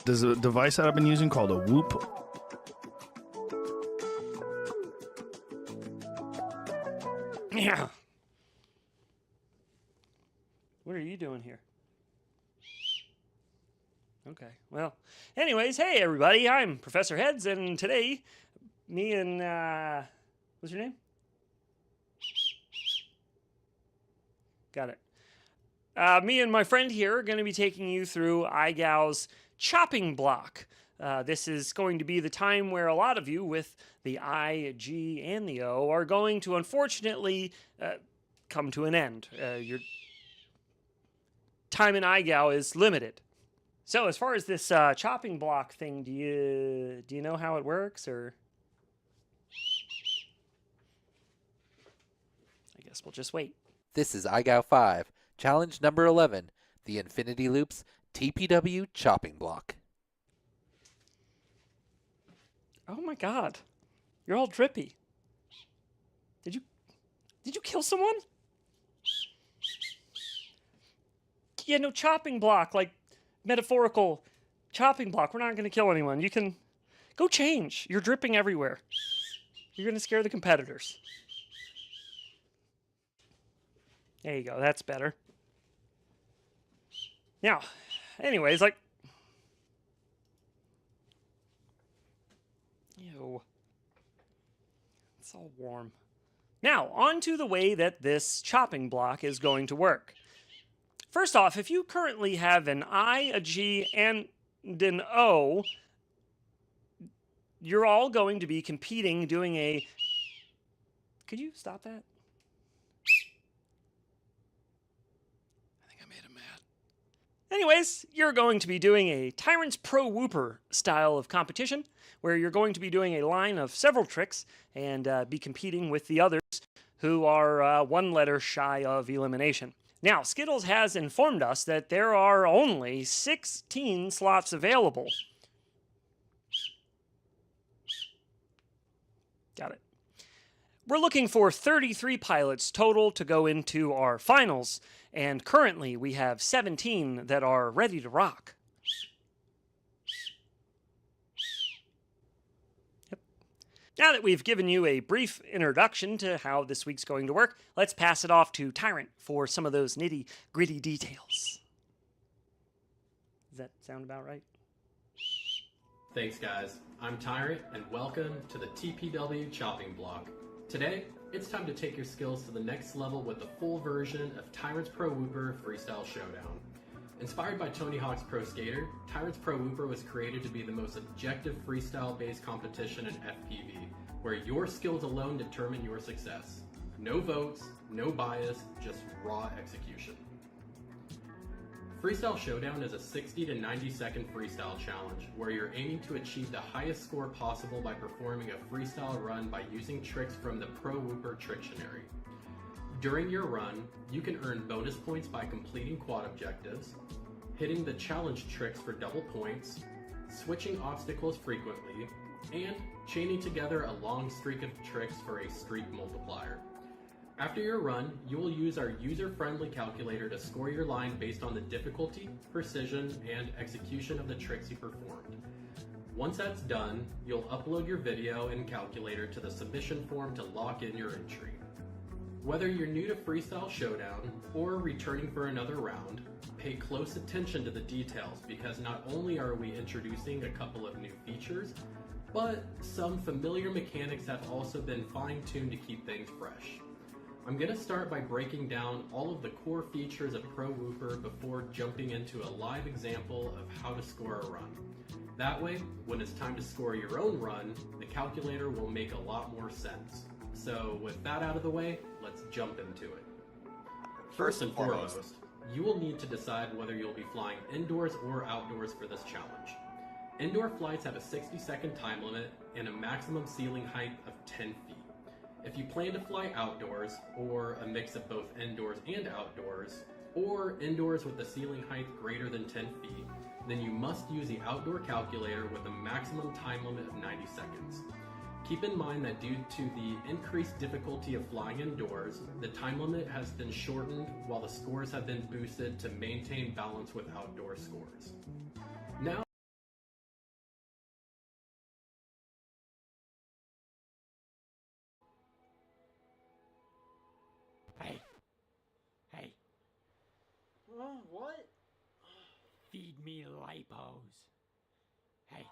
There's a device that I've been using called a Whoop. Yeah. What are you doing here? Okay, well, anyways, hey everybody, I'm Professor Heads, and today, me and, what's your name? Got it. Me and my friend here are going to be taking you through iGal's chopping block. This is going to be the time where a lot of you with the I, G, and the O are going to unfortunately come to an end. Your time in iGal is limited. So as far as this chopping block thing, do you know how it works, or? I guess we'll just wait. This is iGal 5, challenge number 11, the Infinity Loops TPW chopping block. Oh my God, you're all drippy. Did you kill someone? Yeah, no, chopping block, like metaphorical chopping block. We're not going to kill anyone. You can go change. You're dripping everywhere. You're going to scare the competitors. There you go. That's better. Now, anyways, like... Ew. It's all warm. Now, on to the way that this chopping block is going to work. First off, if you currently have an I, a G, and an O, you're all going to be competing, doing a... Could you stop that? I think I made him mad. Anyways, you're going to be doing a Tyrant's Pro Whooper style of competition, where you're going to be doing a line of several tricks and be competing with the others who are one letter shy of elimination. Now, Skittles has informed us that there are only 16 slots available. Got it. We're looking for 33 pilots total to go into our finals, and currently we have 17 that are ready to rock. Now that we've given you a brief introduction to how this week's going to work, let's pass it off to Tyrant for some of those nitty-gritty details. Does that sound about right? Thanks guys, I'm Tyrant and welcome to the TPW chopping block. Today, it's time to take your skills to the next level with the full version of Tyrant's Pro Whooper Freestyle Showdown. Inspired by Tony Hawk's Pro Skater, Tyrant's Pro Whooper was created to be the most objective freestyle-based competition in FPV, where your skills alone determine your success. No votes, no bias, just raw execution. Freestyle Showdown is a 60 to 90 second freestyle challenge where you're aiming to achieve the highest score possible by performing a freestyle run by using tricks from the Pro Whooper Trictionary. During your run, you can earn bonus points by completing quad objectives, hitting the challenge tricks for double points, switching obstacles frequently, and chaining together a long streak of tricks for a streak multiplier. After your run, you will use our user-friendly calculator to score your line based on the difficulty, precision, and execution of the tricks you performed. Once that's done, you'll upload your video and calculator to the submission form to lock in your entry. Whether you're new to Freestyle Showdown or returning for another round, pay close attention to the details because not only are we introducing a couple of new features, but some familiar mechanics have also been fine-tuned to keep things fresh. I'm going to start by breaking down all of the core features of Pro Whooper before jumping into a live example of how to score a run. That way, when it's time to score your own run, the calculator will make a lot more sense. So with that out of the way, let's jump into it. First and foremost, you will need to decide whether you'll be flying indoors or outdoors for this challenge. Indoor flights have a 60-second time limit and a maximum ceiling height of 10 feet. If you plan to fly outdoors, or a mix of both indoors and outdoors, or indoors with a ceiling height greater than 10 feet, then you must use the outdoor calculator with a maximum time limit of 90 seconds. Keep in mind that due to the increased difficulty of flying indoors, the time limit has been shortened while the scores have been boosted to maintain balance with outdoor scores. Now What? Feed me lipos. Hey.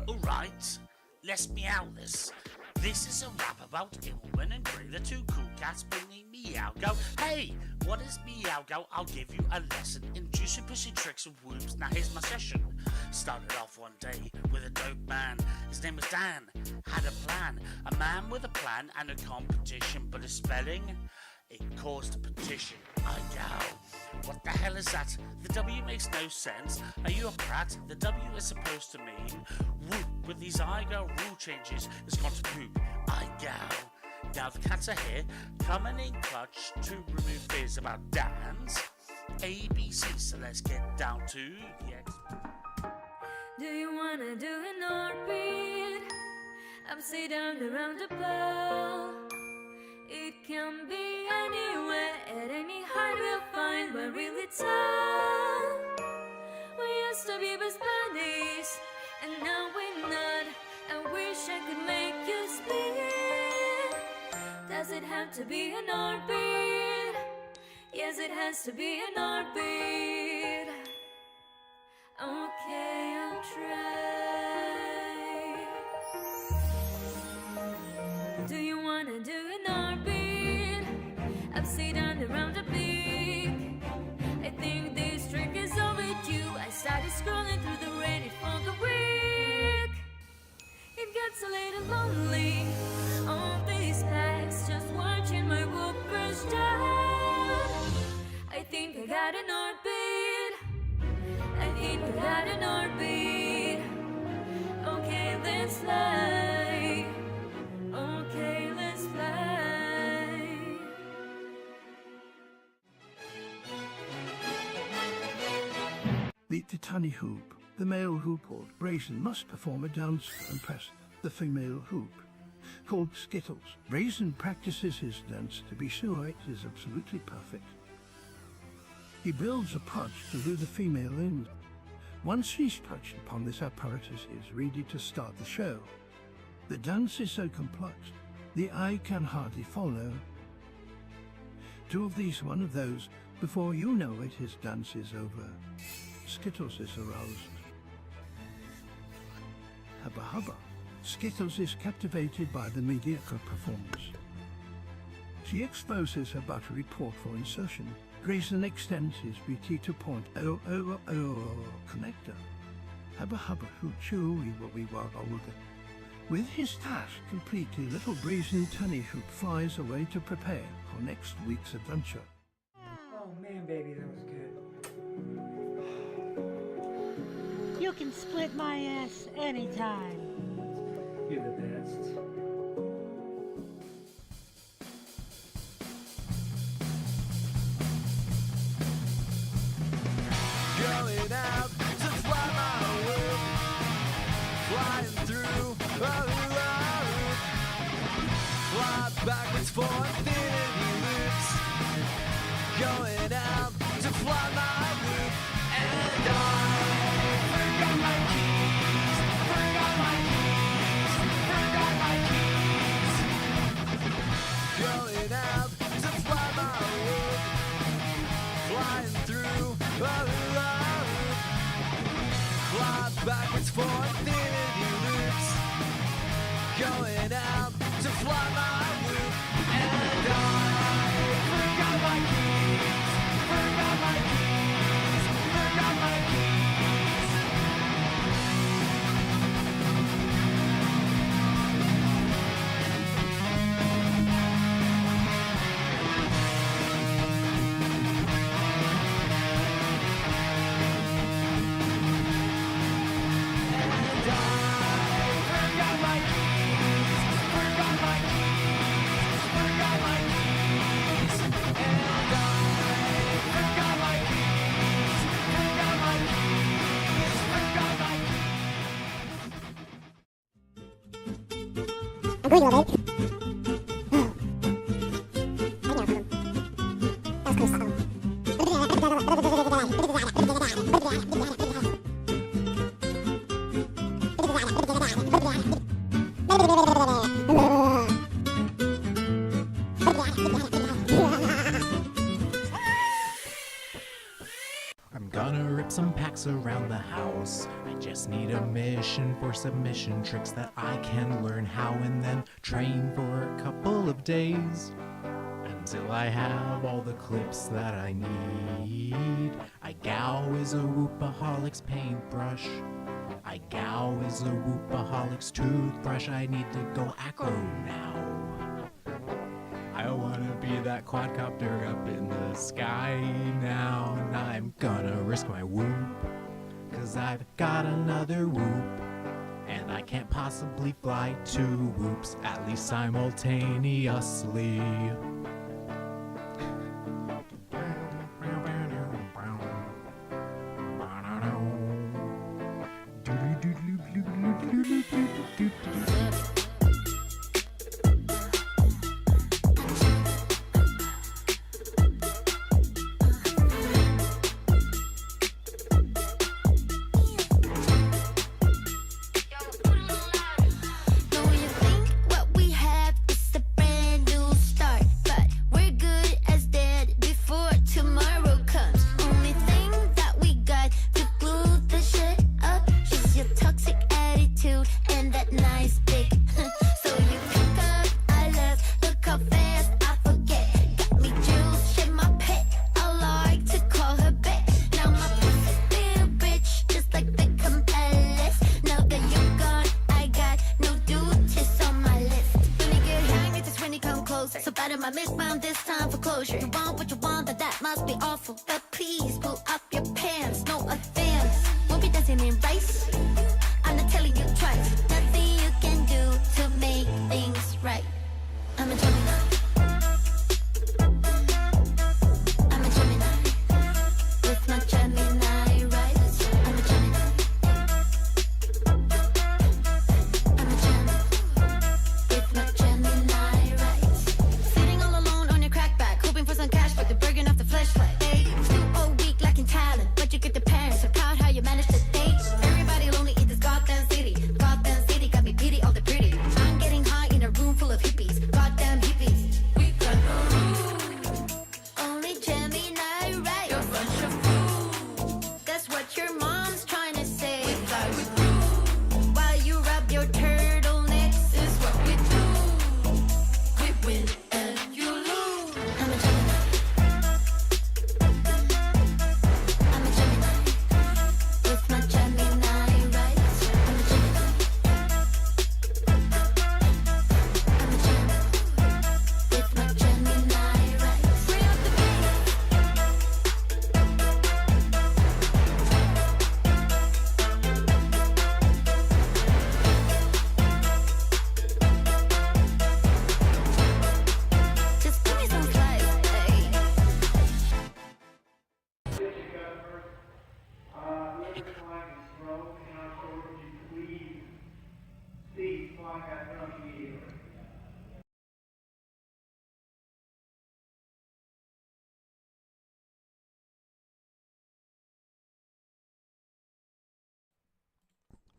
Alright, let's meow this. This is a rap about Ilman and Grey, the two cool cats bringing meow go. Hey, what is meow go? I'll give you a lesson in juicy pussy tricks and whoops. Now here's my session. Started off one day with a dope man. His name was Dan. Had a plan. A man with a plan and a competition, but his spelling, it caused a petition. I go. What the hell is that? The W makes no sense. Are you a prat? The W is supposed to mean whoop. With these I go rule changes, it's gone to poop. I go. Now the cats are here, coming in clutch to remove fears about Dan's ABC. So let's get down to the X. Do you wanna do an orbit? Upside down around the ball. It can be anywhere, at any height we'll find we're really tall. We used to be best buddies, and now we're not. I wish I could make you spin. Does it have to be an orbit? Yes, it has to be an orbit. Okay, I'll try. Do you wanna do an orbit? Upside down around the peak. I think this trick is overdue. I started scrolling through the Reddit for the week. It gets a little lonely on these packs, just watching my whoopers down. I think I got an orbit. I think I got an orbit. Okay, let's fly. Okay, let's fly. The tiny hoop. The male hoop or Raisin must perform a dance and press the female hoop. Called Skittles. Raisin practices his dance to be sure it is absolutely perfect. He builds a pouch to lure the female in. Once she's touched upon this apparatus, he is ready to start the show. The dance is so complex, the eye can hardly follow. Two of these, one of those, before you know it, his dance is over. Skittles is aroused. Hubba hubba. Skittles is captivated by the mediocre performance. She exposes her buttery port for insertion. Grayson extends his BT to point connector. Hubba hubba hoo choo wee wee. With his task completed, little Brazen Tunny Hoop flies away to prepare for next week's adventure. Oh man, baby, that was good. You can split my ass anytime. You're the best. Going out to fly my loop, flying through a loop, fly backwards for infinity loops. out to fly my loop. And I forgot my keys, forgot my keys, forgot my keys. I'm gonna rip some packs around the house. I just need a mission for submission tricks that I can learn how and then train for a couple of days. Until I have all the clips that I need. I gow is a whoopaholic's paintbrush. I gow is a whoopaholic's toothbrush. I need to go acro now. I wanna be that quadcopter up in the sky now. And I'm gonna risk my whoop, 'cause I've got another whoop. And I can't possibly fly two whoops, at least simultaneously.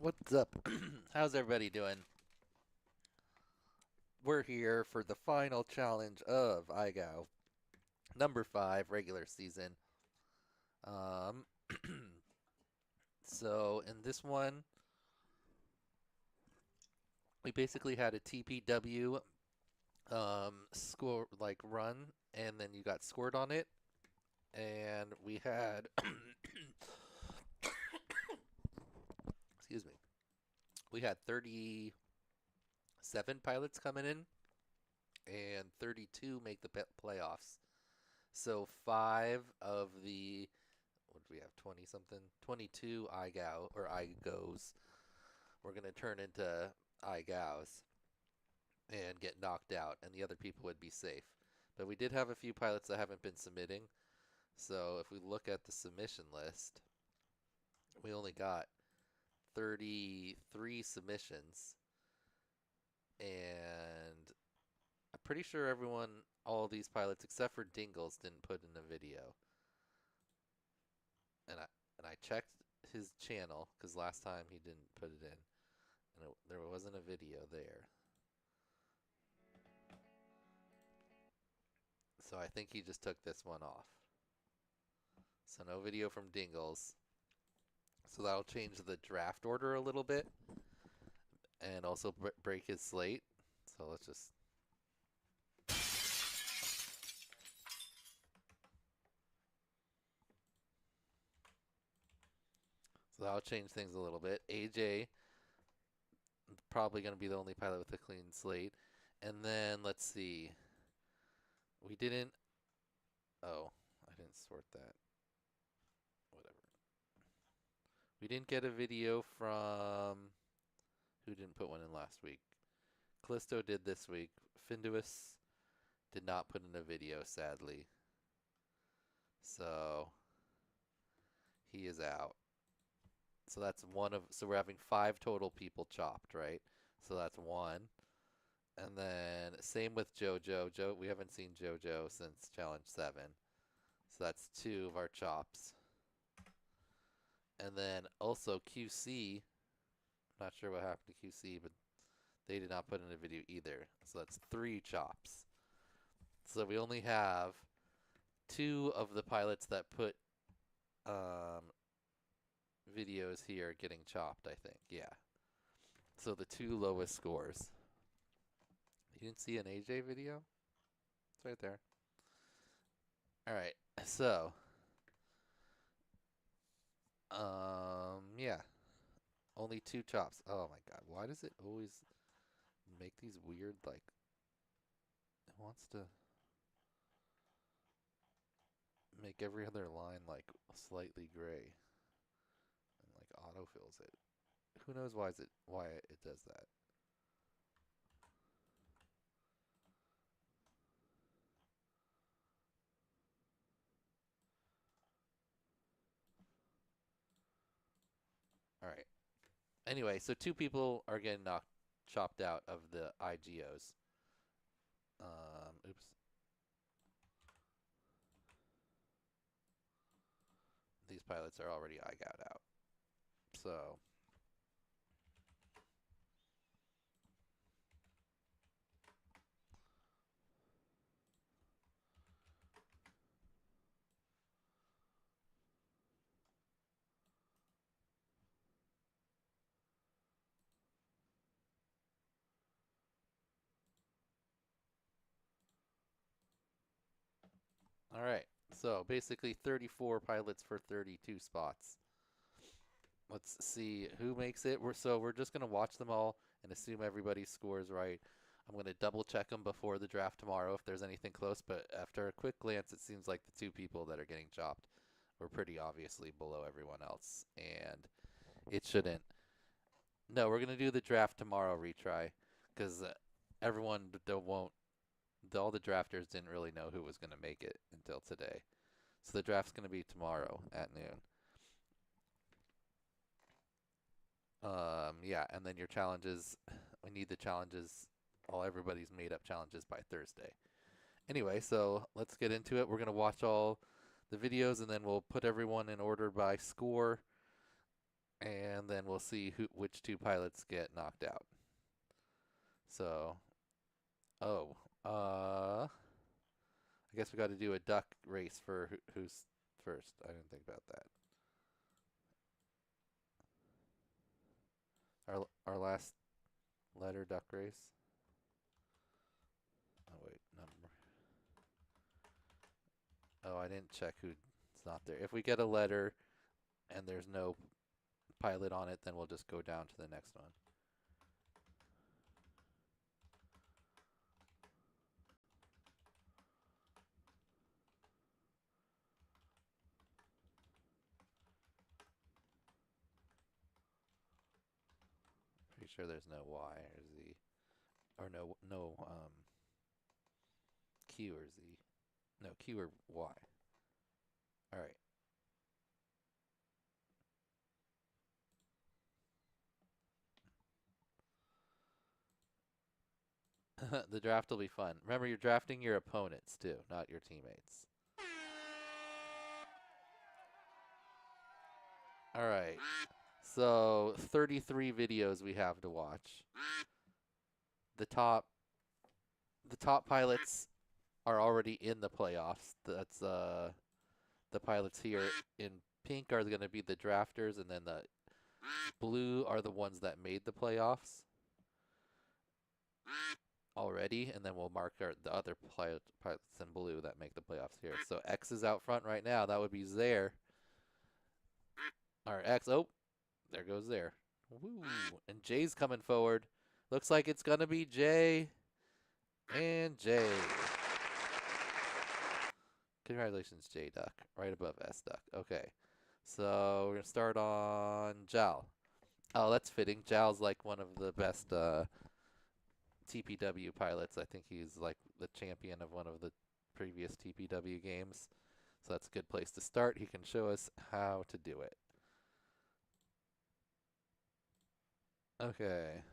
What's up? How's everybody doing? We're here for the final challenge of IGO, number 5, regular season. So in this one, We basically had a TPW score like run, and then you got scored on it, and we had excuse me, we had 37 pilots coming in, and 32 make the playoffs. So 5 of the, what do we have, 20 something, 22 IGO or IGOs, we're gonna turn into IGOws and get knocked out, and the other people would be safe. But we did have a few pilots that haven't been submitting. So if we look at the submission list, we only got 33 submissions, and I'm pretty sure everyone, all of these pilots except for Dingles, didn't put in a video. And I checked his channel because last time he didn't put it in, and there wasn't a video there. So I think he just took this one off. So no video from Dingles. So that'll change the draft order a little bit, and also break his slate. So let's just. So that'll change things a little bit. AJ, probably going to be the only pilot with a clean slate. And then let's see. We didn't. Oh, I didn't sort that. Whatever. We didn't get a video from. Who didn't put one in last week? Callisto did this week. Finduous did not put in a video, sadly. So he is out. So that's one of. So we're having 5 total people chopped, right? So that's 1. And then same with JoJo. We haven't seen JoJo since Challenge 7. So that's 2 of our chops. And then also QC. Not sure what happened to QC, but they did not put in a video either. So that's 3 chops. So we only have 2 of the pilots that put videos here getting chopped, I think. Yeah. So the 2 lowest scores. You didn't see an AJ video? It's right there. Alright, so yeah. Only 2 chops. Oh my god, why does it always make these weird, like, it wants to make every other line like slightly gray and like autofills it. Who knows why it does that? All right. Anyway, so 2 people are getting chopped out of the IGOs. Oops. These pilots are already IGO'd out. So all right. So basically 34 pilots for 32 spots. Let's see who makes it. We're just going to watch them all and assume everybody scores right. I'm going to double check them before the draft tomorrow if there's anything close, but after a quick glance, it seems like the 2 people that are getting chopped were pretty obviously below everyone else, and it shouldn't. No, we're going to do the draft tomorrow retry because everyone won't. All the drafters didn't really know who was going to make it until today. So the draft's going to be tomorrow at noon. Yeah, and then your challenges, we need the challenges, everybody's made up challenges by Thursday. Anyway, so let's get into it. We're going to watch all the videos, and then we'll put everyone in order by score, and then we'll see which 2 pilots get knocked out. So, I guess we got to do a duck race for who's first. I didn't think about that. Our last Letter duck race. Oh wait, number. Oh, I didn't check who's not there. If we get a letter and there's no pilot on it, then we'll just go down to the next one. Pretty sure there's no Y or Z, or no Q or Z, no Q or Y. All right. The draft will be fun. Remember, you're drafting your opponents too, not your teammates. All right. So 33 videos we have to watch. The top pilots are already in the playoffs. That's the pilots here in pink are going to be the drafters, and then the blue are the ones that made the playoffs already, and then we'll mark the other pilots in blue that make the playoffs here. So X is out front right now. That would be Zaire. Our X. Oh, there goes there. Woo. And Jay's coming forward. Looks like it's going to be Jay and Jay. Congratulations, J Duck. Right above S Duck. Okay. So we're going to start on Jal. Oh, that's fitting. Jal's like one of the best TPW pilots. I think he's like the champion of one of the previous TPW games. So that's a good place to start. He can show us how to do it. Okay.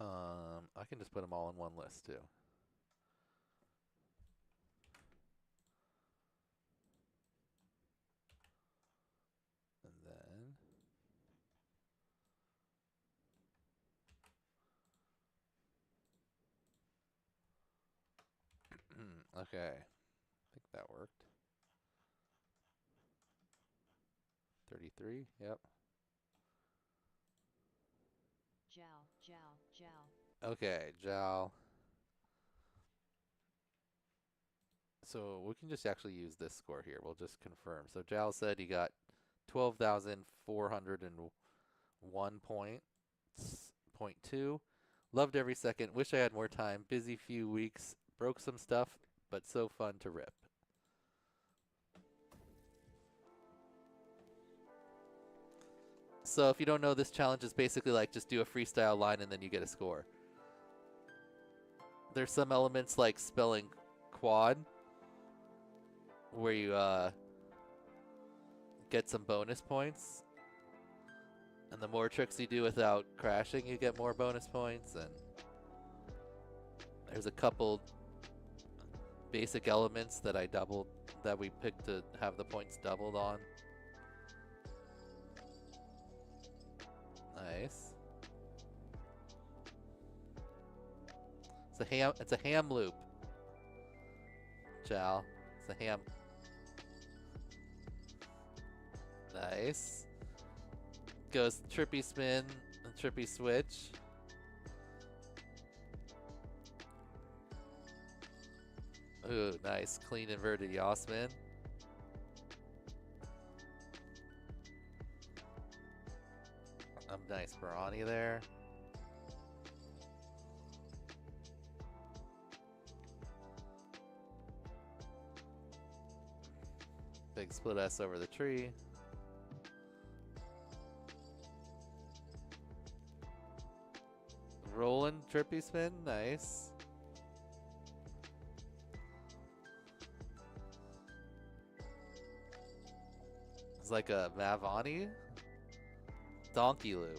I can just put them all in one list too. And then okay. I think that worked. 33, yep. Jal. Okay, Jal. So we can just actually use this score here. We'll just confirm. So Jal said he got 12,401 points. 0.2. Loved every second. Wish I had more time. Busy few weeks. Broke some stuff, but so fun to rip. So if you don't know, this challenge is basically like just do a freestyle line and then you get a score. There's some elements like spelling quad where you get some bonus points. And the more tricks you do without crashing, you get more bonus points. And there's a couple basic elements that we picked to have the points doubled on. Nice. It's a ham loop. Jal. It's a ham. Nice. Goes trippy spin and trippy switch. Ooh, nice. Clean inverted yaw spin. Nice Barani there. Big split S over the tree. Rolling trippy spin, nice. It's like a Mavani donkey loop.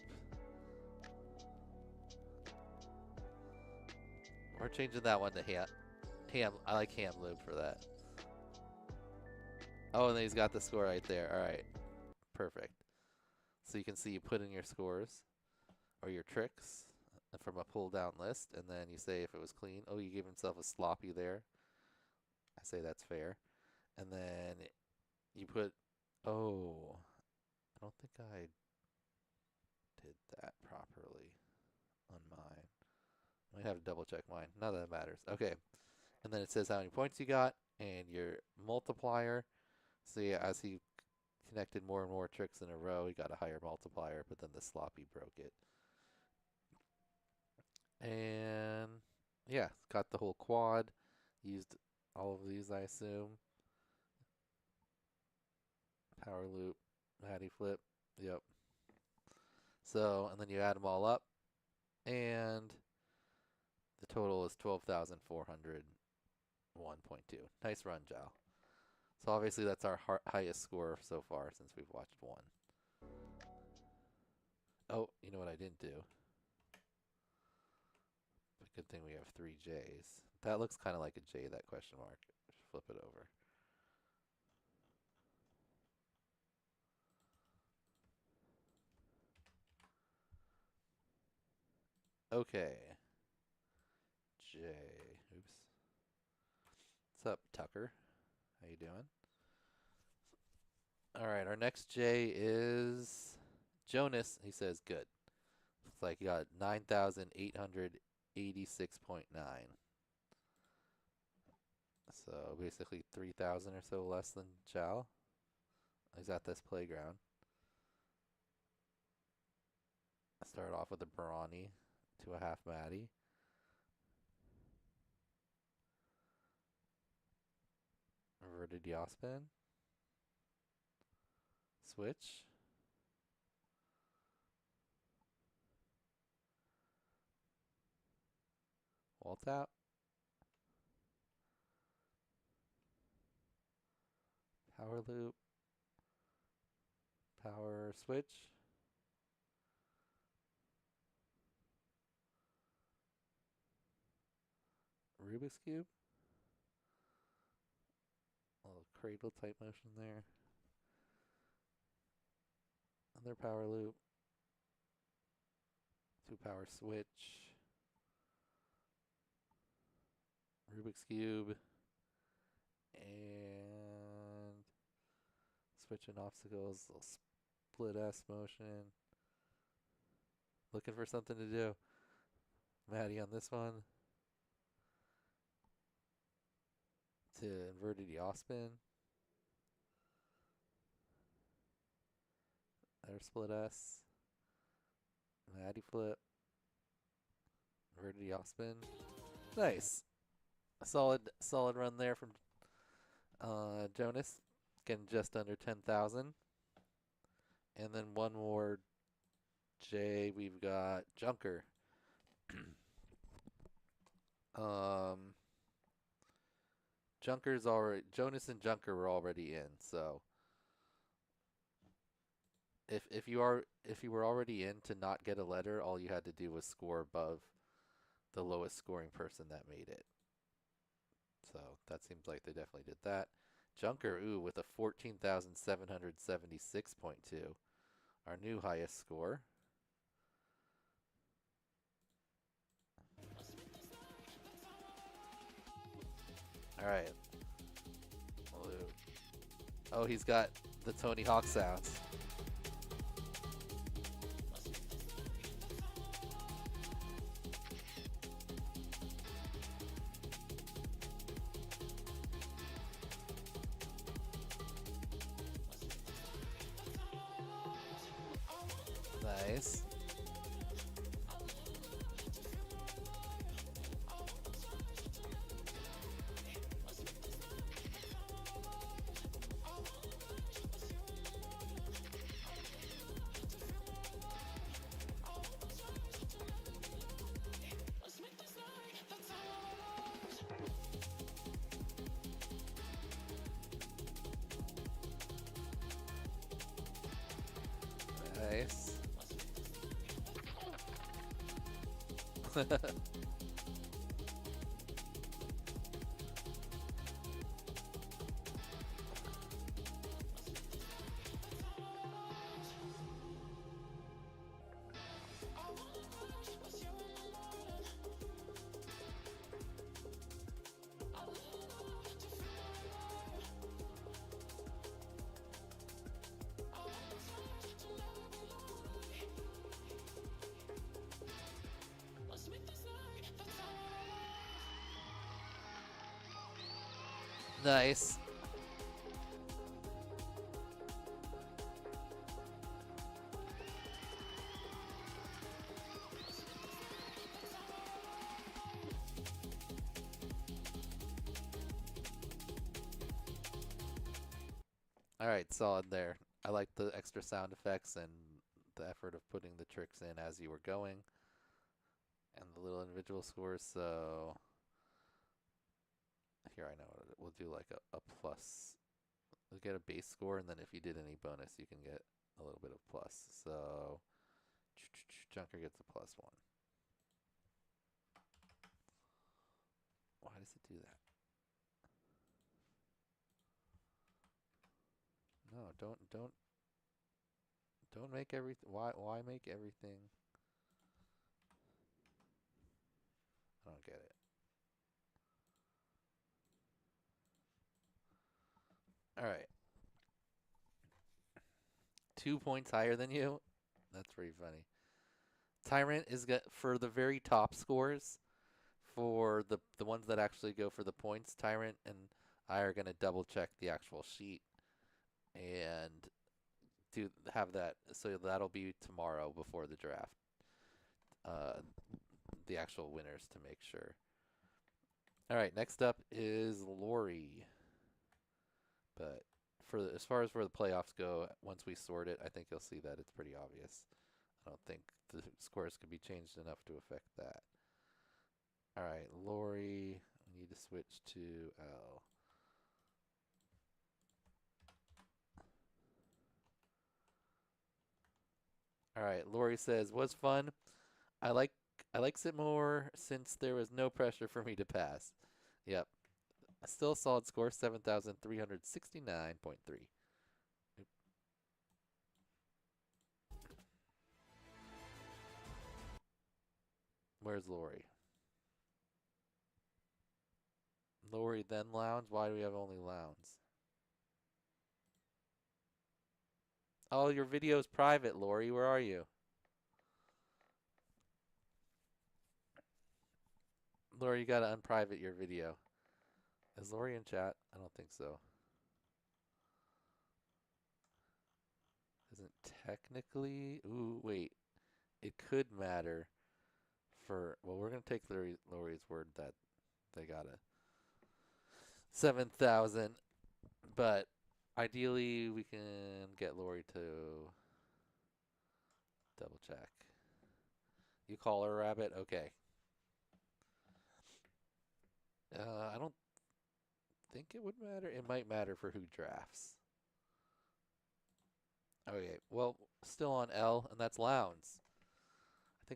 We're changing that one to ham. I like ham loop for that. Oh, and then he's got the score right there. All right, perfect. So you can see you put in your scores or your tricks from a pull down list, and then you say if it was clean. Oh, you gave himself a sloppy there. I say that's fair. And then you put, oh, I don't think I did that properly on mine. I might have to double check mine. None of that matters. Okay. And then it says how many points you got and your multiplier. So yeah, as he connected more and more tricks in a row, he got a higher multiplier, but then the sloppy broke it. And yeah, got the whole quad. Used all of these, I assume. Power loop, Hattie flip. Yep. So, and then you add them all up, and the total is 12,401.2. Nice run, Jal. So obviously that's our highest score so far since we've watched one. Oh, you know what I didn't do? But good thing we have 3 J's. That looks kind of like a J, that question mark. Flip it over. Okay. J. Oops. What's up, Tucker? How you doing? All right, our next J is Jonas. He says good. Looks like he got 9,886.9. So basically 3,000 or so less than Chow. He's at this playground. I started off with a Barani to a half Matty. Inverted yaw spin. Switch. Wall tap. Power loop. Power switch. Rubik's Cube. A little cradle type motion there. Another power loop. 2 power switch. Rubik's Cube. And switching obstacles. Little split S motion. Looking for something to do. Maddie on this one. To inverted yaw spin. There, split S. Maddie flip. Inverted yaw spin. Nice. A solid run there from Jonas. Getting just under 10,000. And then one more J. We've got Junker. Junker's already, Jonas and Junker were already in, so if you were already in, to not get a letter, all you had to do was score above the lowest scoring person that made it. So that seems like they definitely did that. Junker, ooh, with a 14,776.2, our new highest score. All right. Oh, he's got the Tony Hawk sounds. Nice. Nice. Nice. All right, solid there. I like the extra sound effects and the effort of putting the tricks in as you were going and the little individual scores. So here I know we'll do like a plus. We'll get a base score, and then if you did any bonus, you can get a little bit of plus. So Junker gets a +1. Why does it do that? No, don't make everything. Why make everything? I don't get it. All right. 2 points higher than you. That's pretty funny. Tyrant is for the very top scores. For the ones that actually go for the points, Tyrant and I are going to double check the actual sheet and have that. So that'll be tomorrow before the draft. The actual winners to make sure. All right, next up is Lori. But as far as where the playoffs go, once we sort it, I think you'll see that it's pretty obvious. I don't think the scores can be changed enough to affect that. All right, Lori, we need to switch to L. All right, Lori says, was fun. I likes it more since there was no pressure for me to pass. Yep. Still a solid score, 7,369.3. Where's Lori? Lori, then Lounge? Why do we have only Lounge? Oh, your video's private, Lori. Where are you? Lori, you gotta unprivate your video. Is Lori in chat? I don't think so. Isn't technically... Ooh, wait. It could matter for... Well, we're gonna take Lori's word that they got a 7,000. But ideally, we can get Lori to double check. You call her Rabbit? Okay. I don't think it would matter. It might matter for who drafts. Okay, well, still on L, and that's Lowndes. I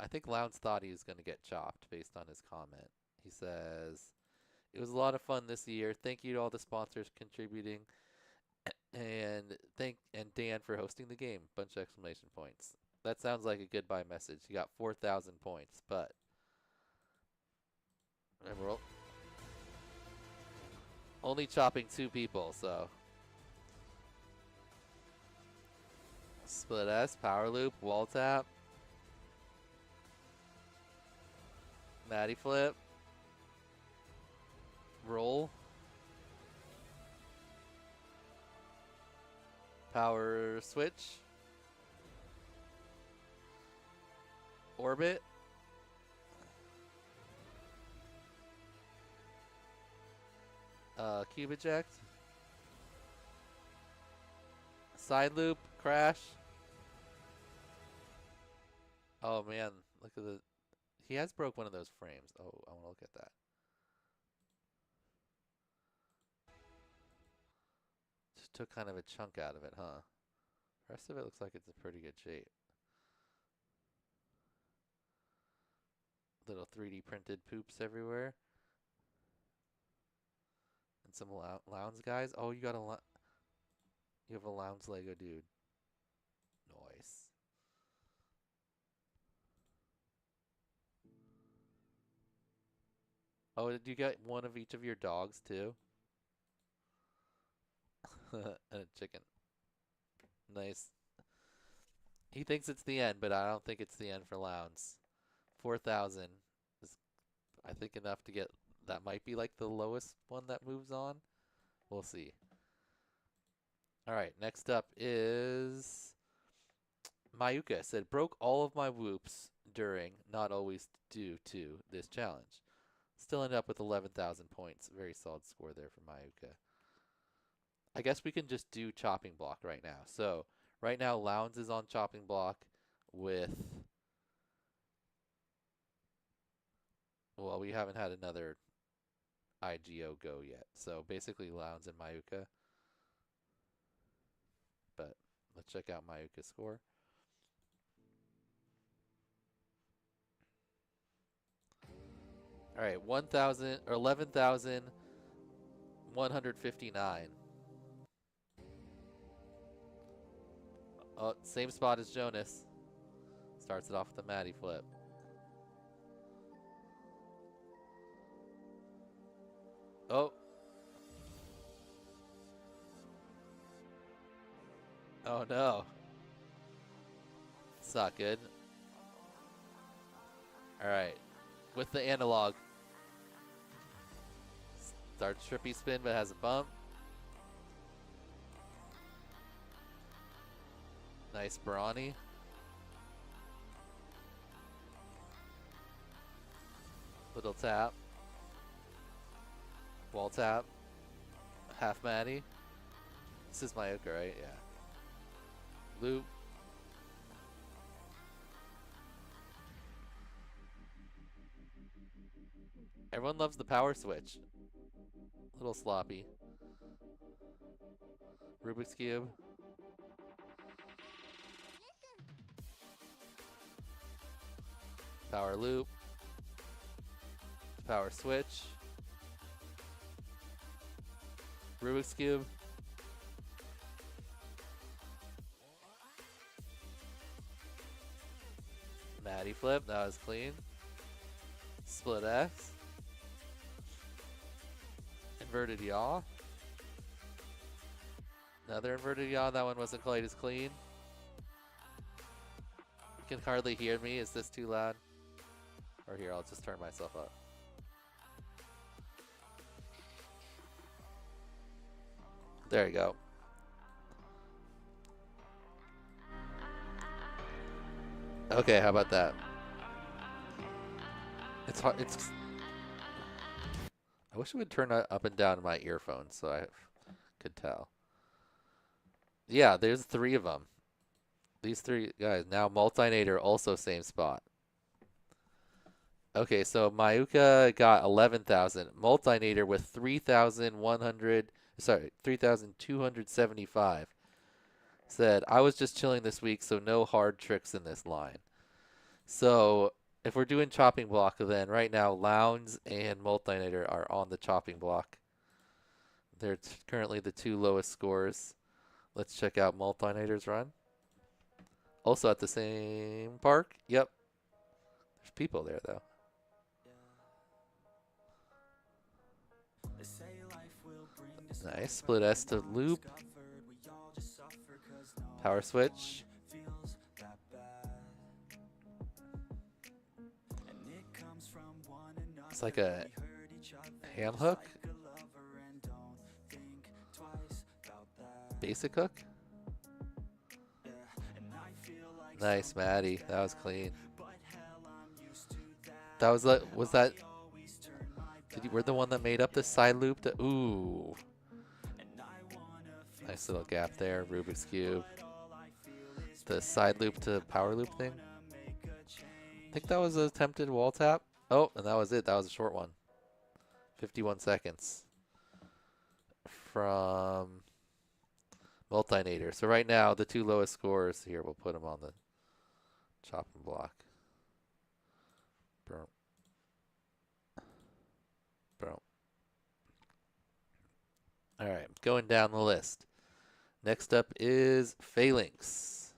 think Lowndes thought he was going to get chopped based on his comment. He says, it was a lot of fun this year. Thank you to all the sponsors contributing. And Dan for hosting the game. Bunch of exclamation points. That sounds like a goodbye message. You got 4,000 points, but remember, only chopping 2 people, so. Split S, power loop, wall tap. Natty flip. Roll. Power switch. Orbit. Cube eject. Side loop, crash. Oh man, look at he has broke one of those frames. Oh, I want to look at that. Just took kind of a chunk out of it, huh? The rest of it looks like it's in pretty good shape. Little 3D printed poops everywhere. And some Lounge guys. Oh, you got you have a Lounge Lego dude. Nice. Oh, did you get one of each of your dogs too? And a chicken. Nice. He thinks it's the end, but I don't think it's the end for Lounge. 4,000 is, I think, enough to get... That might be like the lowest one that moves on. We'll see. All right, next up is Mayuka. Said, broke all of my whoops during, not always due to, this challenge. Still end up with 11,000 points. Very solid score there for Mayuka. I guess we can just do chopping block right now. So right now, Lowndes is on chopping block with, well, we haven't had another IGO go yet. So basically Lowndes and Mayuka. But let's check out Mayuka's score. All right, 1,000 or 11,159. Oh, same spot as Jonas. Starts it off with a Maddie flip. Oh. Oh no. It's not good. All right. With the analog. Starts trippy spin but has a bump. Nice brawny. Little tap. Wall tap. Half Maddie. This is Mayuka, right? Yeah. Loop. Everyone loves the power switch. Little sloppy. Rubik's Cube. Power loop. Power switch. Rubik's Cube. Maddie flip, that was clean. Split X. Inverted yaw. Another inverted yaw, that one wasn't quite as clean. You can hardly hear me, is this too loud? Or here, I'll just turn myself up. There you go. Okay, how about that? It's hard. I wish it would turn up and down my earphones so I could tell. Yeah, there's 3 of them. These 3 guys. Now Multinator also same spot. Okay, so Mayuka got 11,000. Multinator with 3,275. Said, I was just chilling this week, so no hard tricks in this line. So if we're doing chopping block, then right now Lowndes and Multinator are on the chopping block. They're currently the 2 lowest scores. Let's check out Multinator's run. Also at the same park. Yep. There's people there, though. Nice. Split S to loop. Power switch. It's like a ham hook. Basic hook. Nice, Maddie. That was clean. That was that? We're the one that made up the side loop? Ooh. Nice little gap there. Rubik's Cube. The side loop to power loop thing. I think that was an attempted wall tap. Oh, and that was it. That was a short one. 51 seconds. From Multinator. So right now, the 2 lowest scores here, we'll put them on the chopping block. Boom. Boom. All right, going down the list. Next up is Phalanx.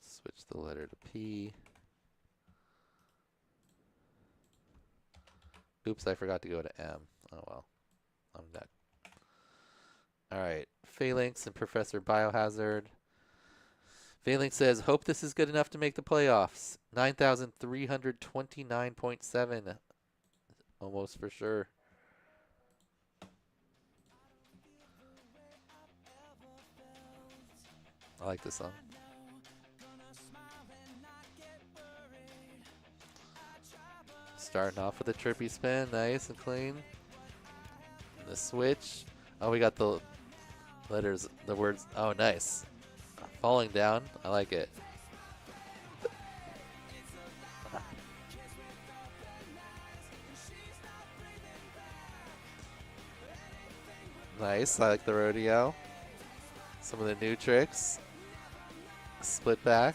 Switch the letter to P. Oops, I forgot to go to M. Oh well, I'm done. All right, Phalanx and Professor Biohazard. Phalanx says, hope this is good enough to make the playoffs. 9,329.7. Almost for sure. I like this song. Starting off with a trippy spin, nice and clean. And the switch. Oh, we got the letters, the words. Oh, nice. Falling down. I like it. Nice. I like the rodeo. Some of the new tricks. Split back.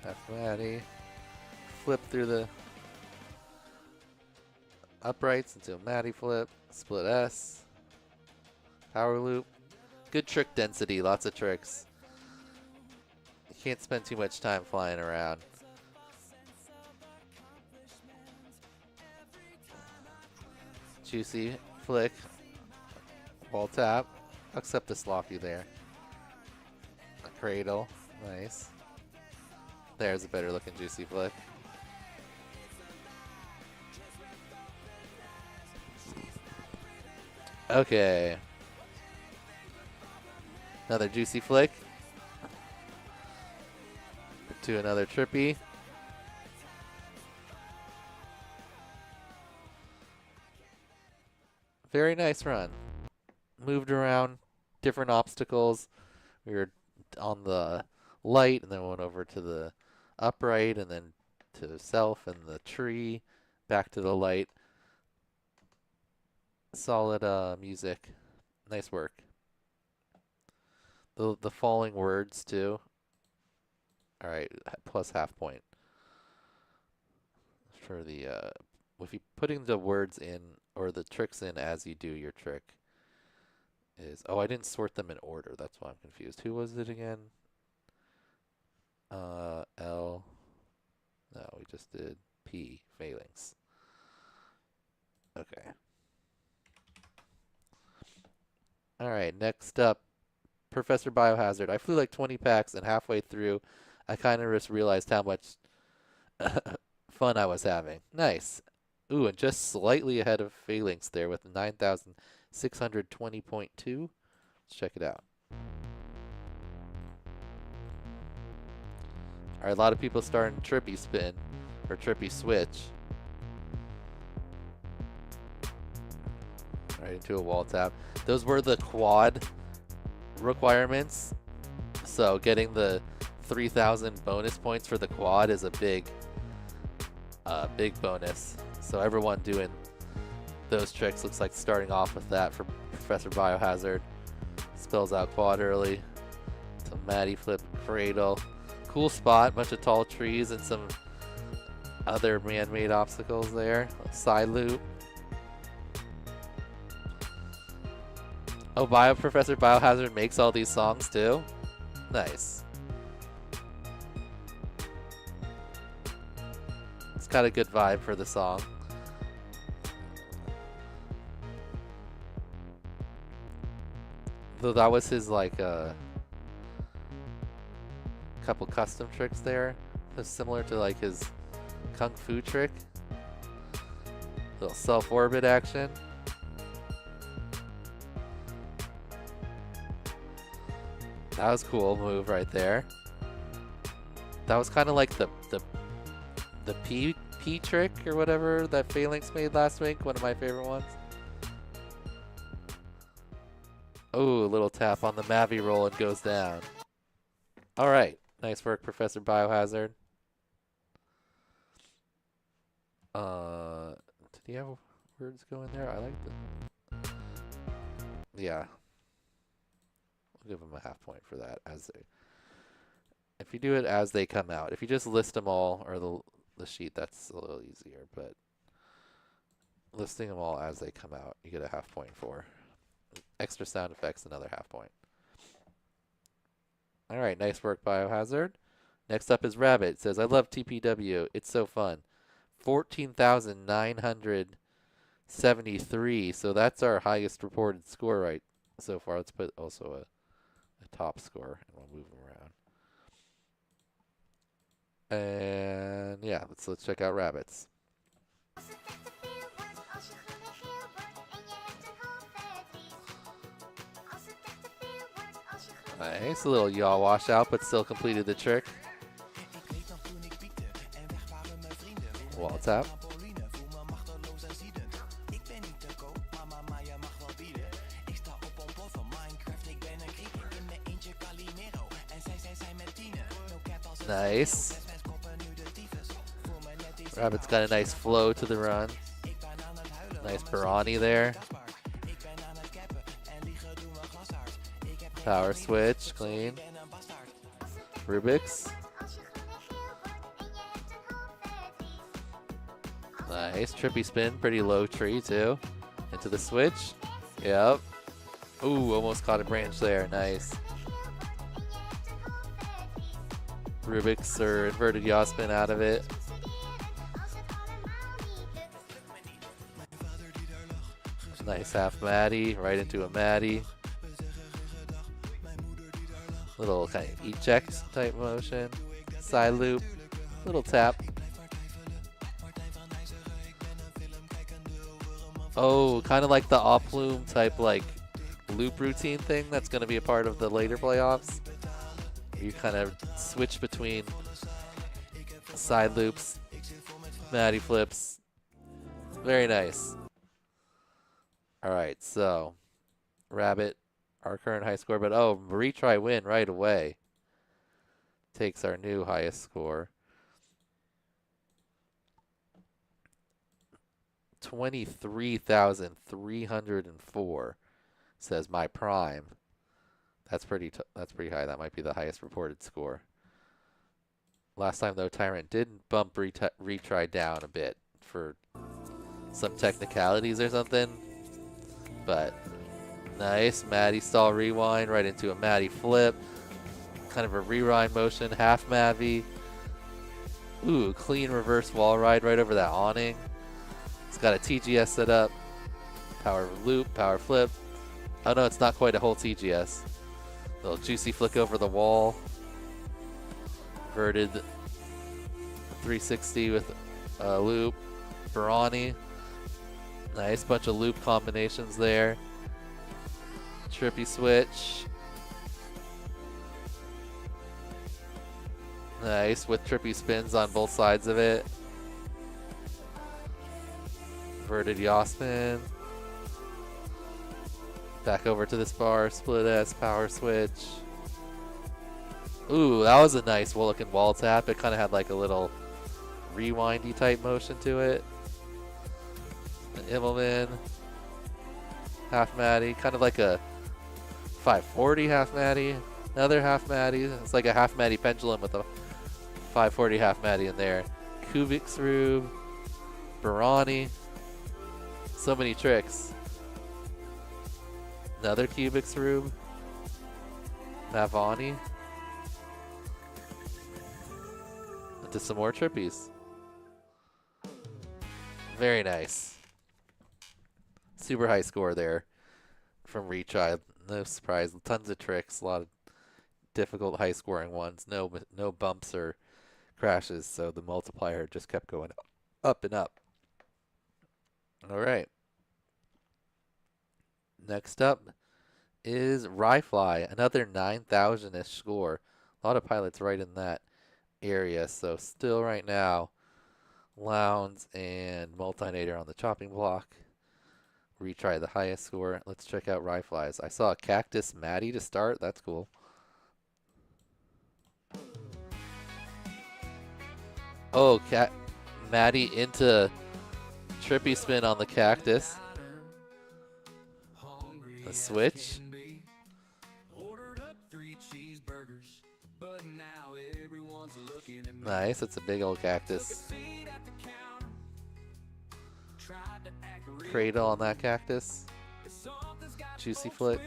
Half Maddie. Flip through the uprights into a Maddie flip. Split S. Power loop. Good trick density. Lots of tricks. You can't spend too much time flying around. Juicy flick. Wall tap. Accept the sloppy there. A cradle. Nice. There's a better looking juicy flick. Okay. Another juicy flick. To another trippy. Very nice run. Moved around different obstacles. We were on the light and then went over to the upright and then to self and the tree. Back to the light. Solid music. Nice work. The falling words too. All right, plus half point for the if you putting the words in or the tricks in as you do your trick is. Oh, I didn't sort them in order. That's why I'm confused. Who was it again? L. No, we just did P. Failings. Okay. All right, next up, Professor Biohazard. I flew like 20 packs, and halfway through, I kind of just realized how much fun I was having. Nice. Ooh, and just slightly ahead of Phalanx there with 9,620.2. Let's check it out. All right, a lot of people starting trippy spin or trippy switch. Right into a wall tap. Those were the quad requirements. So getting the 3,000 bonus points for the quad is a big bonus. So everyone doing those tricks looks like starting off with that for Professor Biohazard. Spells out quad early. Some Maddie flip cradle. Cool spot, bunch of tall trees and some other man-made obstacles there. Side loop. Oh, Professor Biohazard makes all these songs too? Nice. It's got a good vibe for the song. Though that was his like couple custom tricks there. That's similar to like his Kung Fu trick. Little self-orbit action. That was cool move right there. That was kind of like the P trick or whatever that Phalanx made last week. One of my favorite ones. Oh, a little tap on the Mavi roll and goes down. All right, nice work, Professor Biohazard. Did he have words go in there? I like the. Yeah. I'll give him a half point for that. If you do it as they come out. If you just list them all, or the sheet, that's a little easier. But listing them all as they come out, you get a half point for. Extra sound effects, another half point. All right, nice work, Biohazard. Next up is Rabbit. It says, I love TPW. It's so fun. 14,973. So that's our highest reported score right so far. Let's put also a top score, and we'll move them around. And yeah, let's check out Rabbits. Nice, a little yaw washout, but still completed the trick. Wall tap. Nice. Rabbit's got a nice flow to the run. Nice Barani there. Power switch, clean. Rubik's. Nice, trippy spin, pretty low tree too. Into the switch. Yep. Ooh, almost caught a branch there, nice. Rubik's or inverted yaw spin out of it. Nice half Matty, right into a Matty. Little kind of eject type motion. Side loop, little tap. Oh, kind of like the off plume type like loop routine thing that's going to be a part of the later playoffs. You kind of switch between side loops, Matty flips. Very nice. All right, so Rabbit, our current high score, but oh, retry win right away. Takes our new highest score. 23,304 says my prime. That's pretty high. That might be the highest reported score. Last time though, Tyrant did bump retry down a bit for some technicalities or something. But nice Matty stall rewind right into a Matty flip. Kind of a rewind motion, half Mavi. Ooh, clean reverse wall ride right over that awning. It's got a TGS set up. Power loop, power flip. Oh no, it's not quite a whole TGS. Little juicy flick over the wall. Inverted 360 with a loop. Barani. Nice bunch of loop combinations there. Trippy switch. Nice with trippy spins on both sides of it. Inverted yaw spin. Back over to this bar, split S, power switch. Ooh, that was a nice looking wall tap. It kind of had like a little rewindy type motion to it. An Immelman, half Matty, kind of like a 540 half Matty, another half Matty. It's like a half Matty pendulum with a 540 half Matty in there. Kubik's Rube, Barani, so many tricks. Another Kubik's Rube, Mavani, into some more trippies. Very nice. Super high score there from retry. No surprise. Tons of tricks. A lot of difficult high scoring ones. No bumps or crashes. So the multiplier just kept going up and up. All right. Next up is Ryfly. Another 9,000-ish score. A lot of pilots right in that area. So still right now, Lounge and Multinator on the chopping block. Retry the highest score. Let's check out Ryfly's. I saw a Cactus Matty to start. That's cool. Oh, Matty into trippy spin on the Cactus. A switch. Nice. It's a big old Cactus. Cradle on that Cactus. Juicy flick.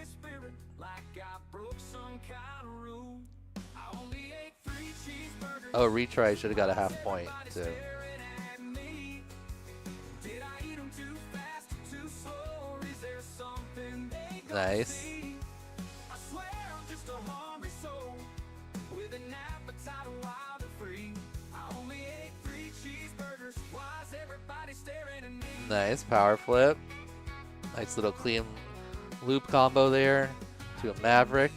Oh, retry should have got a half point too. Nice. Nice power flip. Nice little clean loop combo there to a Maverick.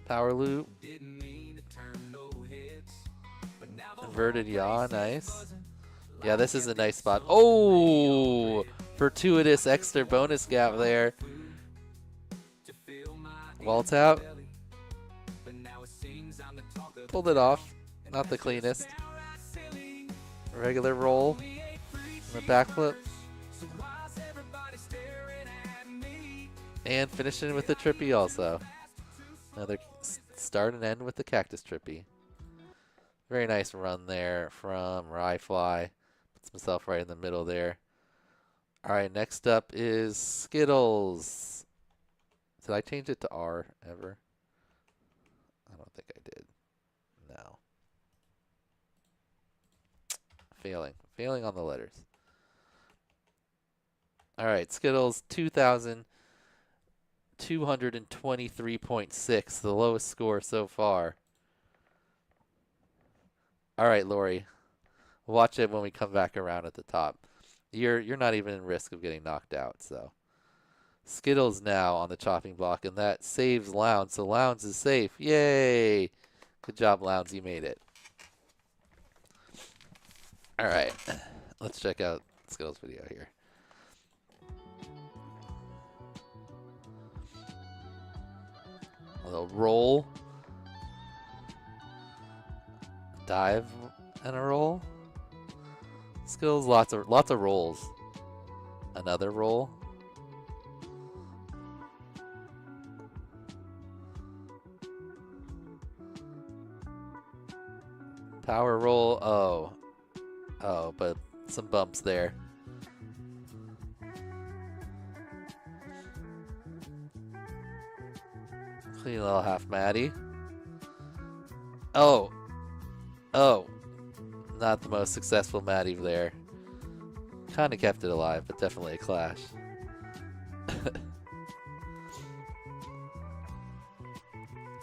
Power loop. Inverted yaw, nice. Yeah, this is a nice spot. Oh, fortuitous extra bonus gap there. Waltz out. Pulled it off. Not the cleanest. Regular roll. And a backflip. And finishing with the trippy also. Another start and end with the cactus trippy. Very nice run there from Ryfly. Puts himself right in the middle there. All right, next up is Skittles. Did I change it to R ever? I don't think I did. No. Failing on the letters. All right, Skittles 2,223.6, the lowest score so far. All right, Lori. Watch it when we come back around at the top. You're not even in risk of getting knocked out, so. Skittles now on the chopping block, and that saves Lounge, so Lounge is safe. Yay! Good job, Lounge. You made it. All right. Let's check out Skittles' video here. A little roll. Dive and a roll. Skittles, lots of rolls. Another roll. Power roll. Oh, but some bumps there. Clean little half Maddie. Oh. Not the most successful Maddie there. Kind of kept it alive, but definitely a clash.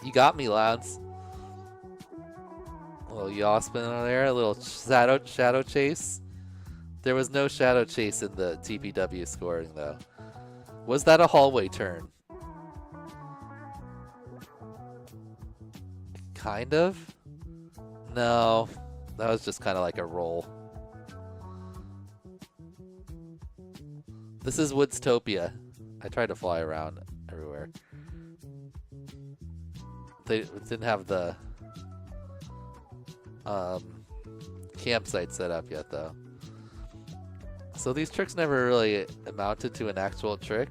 You got me, Lounge. A little yaw spin on there, a little shadow chase. There was no shadow chase in the TPW scoring, though. Was that a hallway turn? Kind of? No, that was just kind of like a roll. This is Woodstopia. I tried to fly around everywhere. They didn't have the campsite set up yet, though. So these tricks never really amounted to an actual trick.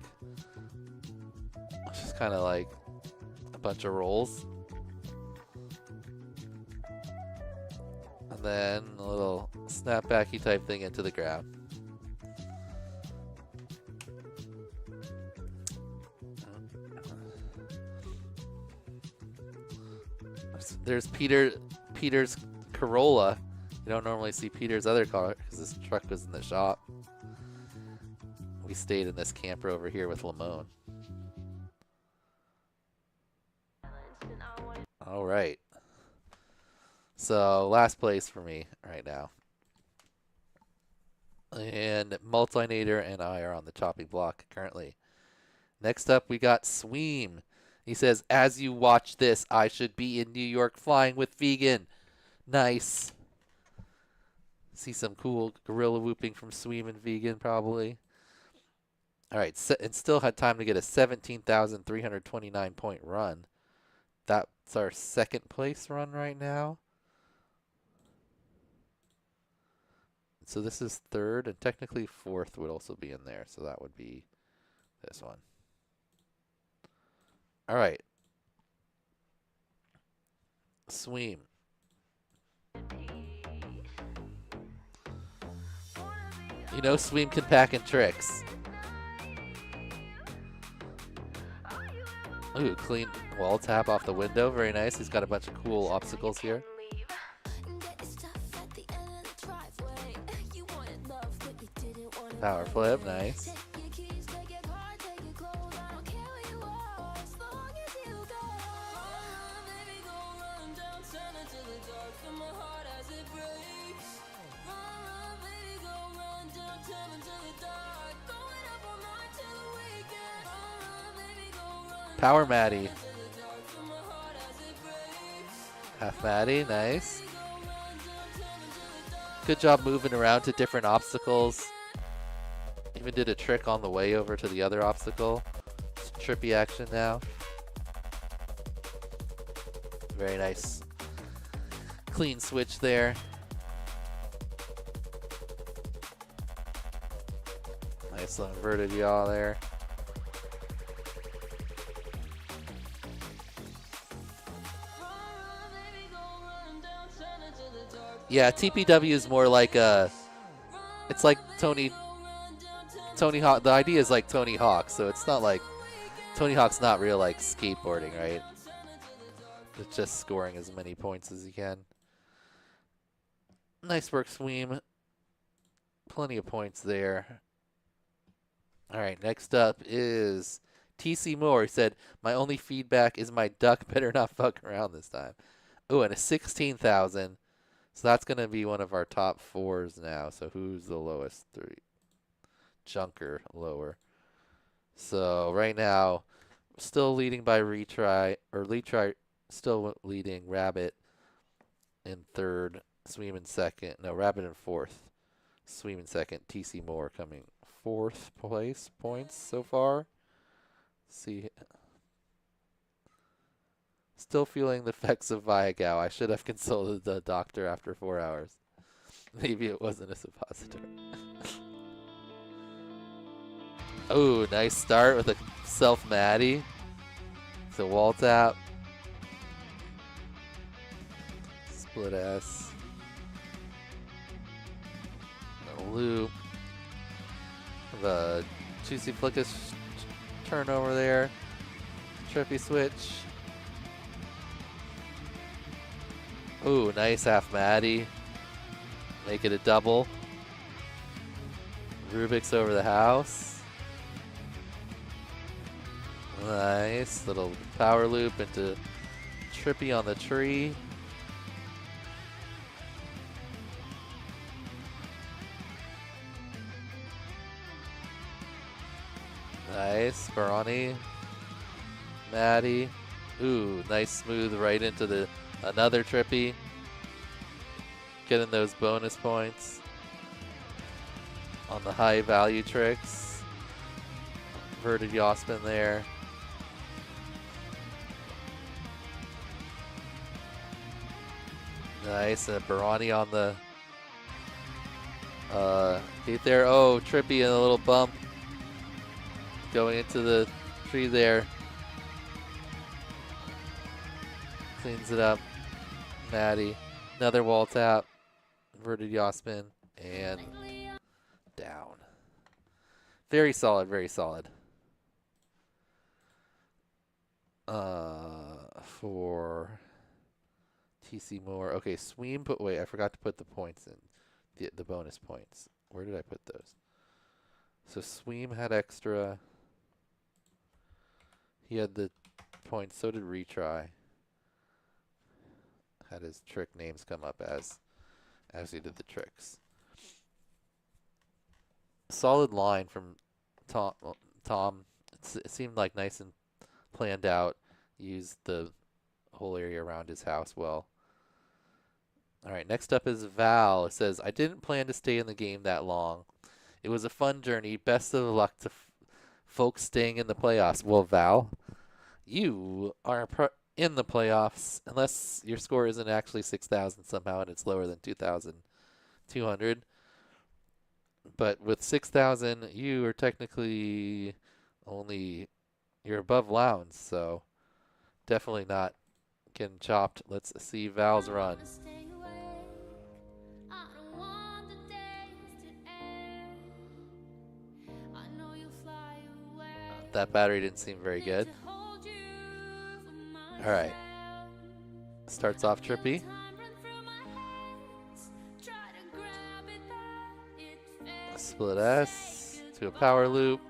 It's just kind of like a bunch of rolls. And then a little snapbacky type thing into the ground. There's Peter's Corolla. You don't normally see Peter's other car because this truck was in the shop. We stayed in this camper over here with Lamone. All right. So last place for me right now. And Multinator and I are on the chopping block currently. Next up, we got Sweem. He says, as you watch this, I should be in New York flying with Vegan. Nice. See some cool gorilla whooping from Sweem and Vegan, probably. All right, and still had time to get a 17,329 point run. That's our second place run right now. So this is third, and technically fourth would also be in there. So that would be this one. All right. Sweem. You know Sweem can pack in tricks. Ooh, clean wall tap off the window. Very nice. He's got a bunch of cool obstacles here. Power flip. Nice. Power Maddie. Half Maddie, nice. Good job moving around to different obstacles. Even did a trick on the way over to the other obstacle. It's trippy action now. Very nice. Clean switch there. Nice little inverted yaw there. Yeah, TPW is more like a. It's like Tony Hawk. The idea is like Tony Hawk, so it's not like Tony Hawk's not real like skateboarding, right? It's just scoring as many points as you can. Nice work, Sweem. Plenty of points there. All right, next up is TC Moore. He said, "My only feedback is my duck better not fuck around this time." Oh, and a 16,000. So that's going to be one of our top 4s now. So who's the lowest? 3. Junker lower. So right now, still leading by retry, or retry still leading. Rabbit in 3rd, Sweem in 2nd. No, Rabbit in 4th. Sweem in 2nd. TC Moore coming 4th place points so far. See. Still feeling the effects of Viagow. I should have consulted the doctor after 4 hours. Maybe it wasn't a suppositor. Oh, nice start with a self-Maddie. It's a wall tap. Split S. A loop. The juicy flickish turnover there. Trippy switch. Ooh, nice half Maddie. Make it a double. Rubik's over the house. Nice little power loop into Trippy on the tree. Nice, Barani. Maddie. Ooh, nice smooth right into the another Trippy. Getting those bonus points on the high value tricks. Inverted yaw spin there. Nice, and Barani on the gate there. Oh, Trippy and a little bump. Going into the tree there. Cleans it up. Maddie. Another wall tap. Inverted yaw spin. And down. Very solid, very solid. For TC Moore. Okay, Sweem put, wait, I forgot to put the points in. The bonus points. Where did I put those? So Sweem had extra. He had the points, so did Retry. Had his trick names come up as he did the tricks. Solid line from Tom. It seemed like nice and planned out. Used the whole area around his house well. All right, next up is Val. It says, "I didn't plan to stay in the game that long. It was a fun journey. Best of luck to folks staying in the playoffs." Well, Val, you are in the playoffs unless your score isn't actually 6,000 somehow and it's lower than 2,200. But with 6,000, you are technically you're above Lowndes, so definitely not getting chopped. Let's see Val's run. That battery didn't seem very good. All right. Starts off trippy. Split S to a power loop.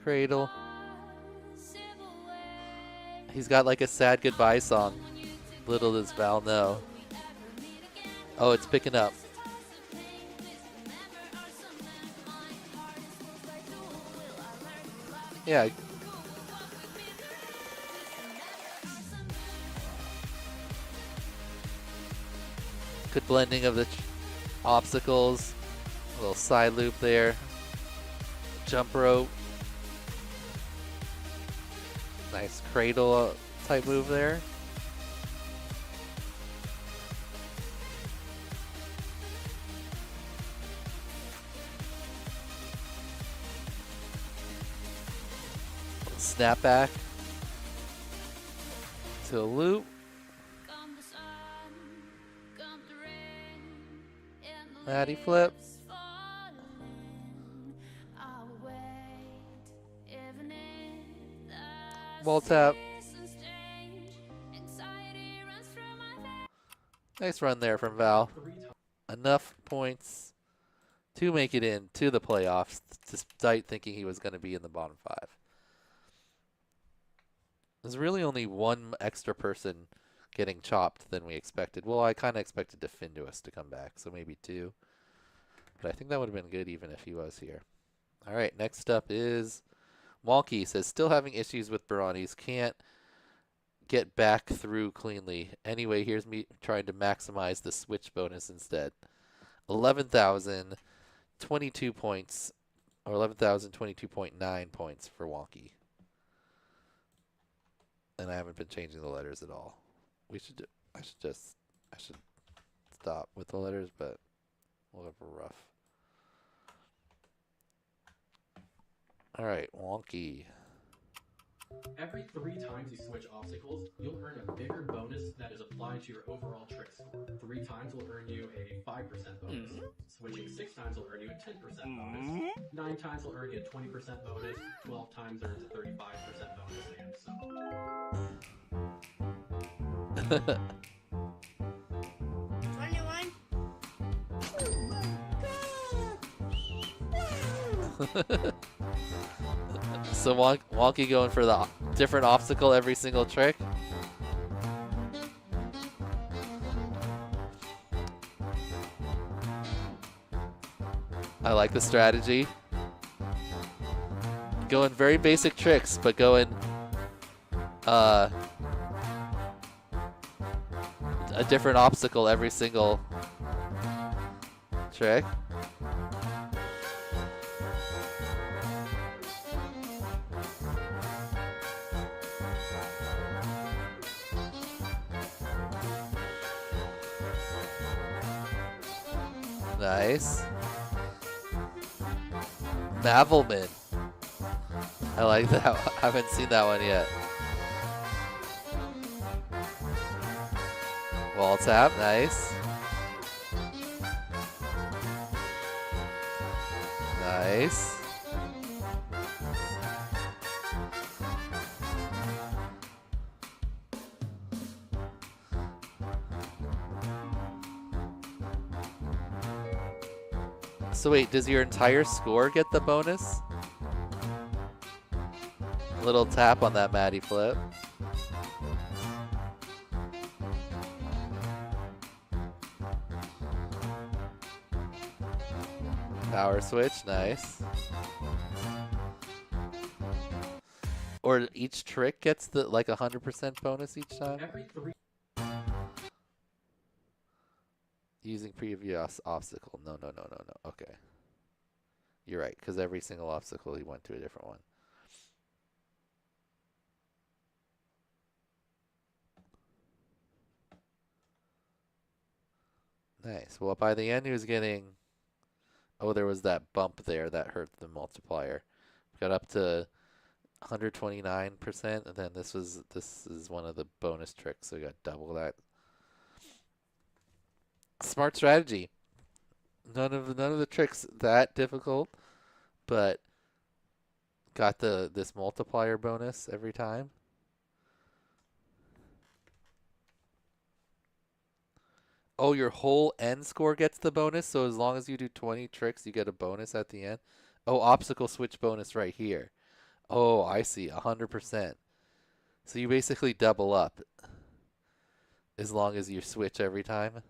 Cradle. He's got like a sad goodbye song. Little does Val know. Oh, it's picking up. Yeah. Good blending of the obstacles. A little side loop there. Jump rope. Nice cradle type move there. Snap back to a loop. Natty flip. Wall tap. Nice run there from Val. Enough points to make it in to the playoffs, despite thinking he was going to be in the bottom 5. There's really only one extra person getting chopped than we expected. Well, I kind of expected Definius to come back, so maybe 2. But I think that would have been good even if he was here. All right, next up is Wonky. Says, still having issues with Baranis. Can't get back through cleanly. Anyway, here's me trying to maximize the switch bonus instead. 11,022 points, or 11,022.9 points for Wonky. And I haven't been changing the letters at all. I should stop with the letters, but a little rough. All right, Wonky. Every 3 times you switch obstacles, you'll earn a bigger bonus that is applied to your overall trick score. 3 times will earn you a 5% bonus. Switching 6 times will earn you a 10% bonus. 9 times will earn you a 20% bonus. 12 times earns a 35% bonus, and so on. 21. So Wonky going for the different obstacle every single trick. I like the strategy. Going very basic tricks, but going a different obstacle every single trick. Nice. Mavelman. I like that. I haven't seen that one yet. Wall tap. Nice. Nice. So wait, does your entire score get the bonus? Little tap on that Maddie flip. Power switch, nice. Or each trick gets the like 100% bonus each time? Using previous obstacle. No. Okay. You're right, because every single obstacle he went to a different one. Nice. Well, by the end he was getting... Oh, there was that bump there that hurt the multiplier. Got up to 129%, and then this is one of the bonus tricks, so we got double that. Smart strategy. None of the tricks that difficult, but got this multiplier bonus every time. Oh, your whole end score gets the bonus, so as long as you do 20 tricks, you get a bonus at the end. Oh, obstacle switch bonus right here. Oh, I see, 100%. So you basically double up as long as you switch every time.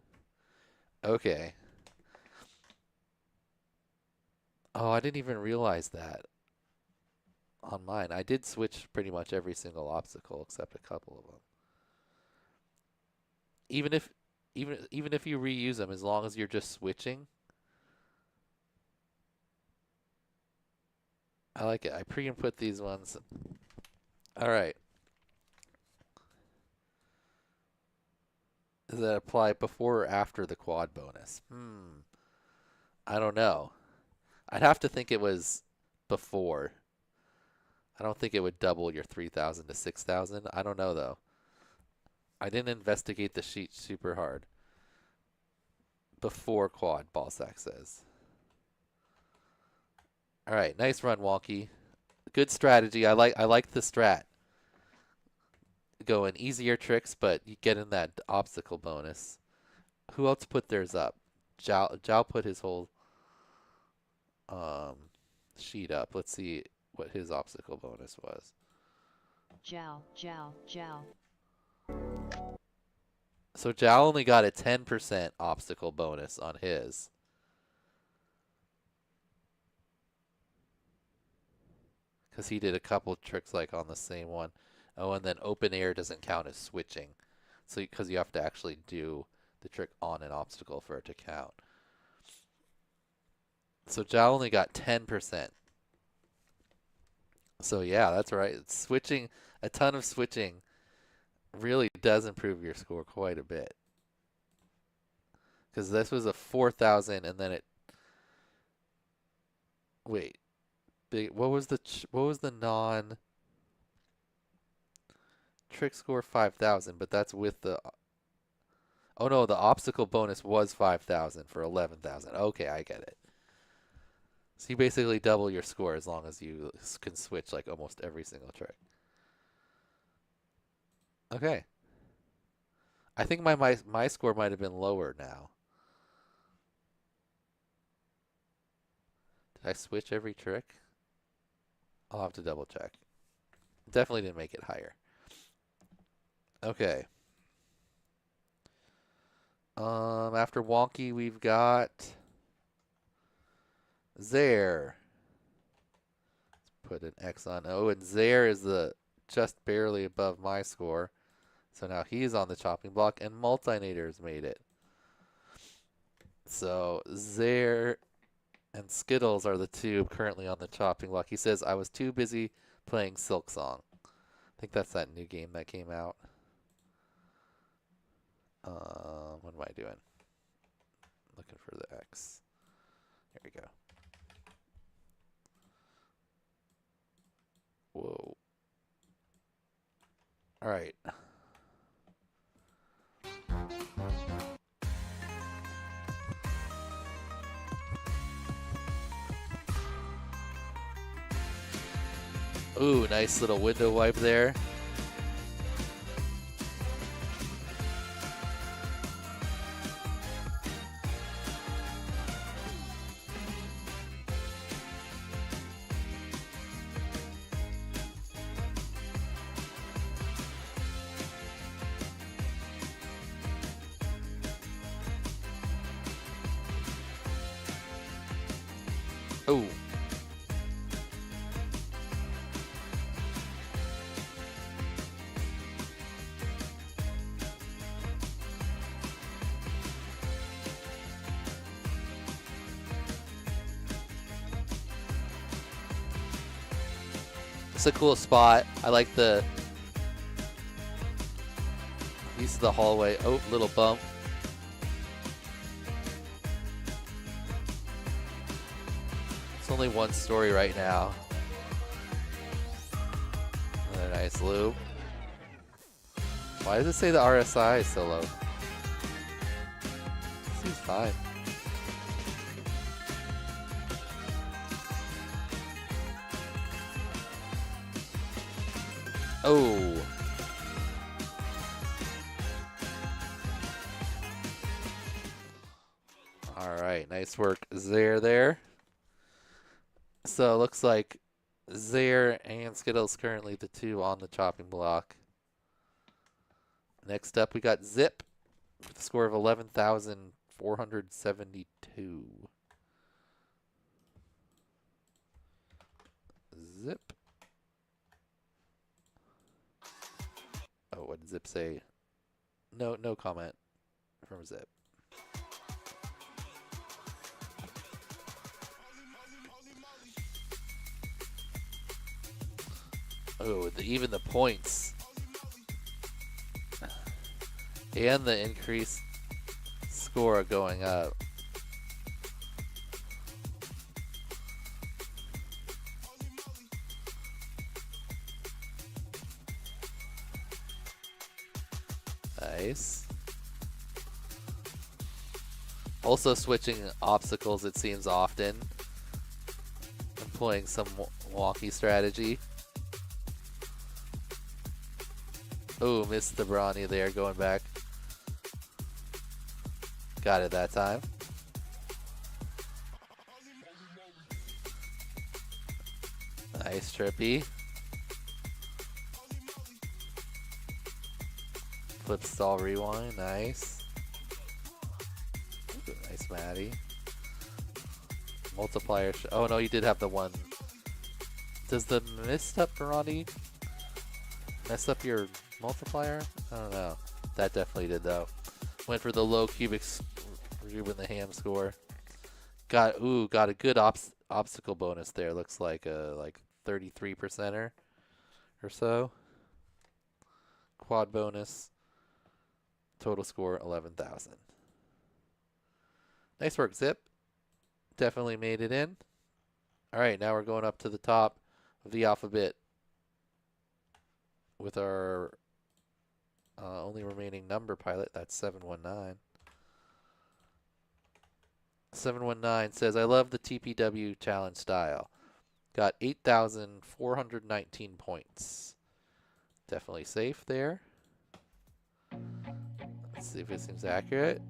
Okay. Oh, I didn't even realize that on mine. I did switch pretty much every single obstacle except a couple of them. Even if you reuse them, as long as you're just switching. I like it. I pre-input these ones. All right. Does that apply before or after the quad bonus? I don't know. I'd have to think it was before. I don't think it would double your 3,000 to 6,000. I don't know though. I didn't investigate the sheet super hard. Before quad, Ballsack says. All right, nice run, Wonky. Good strategy. I like the strat. Going easier tricks, but you get in that obstacle bonus. Who else put theirs up? Zhao put his whole sheet up. Let's see what his obstacle bonus was. Zhao. So Zhao only got a 10% obstacle bonus on his. Because he did a couple tricks like on the same one. Oh, and then open air doesn't count as switching. So because you have to actually do the trick on an obstacle for it to count. So Zhao only got 10%. So yeah, that's right. Switching, a ton of switching really does improve your score quite a bit. Because this was a 4,000 and then it... Wait. What was the non trick score? 5,000, but that's with the... Oh no, the obstacle bonus was 5,000 for 11,000. Okay, I get it. So you basically double your score as long as you can switch like almost every single trick. Okay. I think my score might have been lower now. Did I switch every trick? I'll have to double check. Definitely didn't make it higher. Okay. After Wonky, we've got Zaire. Let's put an X on. Oh, and Zaire is just barely above my score. So now he's on the chopping block, and Multinator's made it. So Zaire and Skittles are the two currently on the chopping block. He says, I was too busy playing Silk Song. I think that's that new game that came out. What am I doing? Looking for the X. There we go. Whoa. All right. Ooh, nice little window wipe there. Oh. It's a cool spot. I like the use of the hallway. Oh, little bump. It's only one story right now. Another nice loop. Why does it say the RSI is so low? Seems fine. Oh. All right, nice work, Zaire there. So it looks like Zaire and Skittles currently the two on the chopping block. Next up, we got Zip with a score of 11,472. Zip. Oh, what did Zip say? No comment. from Zip. Oh, even the points and the increased score are going up. Nice. Also switching obstacles, it seems often. Employing some wonky strategy. Oh, missed the Brawny there, going back. Got it that time. Nice trippy. Flip stall rewind, nice. Ooh, nice Maddie. Multiplier, oh no, you did have the one. Does the missed up Brawny mess up your multiplier? I don't know. That definitely did though. Went for the low cubic Ruben the Ham score. Got a good obstacle bonus there. Looks like a 33%er or so. Quad bonus. Total score 11,000. Nice work, Zip. Definitely made it in. All right, now we're going up to the top of the alphabet with our only remaining number pilot. That's 719. 719 says, I love the TPW challenge style. Got 8,419 points. Definitely safe there. Let's see if it seems accurate.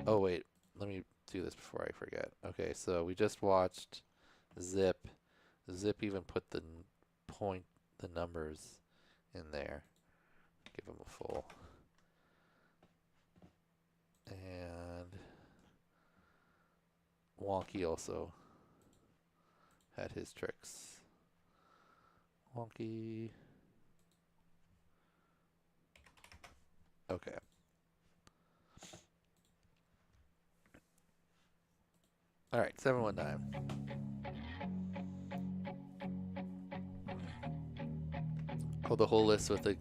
Oh, wait. Let me do this before I forget. Okay, so we just watched Zip. Zip even put the numbers in there. Give him a full. And Wonky also had his tricks. Wonky. Okay. All right, 719. Oh, the whole list with the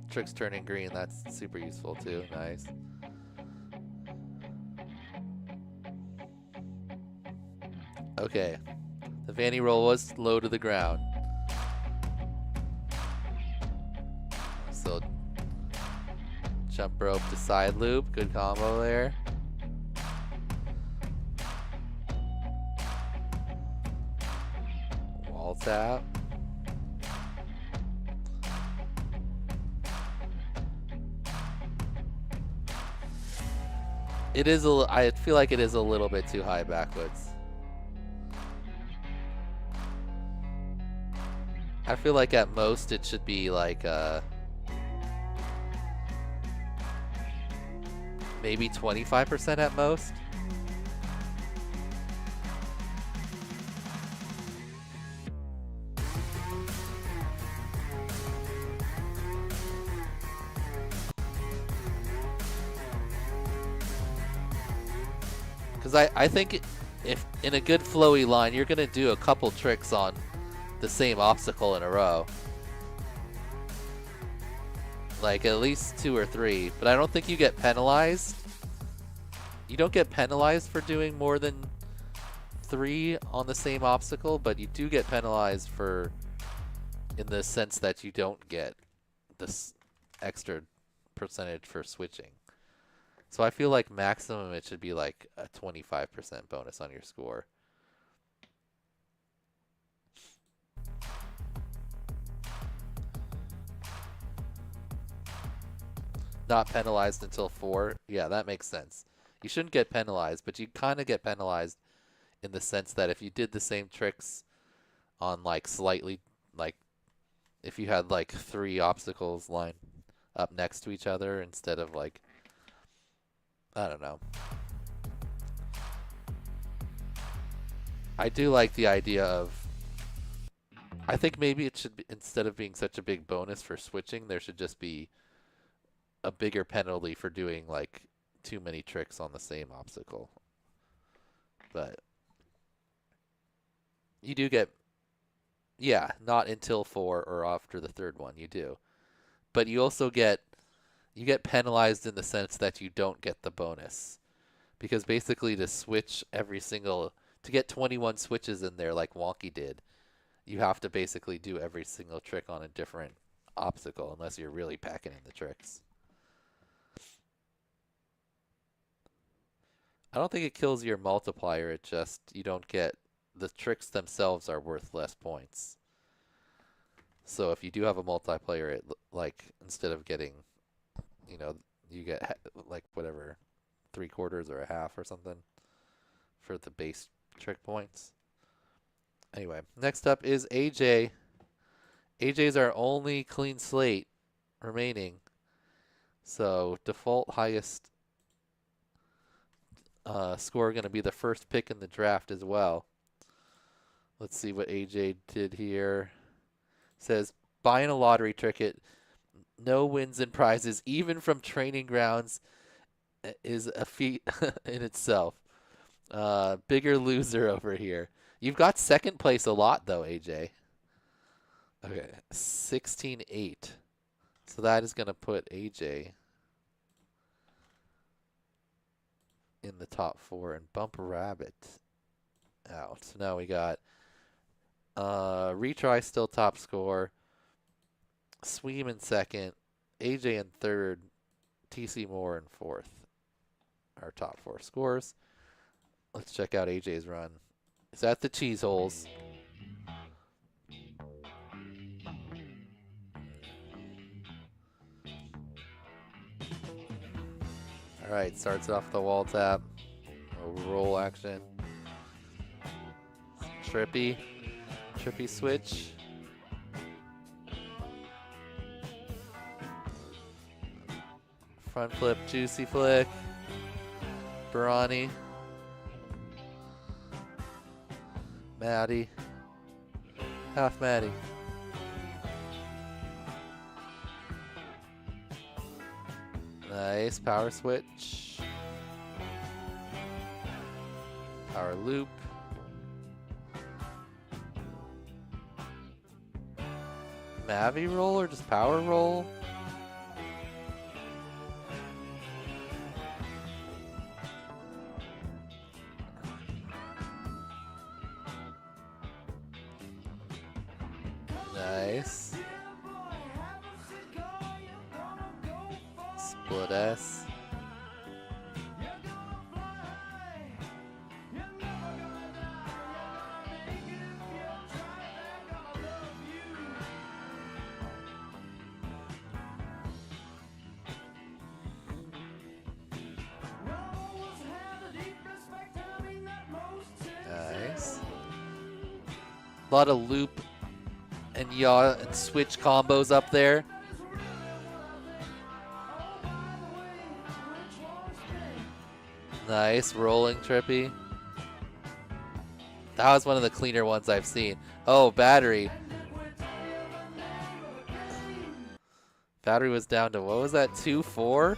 tricks turning green. That's super useful too. Nice. Okay. The Vanny roll was low to the ground. So jump rope to side loop. Good combo there. Wall tap. It is I feel like it is a little bit too high backwards. I feel like at most it should be like maybe 25% at most. Because I think if in a good flowy line, you're going to do a couple tricks on the same obstacle in a row. Like at least 2 or 3. But I don't think you get penalized. You don't get penalized for doing more than 3 on the same obstacle, but you do get penalized for, in the sense that you don't get this extra percentage for switching. So I feel like maximum it should be like a 25% bonus on your score. Not penalized until 4. Yeah, that makes sense. You shouldn't get penalized, but you kind of get penalized in the sense that if you did the same tricks on like slightly, like if you had like 3 obstacles lined up next to each other instead of like, I don't know. I do like the idea of, I think maybe it should be, instead of being such a big bonus for switching, there should just be a bigger penalty for doing like too many tricks on the same obstacle. But you do get, yeah, not until 4 or after the third one you do. But you also get penalized in the sense that you don't get the bonus. Because basically to switch to get 21 switches in there like Wonky did, you have to basically do every single trick on a different obstacle unless you're really packing in the tricks. I don't think it kills your multiplier, it just, you don't get, the tricks themselves are worth less points. So if you do have a multiplayer, it like, instead of getting, you know, you get like whatever, 3/4 or a half or something for the base trick points. Anyway, next up is AJ. AJ's our only clean slate remaining. So default highest score going to be the first pick in the draft as well. Let's see what AJ did here. Says, buying a lottery ticket, no wins and prizes, even from training grounds, is a feat in itself. Bigger loser over here. You've got second place a lot, though, AJ. Okay, 16-8. So that is going to put AJ in the top 4 and bump Rabbit out. So now we got Retry still top score, Sweem in second, AJ in third, TC Moore in fourth. Our top 4 scores. Let's check out AJ's run. It's at the cheese holes. All right, starts off the wall tap. A roll action. Trippy switch. Front flip, juicy flick. Barani. Maddie. Half Maddie. Nice power switch. Power loop. Mavi roll or just power roll? Nice. Split S. Nice. A lot of loop and yaw and switch combos up there. Nice, rolling trippy. That was one of the cleaner ones I've seen. Oh, battery. Battery was down to, what was that, 2-4?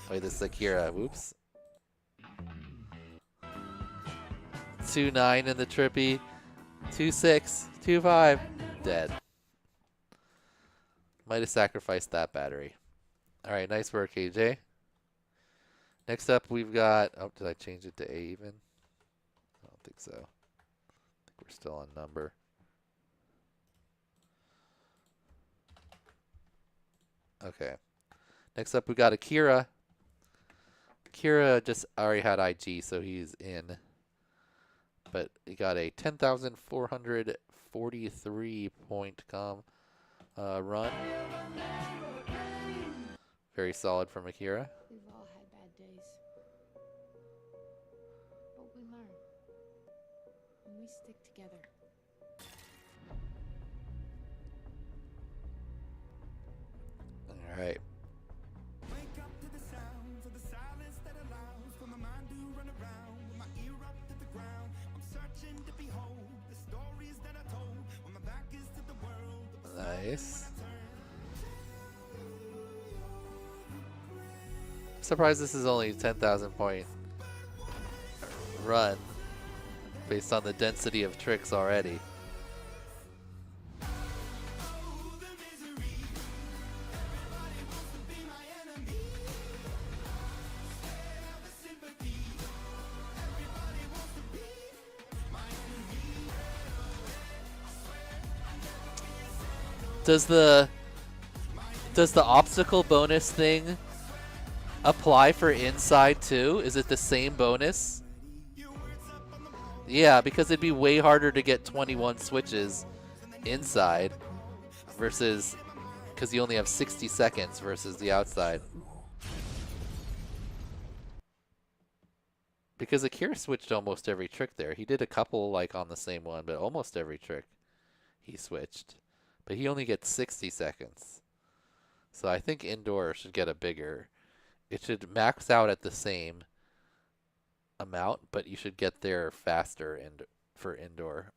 Wait, this is Akira. Whoops. 2-9 in the trippy. 2-6. 2-5. Dead. Might have sacrificed that battery. All right, nice work, AJ. Next up, we've got... Oh, did I change it to A even? I don't think so. I think we're still on number. Okay. Next up, we got Akira. Akira just already had IG, so he's in. But he got a 10,443 point run. Very solid from Akira. We've all had bad days. But we learn. And we stick together. All right. Nice. Surprised this is only a 10,000 point run based on the density of tricks already. Does the obstacle bonus thing apply for inside too? Is it the same bonus? Yeah, because it'd be way harder to get 21 switches inside versus because you only have 60 seconds versus the outside. Because Akira switched almost every trick there. He did a couple like on the same one, but almost every trick he switched. But he only gets 60 seconds. So I think indoor should get a bigger. It should max out at the same amount, but you should get there faster for indoor.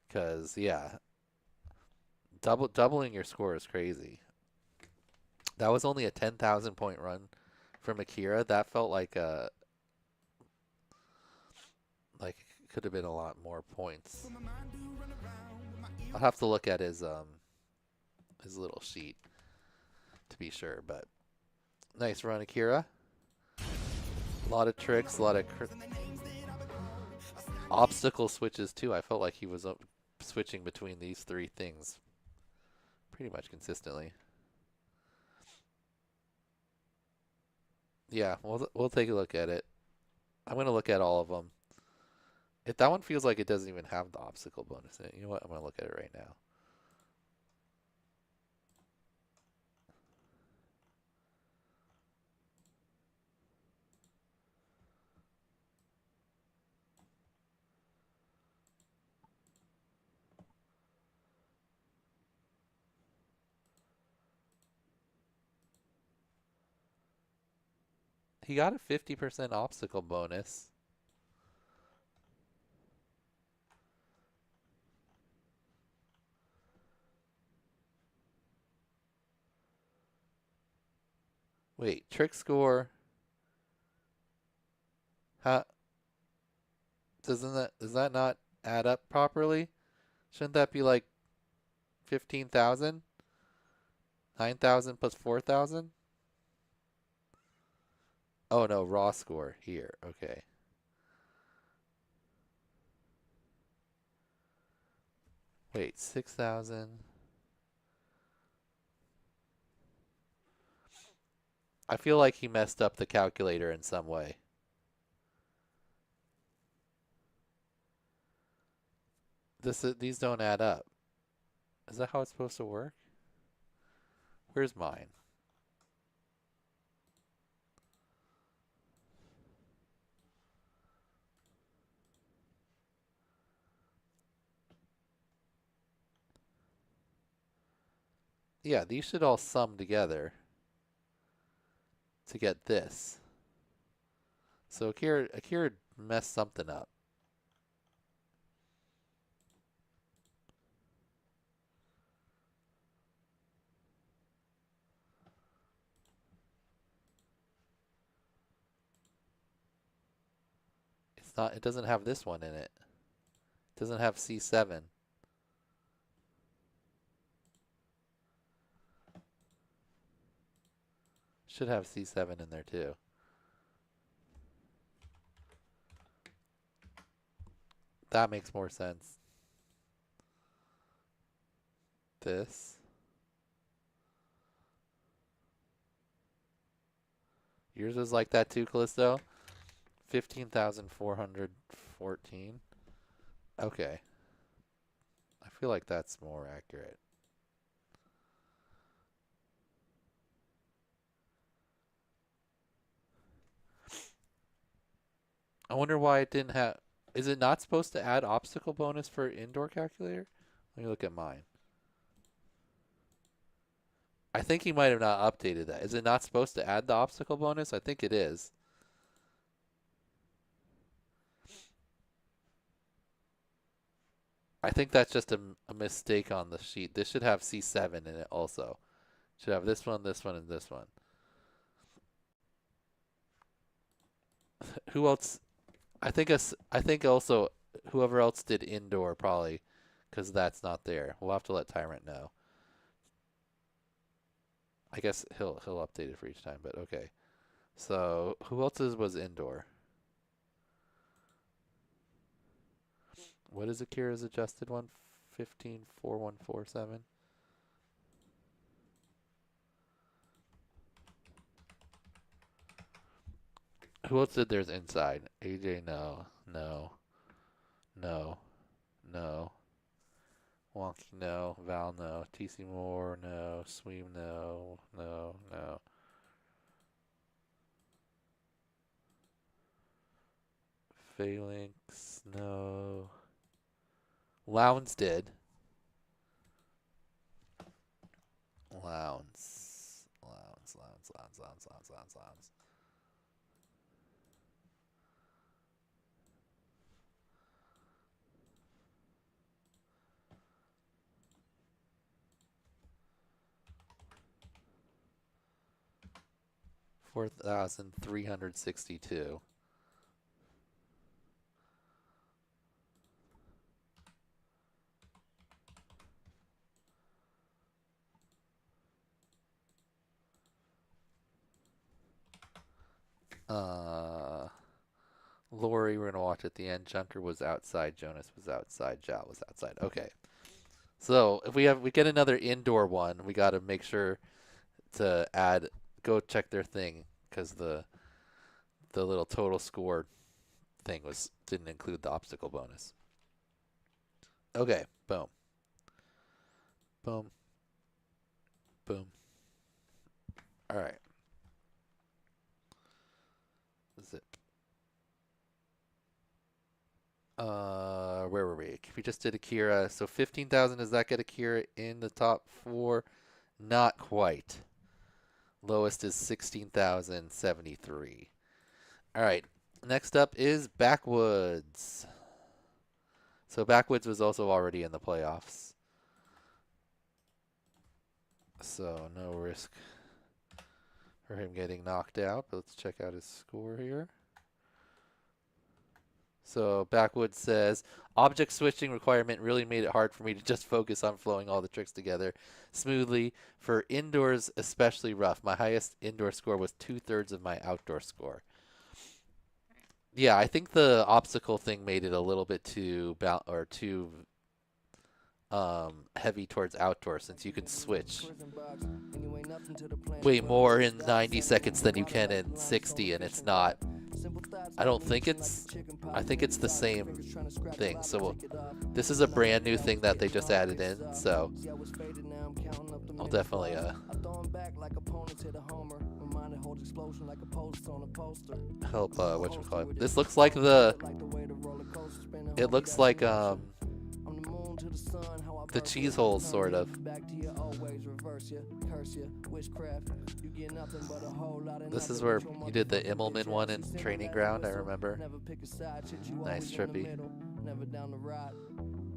Because, yeah, doubling your score is crazy. That was only a 10,000 point run from Akira. That felt like it could have been a lot more points. I'll have to look at his little sheet to be sure, but nice run, Akira. A lot of tricks, a lot of obstacle switches too. I felt like he was switching between these three things pretty much consistently. Yeah, we'll take a look at it. I'm gonna look at all of them. If that one feels like it doesn't even have the obstacle bonus in it, you know what? I'm gonna look at it right now. He got a 50% obstacle bonus. Wait, trick score. How does that not add up properly? Shouldn't that be like 15,000? 9,000 plus 4,000? Oh no, raw score here. Okay. Wait, 6,000. I feel like he messed up the calculator in some way. These don't add up. Is that how it's supposed to work? Where's mine? Yeah, these should all sum together to get this. So Akira messed something up. It doesn't have this one in it. It doesn't have C7. Should have C7 in there too. That makes more sense. This. Yours is like that too, Callisto? 15,414. Okay. I feel like that's more accurate. I wonder why it didn't have... Is it not supposed to add obstacle bonus for indoor calculator? Let me look at mine. I think he might have not updated that. Is it not supposed to add the obstacle bonus? I think it is. I think that's just a mistake on the sheet. This should have C7 in it also. Should have this one, and this one. Who else? I think also whoever else did indoor probably, because that's not there. We'll have to let Tyrant know. I guess he'll update it for each time, but okay. So who else's was indoor? What is Akira's adjusted one? 154147. Who else did theirs inside? AJ, no. Wonky, no. Val, no. TC Moore, no. Sweem, no. Phalanx, no. Lowndes did. Lowndes. 4,362. Lori, we're gonna watch at the end. Junker was outside. Jonas was outside. Jal was outside. Okay. So if we get another indoor one, we got to make sure to add. Go check their thing because the little total score thing didn't include the obstacle bonus. Okay. Boom. All right. Zip. Where were we? We just did Akira. So 15,000, does that get Akira in the top 4? Not quite. Lowest is 16,073. All right. Next up is Backwoods. So Backwoods was also already in the playoffs. So no risk for him getting knocked out. But let's check out his score here. So Backwoods says, object switching requirement really made it hard for me to just focus on flowing all the tricks together smoothly. For indoors, especially rough. My highest indoor score was 2/3 of my outdoor score. Yeah, I think the obstacle thing made it a little bit too heavy towards outdoor, since you can switch way more in 90 seconds than you can in 60, and it's not. I think it's the same thing. So this is a brand new thing that they just added in. So I'll definitely help whatchamacallit. This looks like it looks like the cheese holes, sort of. This is where you did the Immelman one in Training Ground, I remember. Nice, trippy.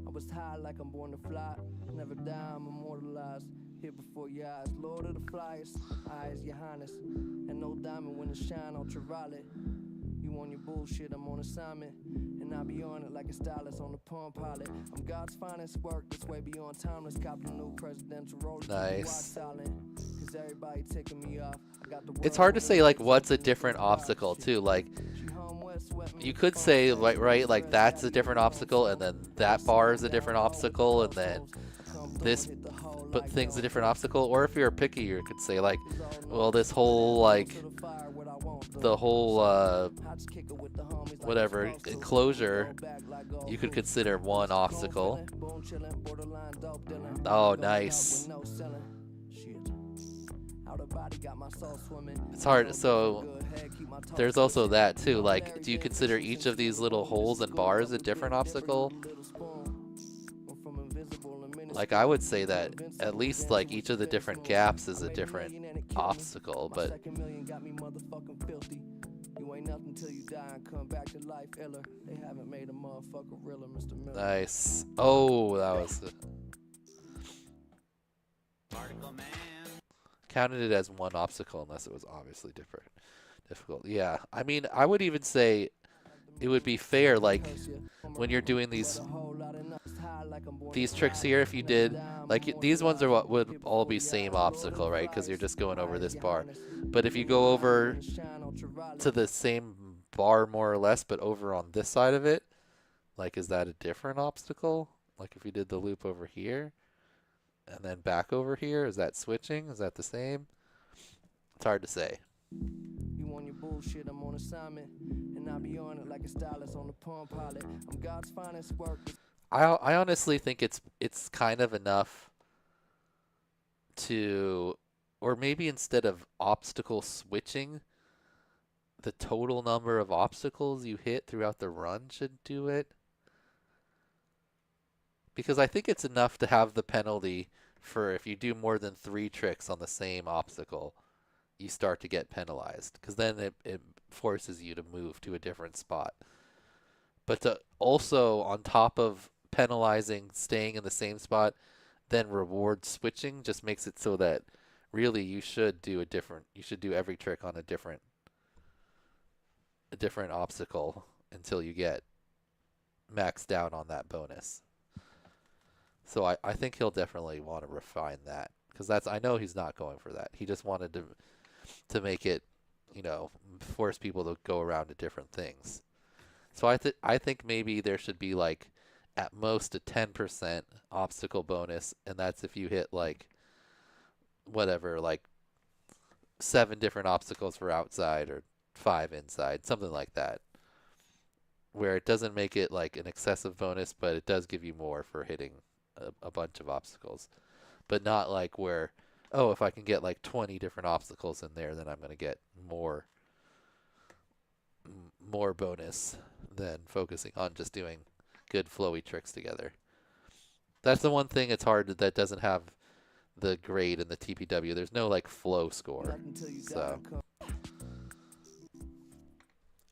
I was high like I'm born to fly. Never die, I'm immortalized. Here before your eyes, Lord of the Flyers. Eyes, your highness. And no diamond when it shine, ultraviolet. You on your bullshit, I'm on assignment. And I be on it like a stylist on the Palm Pilot. I'm God's finest work, this way beyond timeless. Cop the new presidential role. Nice. Everybody taking me off. It's hard to say like what's a different obstacle too. Like you could say right, like that's a different obstacle, and then that bar is a different obstacle, and then this thing's a different obstacle. Or if you're picky, you could say like, well, this whole the whole whatever enclosure you could consider one obstacle. Oh, nice. It's hard. So there's also that too. Like, do you consider each of these little holes and bars a different obstacle? Like, I would say that at least like each of the different gaps is a different obstacle, but nice. Oh, that was counted it as one obstacle unless it was obviously different. difficult. Yeah, I mean, I would even say it would be fair, like when you're doing these tricks here, if you did like these ones are what would all be same obstacle, right? Because you're just going over this bar. But if you go over to the same bar more or less, but over on this side of it, like is that a different obstacle? Like if you did the loop over here and then back over here, is that switching? Is that the same? It's hard to say. You on your bullshit, I'm on assignment, and I be on it like a stylist on the Palm Pilot. I'm God's finest work. I honestly think it's kind of enough to, or maybe instead of obstacle switching, the total number of obstacles you hit throughout the run should do it. Because I think it's enough to have the penalty for if you do more than 3 tricks on the same obstacle, you start to get penalized. Because then it forces you to move to a different spot. But to also, on top of penalizing staying in the same spot, then reward switching just makes it so that really you should do every trick on a different obstacle until you get maxed out on that bonus. So I think he'll definitely want to refine that, because I know he's not going for that. He just wanted to make it, force people to go around to different things. So I think maybe there should be like at most a 10% obstacle bonus, and that's if you hit like 7 different obstacles for outside or 5 inside, something like that, where it doesn't make it like an excessive bonus, but it does give you more for hitting a bunch of obstacles. But not like where, oh, if I can get like 20 different obstacles in there, then I'm going to get more bonus than focusing on just doing good flowy tricks together. That's the one thing it's hard that doesn't have the grade in the TPW. There's no like flow score. So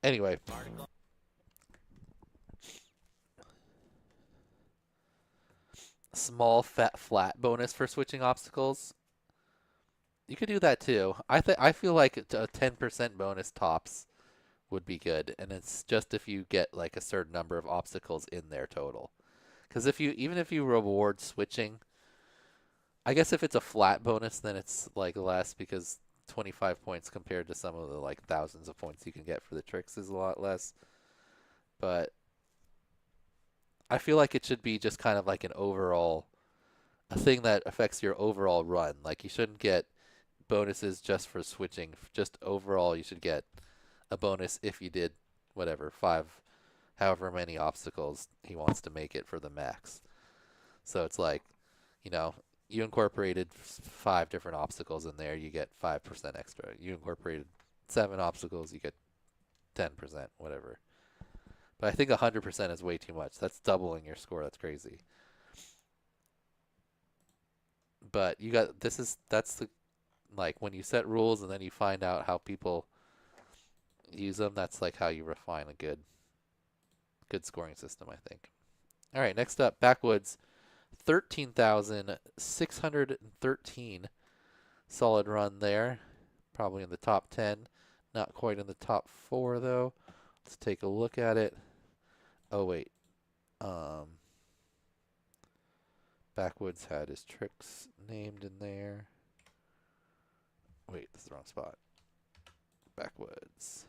anyway, small flat bonus for switching obstacles. You could do that too. I feel like a 10% bonus tops would be good, and it's just if you get like a certain number of obstacles in there total. Because even if you reward switching, I guess if it's a flat bonus, then it's like less, because 25 points compared to some of the like thousands of points you can get for the tricks is a lot less. But I feel like it should be just kind of like a thing that affects your overall run. Like you shouldn't get bonuses just for switching. Just overall, you should get a bonus if you did whatever, 5, however many obstacles he wants to make it for the max. So it's like, you incorporated 5 different obstacles in there, you get 5% extra. You incorporated 7 obstacles, you get 10%, whatever. But I think 100% is way too much. That's doubling your score. That's crazy. But that's the, like, when you set rules and then you find out how people use them, that's like how you refine a good scoring system, I think. All right, next up, Backwoods, 13,613. Solid run there. Probably in the top 10. Not quite in the top 4, though. Let's take a look at it. Oh, wait. Backwoods had his tricks named in there. Wait, this is the wrong spot. Backwoods.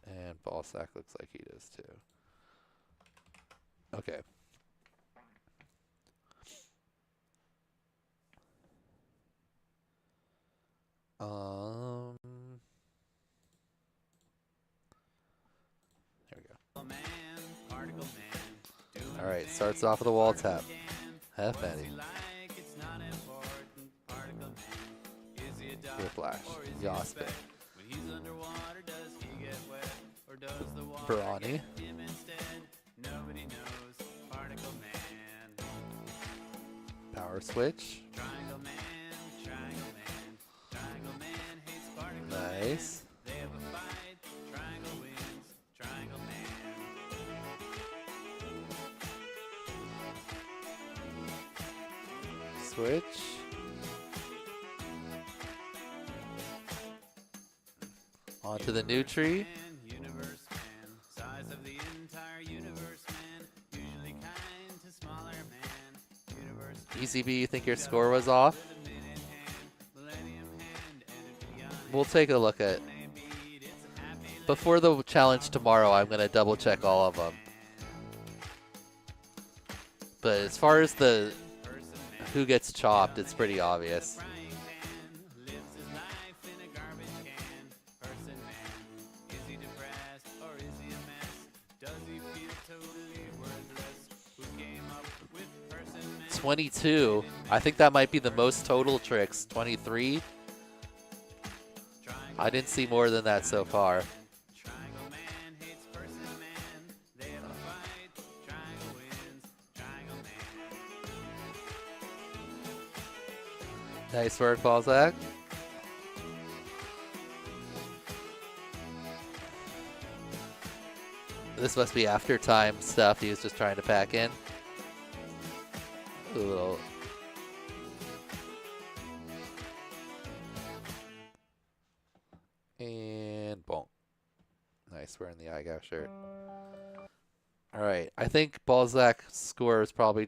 And Ballsack looks like he does too. Okay. There we go. All right, starts off with a wall tap. Half Eddie. Whiplash. Yaspin. Brawny. Power switch. Nice. Switch. to the new tree. ECB, you think your score was off? We'll take a look at. Before the challenge tomorrow, I'm going to double check all of them. But as far as the who gets chopped, it's pretty obvious. $22. I think that might be the most total tricks. 23. I didn't see more than that so far. Nice work, Balzac. This must be after time stuff he was just trying to pack in. A little. And boom. Nice, wearing the IGAO shirt. Alright, I think Balzac's score is probably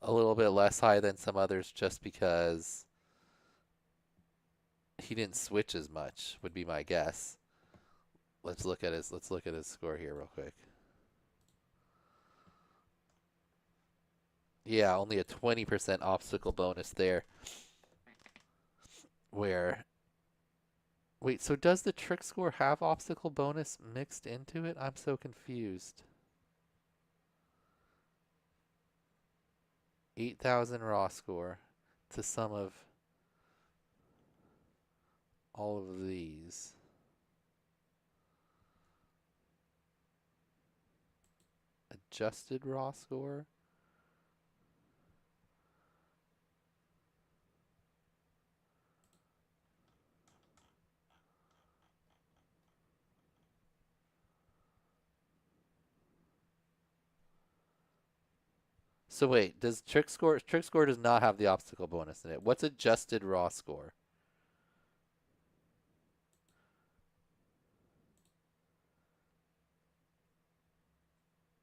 a little bit less high than some others just because he didn't switch as much, would be my guess. Let's look at his score here real quick. Yeah, only a 20% obstacle bonus there. Where wait, so does the trick score have obstacle bonus mixed into it? I'm so confused. 8,000 raw score to sum of all of these. Adjusted raw score. So wait, does trick score does not have the obstacle bonus in it. What's adjusted raw score?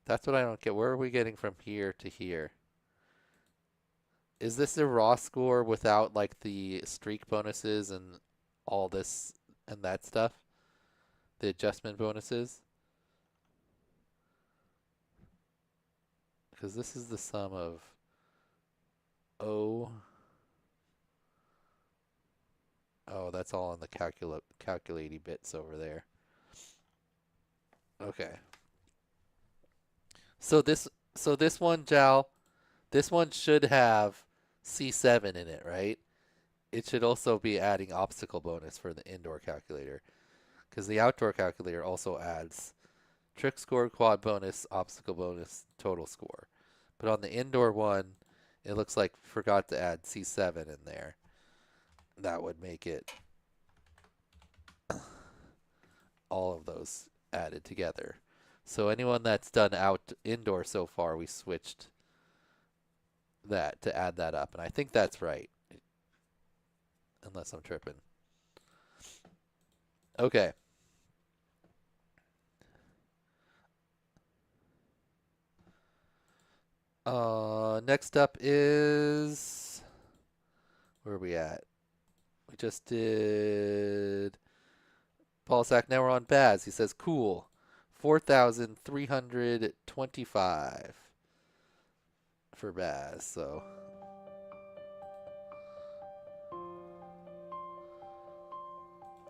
That's what I don't get. Where are we getting from here to here? Is this a raw score without like the streak bonuses and all this and that stuff? The adjustment bonuses? Because this is the sum of O. Oh, that's all on the calculating bits over there. Okay. So this one, Jal, this one should have C7 in it, right? It should also be adding obstacle bonus for the indoor calculator, because the outdoor calculator also adds trick score, quad bonus, obstacle bonus, total score. But on the indoor one, it looks like forgot to add C7 in there. That would make it all of those added together. So anyone that's done indoor so far, we switched that to add that up. And I think that's right. Unless I'm tripping. Okay. Next up is, where are we at? We just did Balzac. Now we're on Baz. He says, cool. 4,325 for Baz. So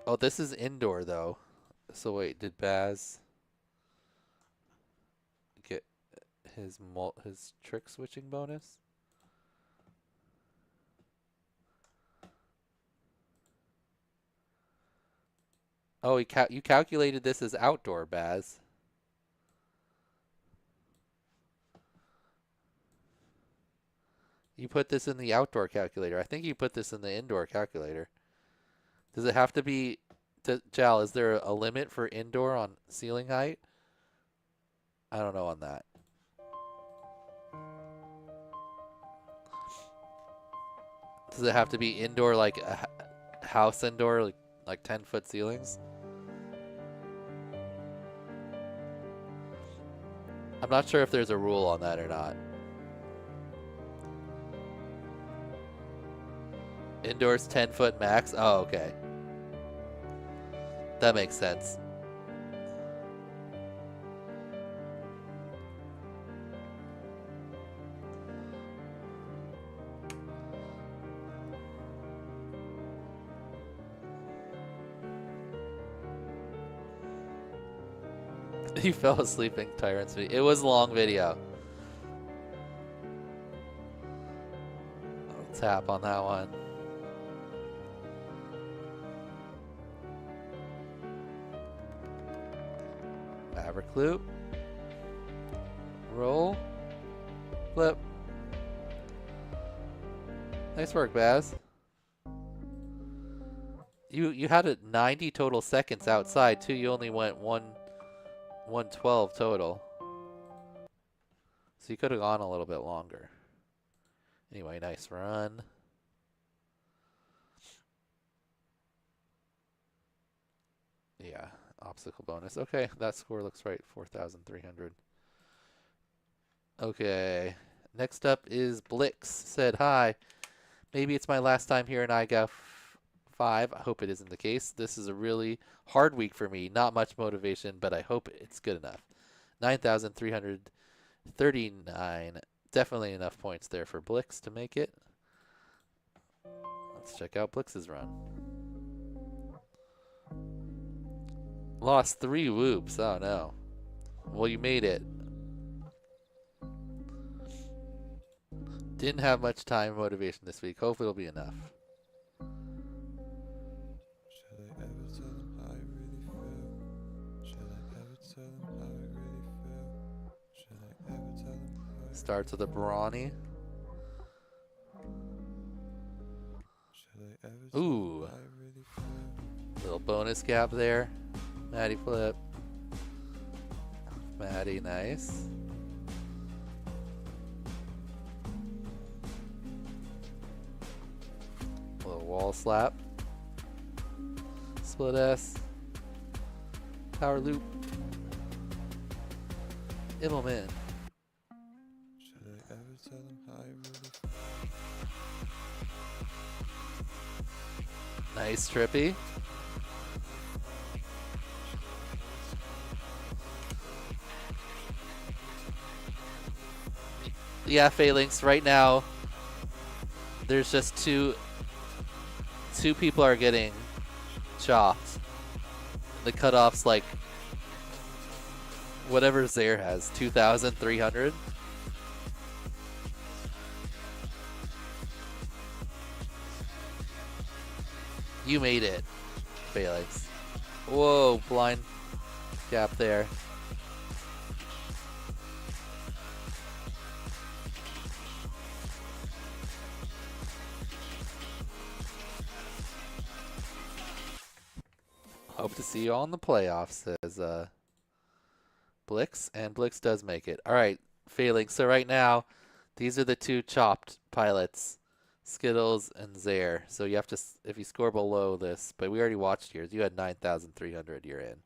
oh, this is indoor though. So wait, did Baz get his trick switching bonus? Oh, you calculated this as outdoor, Baz. You put this in the outdoor calculator. I think you put this in the indoor calculator. Does it have to be, Jal, is there a limit for indoor on ceiling height? I don't know on that. Does it have to be indoor, like a house indoor, like 10-foot ceilings? I'm not sure if there's a rule on that or not. Indoors 10-foot max? Oh, okay. That makes sense. You fell asleep in Tyrant's video. It was a long video. I'll tap on that one. Maverick loop. Roll. Flip. Nice work, Baz. You had it 90 total seconds outside too. You only went 112 total. So you could have gone a little bit longer. Anyway, nice run. Yeah, obstacle bonus. Okay, that score looks right. 4,300. Okay, next up is Blix. Said, hi. Maybe it's my last time here in IGAF 5. I hope it isn't the case. This is a really hard week for me. Not much motivation, but I hope it's good enough. 9,339. Definitely enough points there for Blix to make it. Let's check out Blix's run. Lost 3 whoops. Oh no. Well, you made it. Didn't have much time motivation this week. Hopefully it'll be enough. Starts with a brawny. Ooh. Little bonus gap there. Maddie flip. Maddie, nice. Little wall slap. Split S. Power loop. Immelman. Nice trippy. Yeah, Phalanx, right now there's just two people are getting chopped. The cutoff's like whatever Zaire has, 2,300. You made it, Phalanx. Whoa, blind gap there. Hope to see you all in the playoffs, says Blix, and Blix does make it. All right, Phalanx. So right now, these are the two chopped pilots, Skittles and Zaire. So you have to, if you score below this, but we already watched yours. You had 9,300. You're in.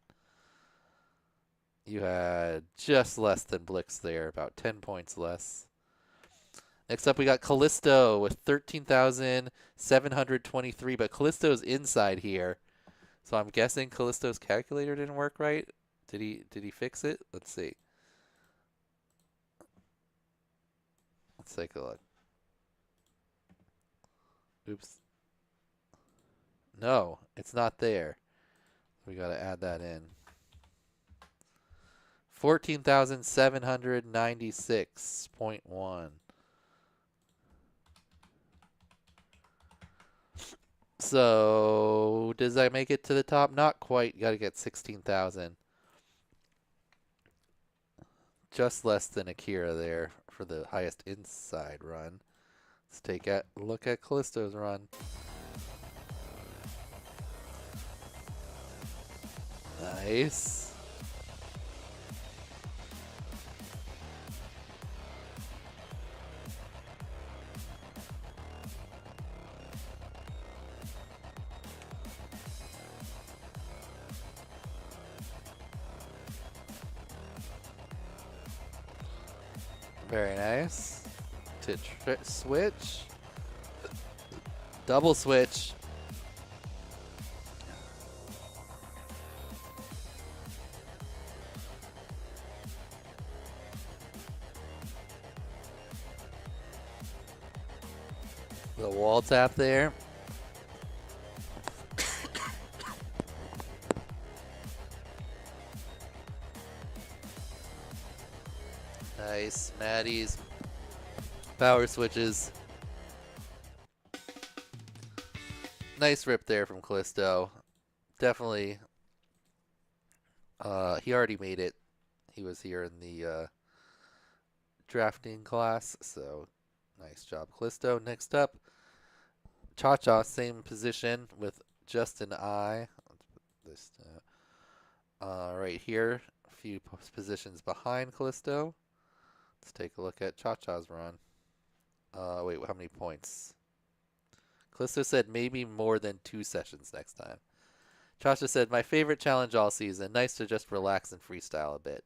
You had just less than Blix there, about 10 points less. Next up, we got Callisto with 13,723, but Callisto's inside here. So I'm guessing Callisto's calculator didn't work right. Did he fix it? Let's see. Let's take a look. Oops. No, it's not there. We got to add that in. 14,796.1. So, does that make it to the top? Not quite. You got to get 16,000. Just less than Akira there for the highest inside run. Let's take a look at Callisto's run. Nice. Very nice. To switch. Double switch. The wall tap there. Nice. Maddie's power switches. Nice rip there from Callisto. Definitely. He already made it. He was here in the drafting class, so nice job, Callisto. Next up, Cha-Cha, same position with just an eye. Let's put this right here, a few positions behind Callisto. Let's take a look at Cha-Cha's run. Wait, how many points? Callisto said maybe more than 2 sessions next time. Cha-Cha said, my favorite challenge all season. Nice to just relax and freestyle a bit.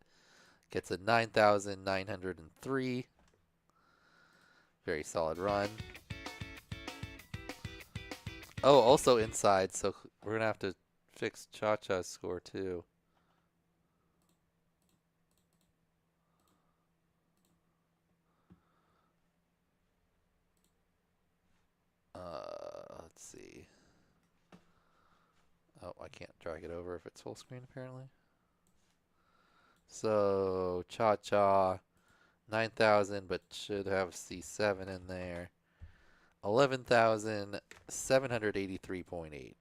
Gets a 9,903. Very solid run. Oh, also inside, so we're going to have to fix Cha-Cha's score too. Let's see. Oh, I can't drag it over if it's full screen apparently. So, Cha-Cha, 9,000, but should have C7 in there. 11,783.8.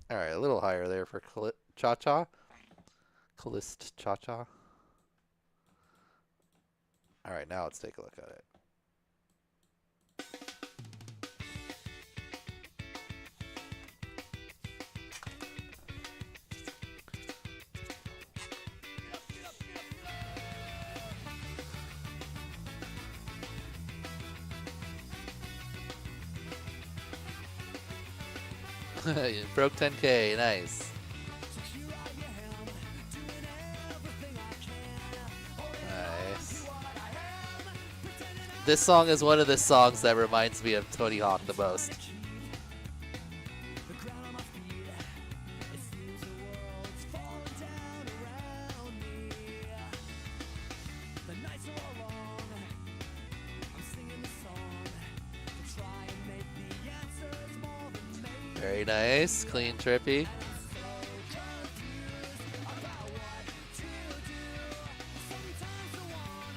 All right, a little higher there for Cha-Cha. Callist Cha-Cha. All right, now let's take a look at it. You broke 10K, nice. Nice. This song is one of the songs that reminds me of Tony Hawk the most. Very nice, clean trippy.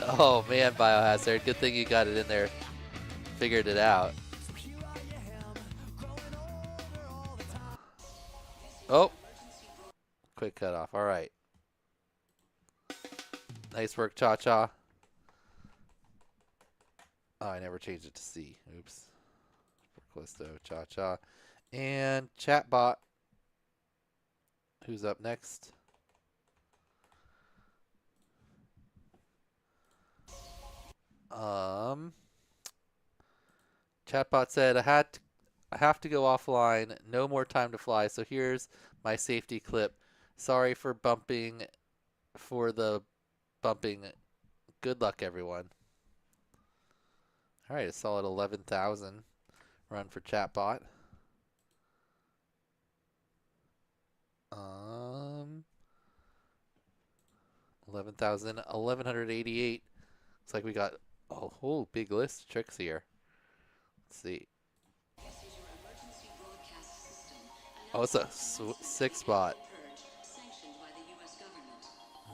Oh man, Biohazard, good thing you got it in there. Figured it out. Oh, quick cutoff, all right. Nice work, Cha-Cha. Oh, I never changed it to C, oops. For Callisto, Cha-Cha. And Chatbot, who's up next? Chatbot said, I have to go offline. No more time to fly. So here's my safety clip. Sorry for bumping. Good luck, everyone. All right, a solid 11,000 run for Chatbot. 11,188. Looks like we got a whole big list of tricks here. Let's see. Oh, it's a 6 spot.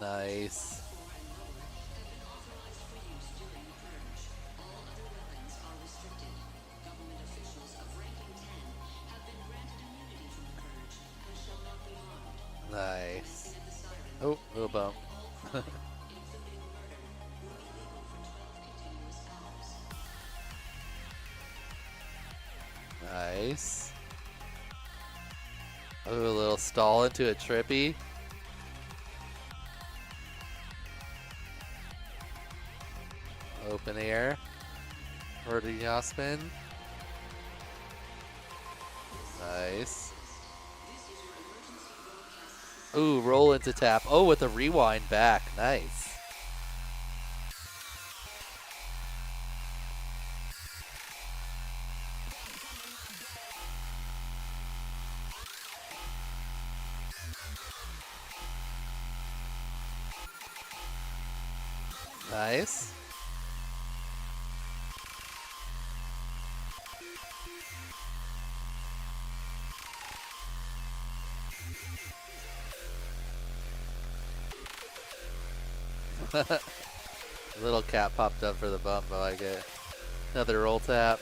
Nice. Nice. Oh, little bump. Nice. Oh, a little stall into a trippy. Open air. Vertical spin. Nice. Ooh, roll into tap. Oh, with a rewind back. Nice. Nice. Little cat popped up for the bump. I like it. Another roll tap.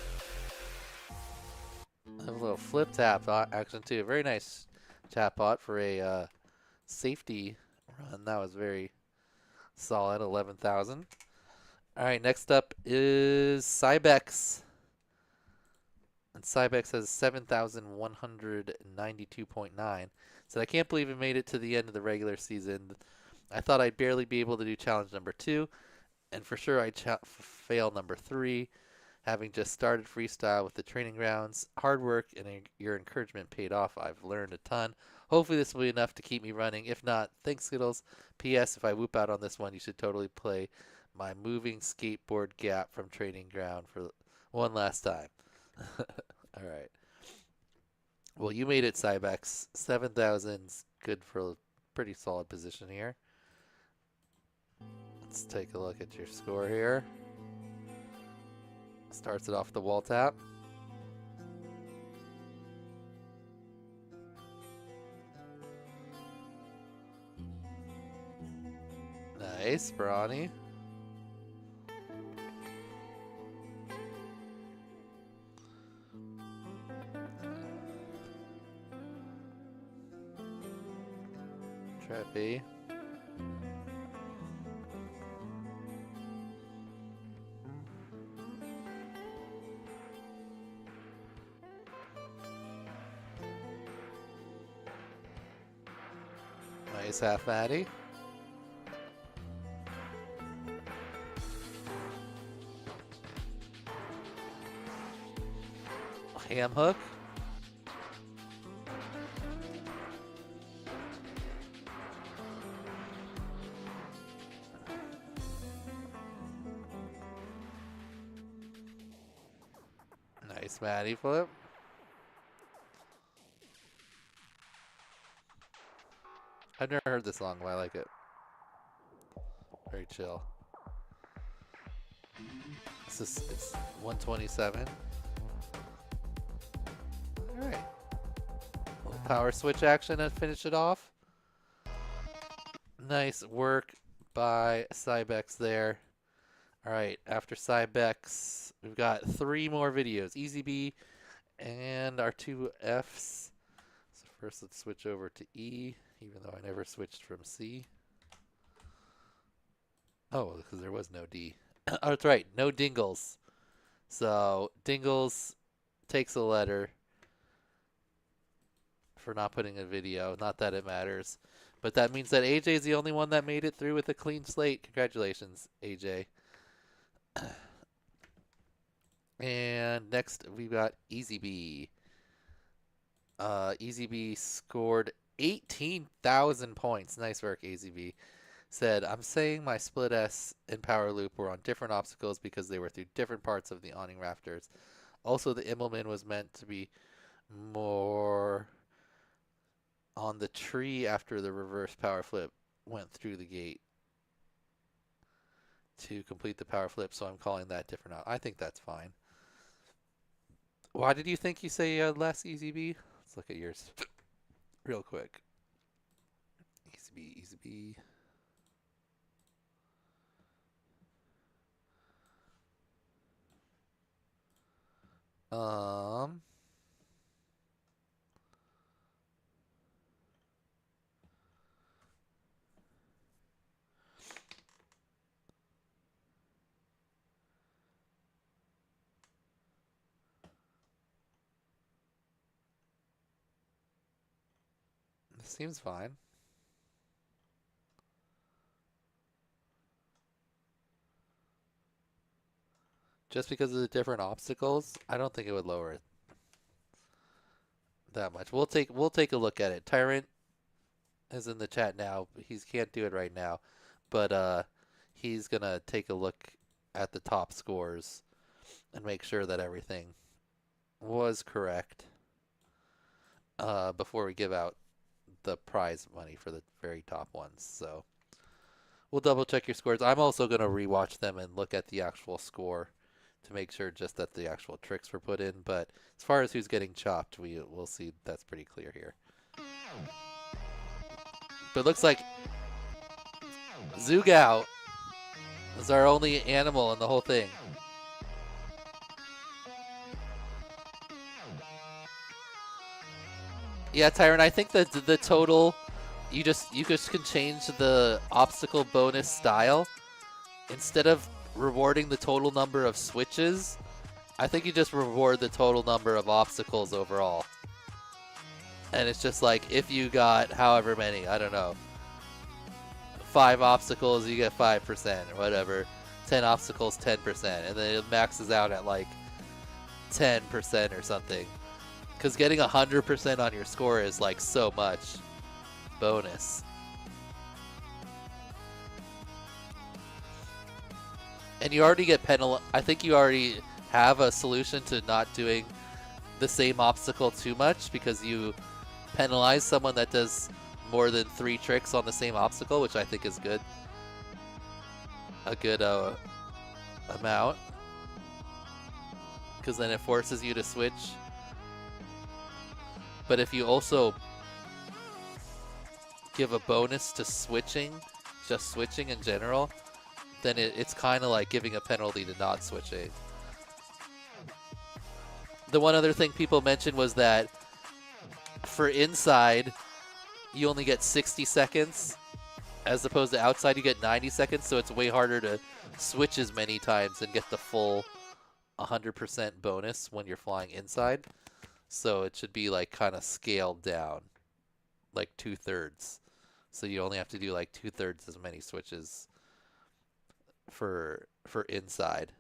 A little flip tap action too. Very nice tap pot for a safety run. That was very solid. 11,000. All right, next up is Cybex. And Cybex has 7,192.9. So I can't believe it made it to the end of the regular season. I thought I'd barely be able to do challenge number 2. And for sure I'd fail number 3. Having just started freestyle with the training grounds, hard work and your encouragement paid off. I've learned a ton. Hopefully this will be enough to keep me running. If not, thanks Skittles. P.S. If I whoop out on this one, you should totally play my moving skateboard gap from training ground for one last time. All right. Well, you made it, Cybex. 7,000's good for a pretty solid position here. Let's take a look at your score here. Starts it off the wall tap. Nice, Brawny. Trappy. Nice half Maddie. Ham hook. Nice Maddie flip. I've never heard this song, but I like it. Very chill. It's 127. Alright. Little power switch action to finish it off. Nice work by Cybex there. Alright, after Cybex, we've got 3 more videos. Easy B and our 2 Fs. So first let's switch over to E, even though I never switched from C. Oh, because there was no D. Oh, that's right, no Dingles. So Dingles takes a letter for not putting a video. Not that it matters. But that means that AJ is the only one that made it through with a clean slate. Congratulations, AJ. And next we've got Easy B. Easy B scored 18,000 points. Nice work, Easy B. Said, I'm saying my split S and power loop were on different obstacles because they were through different parts of the awning rafters. Also, the Immelman was meant to be more on the tree after the reverse power flip went through the gate to complete the power flip, so I'm calling that different out. I think that's fine. Why did you think you say less Easy B? Let's look at yours real quick. Easy B, Easy B. This seems fine. Just because of the different obstacles, I don't think it would lower it that much. We'll take a look at it. Tyrant, is in the chat now. He can't do it right now, but he's gonna take a look at the top scores and make sure that everything was correct before we give out the prize money for the very top ones. So we'll double check your scores. I'm also going to rewatch them and look at the actual score to make sure just that the actual tricks were put in. But as far as who's getting chopped, we'll see that's pretty clear here. But it looks like Zugao is our only animal in the whole thing. Yeah, Tyron, I think that the total, you just can change the obstacle bonus style. Instead of rewarding the total number of switches, I think you just reward the total number of obstacles overall. And it's just like, if you got however many, I don't know, 5 obstacles, you get 5% or whatever. 10 obstacles, 10%. And then it maxes out at like 10% or something. Because getting 100% on your score is like so much bonus. And you already get penalized. I think you already have a solution to not doing the same obstacle too much, because you penalize someone that does more than 3 tricks on the same obstacle, which I think is good. A good amount. Because then it forces you to switch. But if you also give a bonus to switching, just switching in general, then it's kind of like giving a penalty to not switching. The one other thing people mentioned was that for inside, you only get 60 seconds, as opposed to outside you get 90 seconds, so it's way harder to switch as many times and get the full 100% bonus when you're flying inside. So it should be like kind of scaled down, like 2/3. So you only have to do like 2/3 as many switches for inside.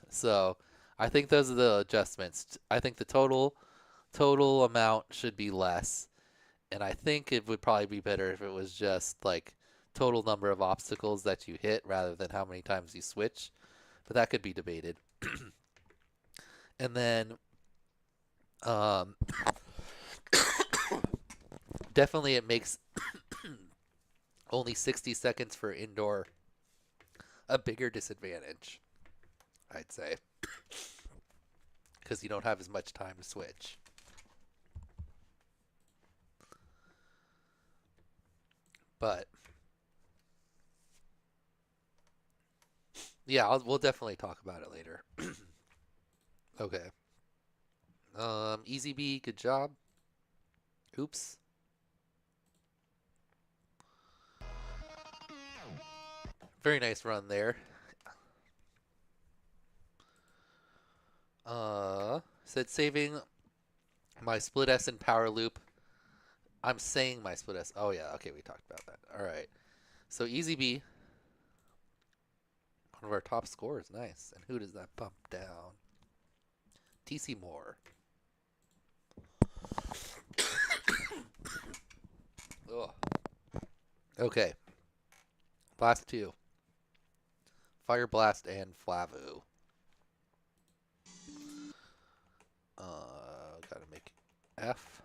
So I think those are the adjustments. I think the total amount should be less, and I think it would probably be better if it was just like total number of obstacles that you hit rather than how many times you switch. But that could be debated. And then definitely it makes only 60 seconds for indoor a bigger disadvantage, I'd say, because you don't have as much time to switch. But yeah, we'll definitely talk about it later. Okay. Easy B, good job. Oops. Very nice run there. Said saving my split S in power loop. I'm saying my split S. Oh yeah, okay, we talked about that. All right. So Easy B, one of our top scorers, nice. And who does that bump down? TC Moore. Ugh. Okay. Last 2. Fire Blast and Flavu. Gotta make F.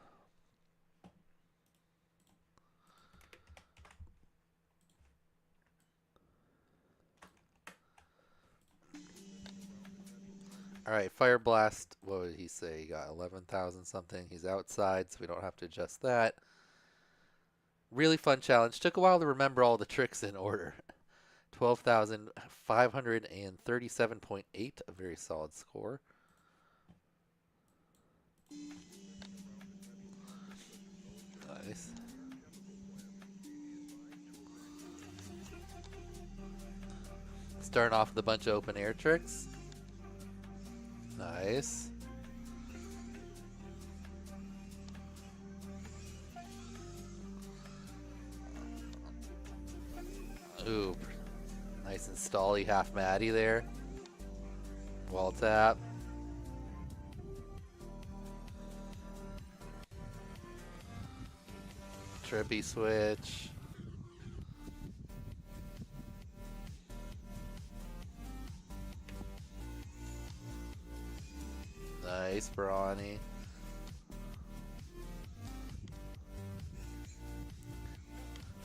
Alright, Fire Blast, what did he say? He got 11,000 something. He's outside, so we don't have to adjust that. Really fun challenge. Took a while to remember all the tricks in order. 12,537.8, a very solid score. Nice. Starting off with a bunch of open air tricks. Nice. Ooh, nice and stally half Maddie there. Wall tap. Trippy switch. Nice, Brawny.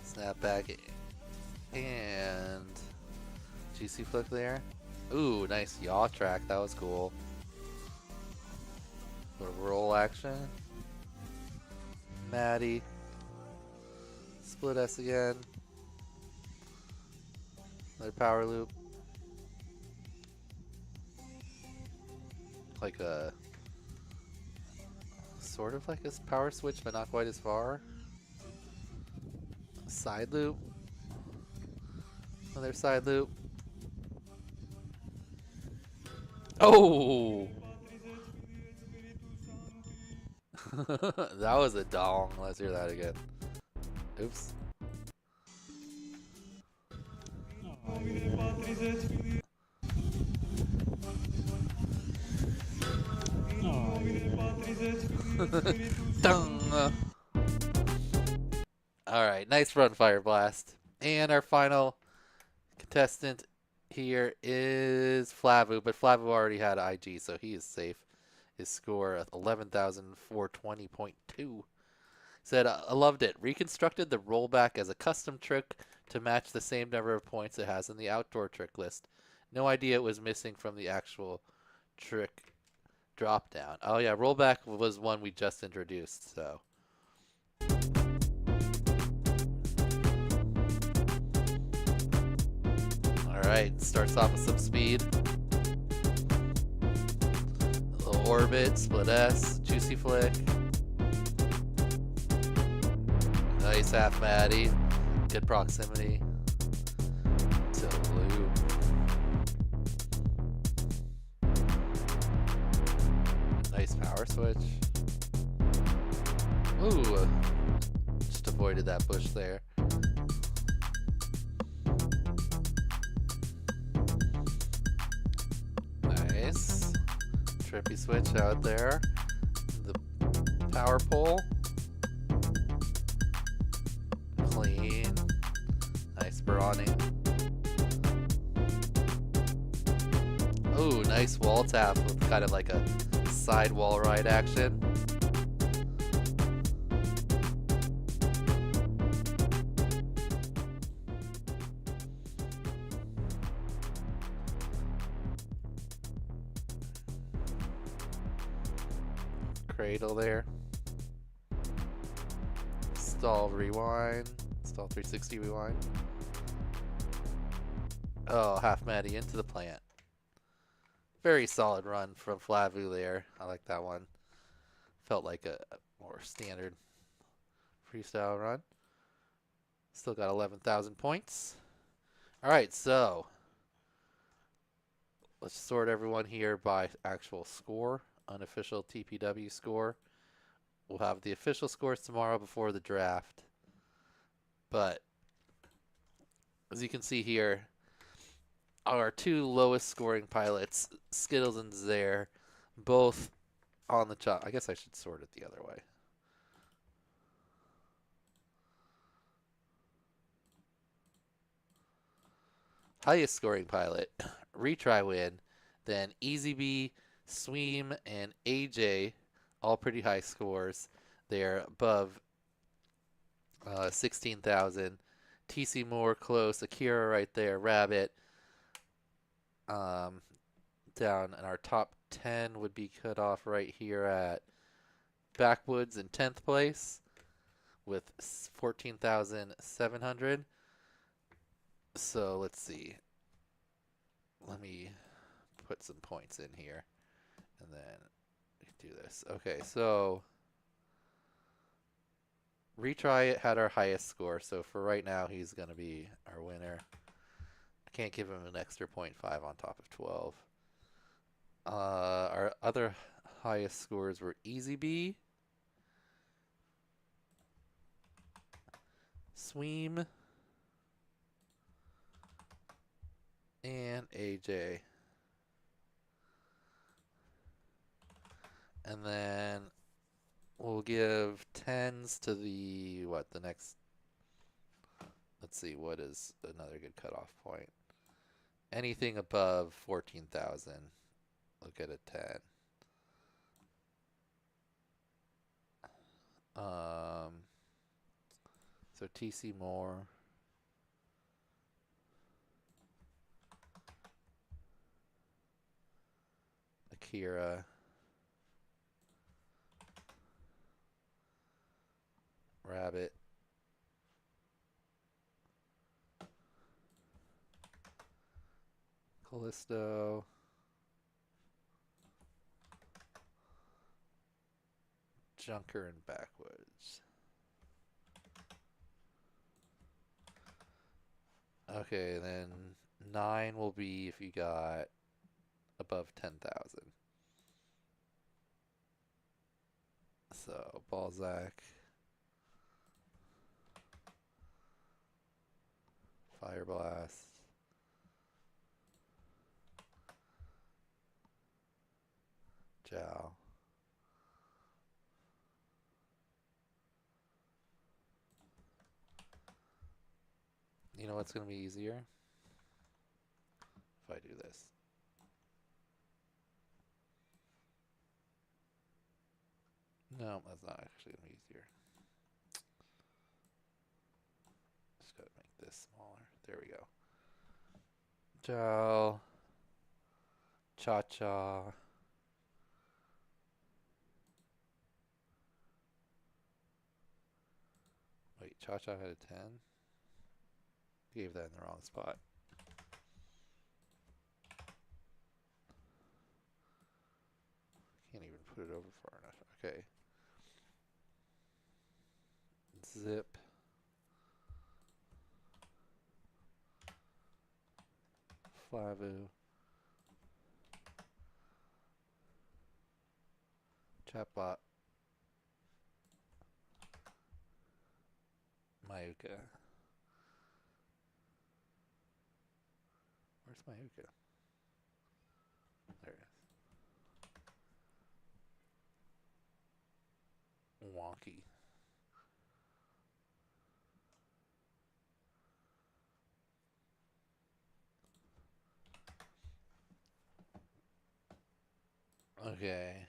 Snap back and GC flick there. Ooh, nice yaw track. That was cool. Little roll action. Maddie. Split S again. Another power loop. Like a sort of like a power switch, but not quite as far. Side loop. Another side loop. Oh! That was a dong. Let's hear that again. Oops. Dung. Alright, nice run, Fire Blast. And our final contestant here is Flavu, but Flavu already had IG, so he is safe. His score 11,420.2. Said, I loved it. Reconstructed the rollback as a custom trick to match the same number of points it has in the outdoor trick list. No idea it was missing from the actual trick drop down. Oh yeah, rollback was one we just introduced, so. Alright, starts off with some speed. A little orbit, split S, juicy flick. Nice half Maddie. Good proximity. To loop. Nice power switch. Ooh. Just avoided that bush there. Nice. Trippy switch out there. The power pole. Clean. Nice Brawny. Ooh, nice wall tap with kind of like a side wall ride action. Cradle there. Stall rewind. Stall 360 rewind. Oh, half Maddie into the plant. Very solid run from Flavu there. I like that one. Felt like a more standard freestyle run. Still got 11,000 points. Alright, so let's sort everyone here by actual score. Unofficial TPW score. We'll have the official scores tomorrow before the draft. But as you can see here, our two lowest scoring pilots, Skittles and Zaire, both on the top. I guess I should sort it the other way. Highest scoring pilot, Retry Win, then Easy B, Sweem, and AJ, all pretty high scores. They're above 16,000. TC Moore close, Akira right there, Rabbit. Down in our top 10 would be cut off right here at Backwoods in 10th place with 14,700. So let's see. Let me put some points in here and then do this. Okay, so Retry It had our highest score, so for right now he's going to be our winner. I can't give him an extra 0.5 on top of 12. Our other highest scores were Easy B, Sweem, and AJ. And then We'll give 10s to the, what, the next, let's see, what is another good cutoff point? Anything above 14,000, look at a 10. So TC Moore. Akira. Rabbit. Callisto. Junker and Backwoods. Okay, then 9 will be if you got above 10,000. So Balzac. Fire Blast. Jow. You know what's going to be easier? If I do this. No, that's not actually going to be easier. Just got to make this smaller. There we go. Jow. Cha-cha. Wait, Cha-cha had a 10? Gave that in the wrong spot. Can't even put it over far enough. Okay. Zip. Flavu. Chatbot. Mayuka. Where's Mayuka? There it is. Wonky. Okay.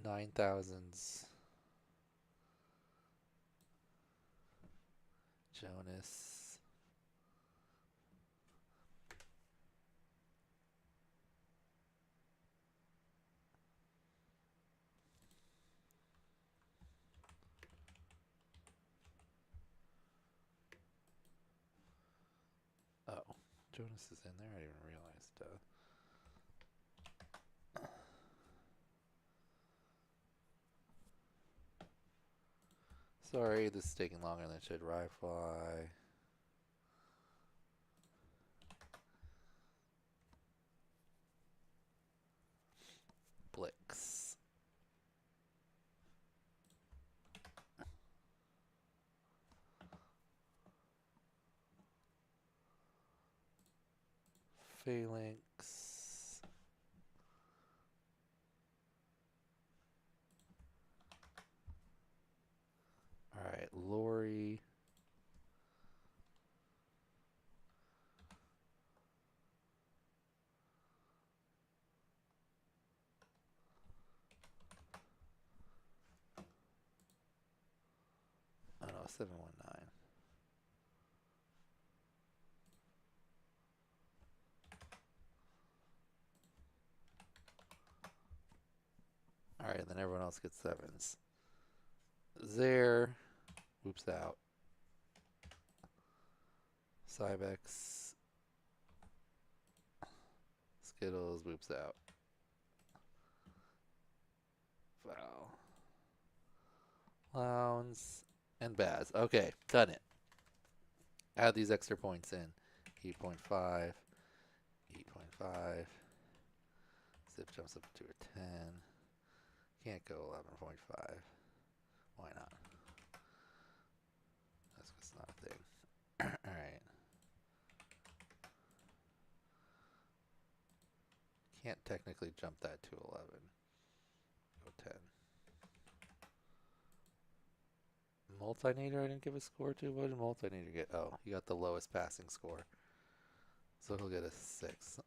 9,000s. Jonas. Oh, Jonas is in there? I didn't even realize. Sorry, this is taking longer than it should. Ryfly. Blix. Phalanx. Alright, Lori. Oh no, 719. Alright, and then everyone else gets 7s. There. Whoops out. Cybex. Skittles whoops out. Foul. Lounge. And Baz. Okay, done it. Add these extra points in. 8.5. 8.5. Zip jumps up to a 10. Can't go 11.5. Why not? That's just not a thing. Alright. Can't technically jump that to 11. Go 10. Multinator I didn't give a score to. What did Multinator get? Oh, he got the lowest passing score. So he'll get a 6.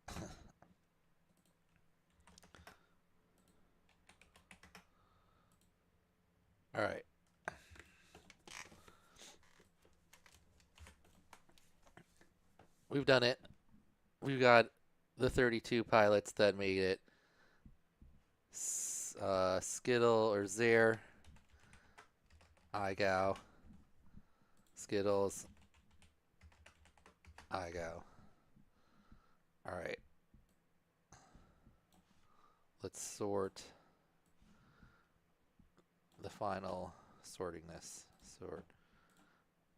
All right. We've done it. We've got the 32 pilots that made it. Skittle or Zare, IGOW, Skittles, IGOW. All right. Let's sort the final sorting this. Sort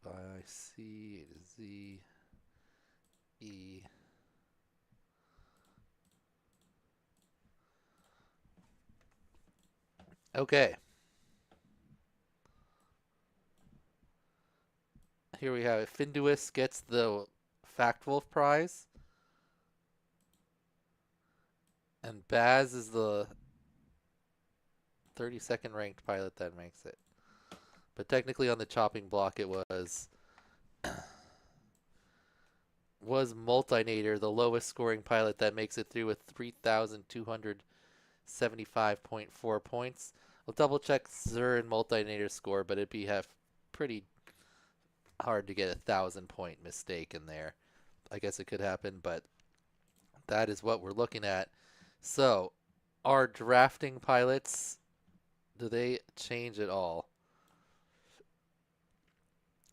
by C to Z, E. Okay. Here we have it. Finduous gets the Fact Wolf prize. And Baz is the 32nd ranked pilot that makes it. But technically on the chopping block it was Multinator, the lowest scoring pilot that makes it through with 3,275.4 points. I'll double check Zur and Multinator's score, but it'd be pretty hard to get a 1,000-point mistake in there. I guess it could happen, but that is what we're looking at. So, our drafting pilots, do they change at all?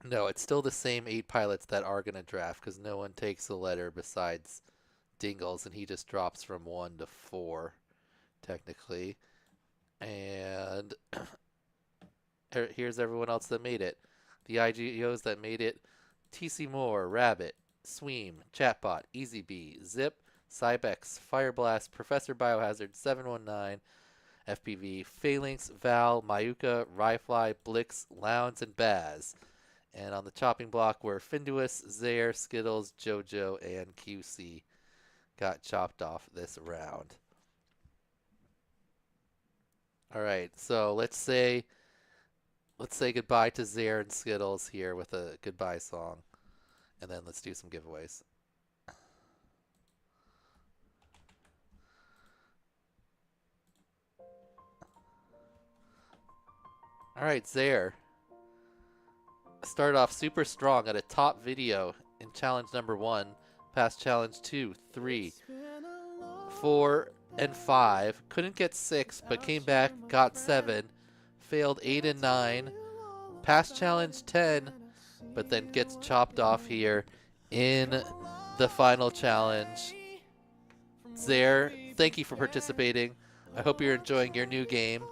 No, it's still the same 8 pilots that are going to draft because no one takes the letter besides Dingles, and he just drops from 1 to 4, technically. And here's everyone else that made it. The IGOs that made it: TC Moore, Rabbit, Sweem, Chatbot, EasyB, Zip, Cybex, Fireblast, Professor Biohazard, 719, FPV, Phalanx, Val, Mayuka, Ryfly, Blix, Lounge, and Baz. And on the chopping block were Finduous, Zare, Skittles, JoJo, and QC got chopped off this round. All right, so let's say goodbye to Zare and Skittles here with a goodbye song, and then let's do some giveaways. All right, Zare. Started off super strong at a top video in challenge number 1, passed challenge 2, 3, 4, and 5. Couldn't get 6, but came back, got 7, failed 8 and 9, passed challenge 10, but then gets chopped off here in the final challenge. Zare, thank you for participating. I hope you're enjoying your new game.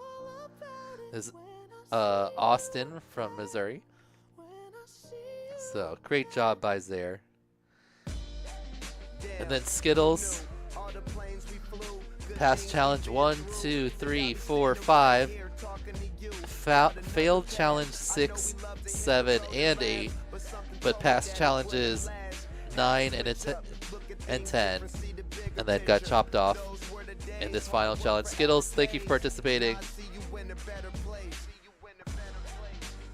This is Austin from Missouri. So, great job by Zare. And then Skittles. Passed challenge 1, 2, 3, 4, 5. Failed challenge 6, 7, and 8. But passed challenges 9 and 10. And then got chopped off in this final challenge. Skittles, thank you for participating.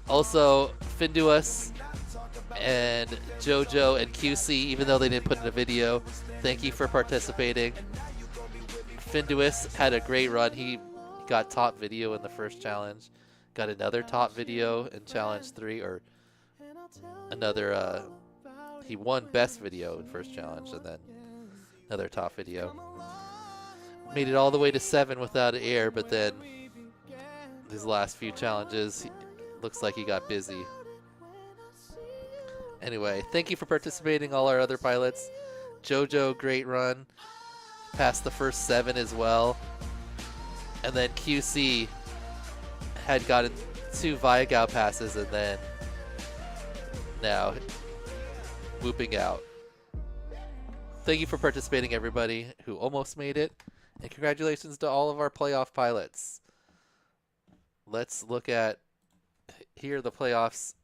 Also, Finduous and JoJo and QC, even though they didn't put in a video, thank you for participating. Finduous had a great run. He got top video in the first challenge, got another top video in challenge 3, or another, he won best video in first challenge, and then another top video. Made it all the way to 7 without air, but then these last few challenges, looks like he got busy. Anyway, thank you for participating, all our other pilots. JoJo, great run. Passed the first 7 as well. And then QC had gotten 2 Viagow passes, and then now whooping out. Thank you for participating, everybody who almost made it. And congratulations to all of our playoff pilots. Let's look at here the playoffs.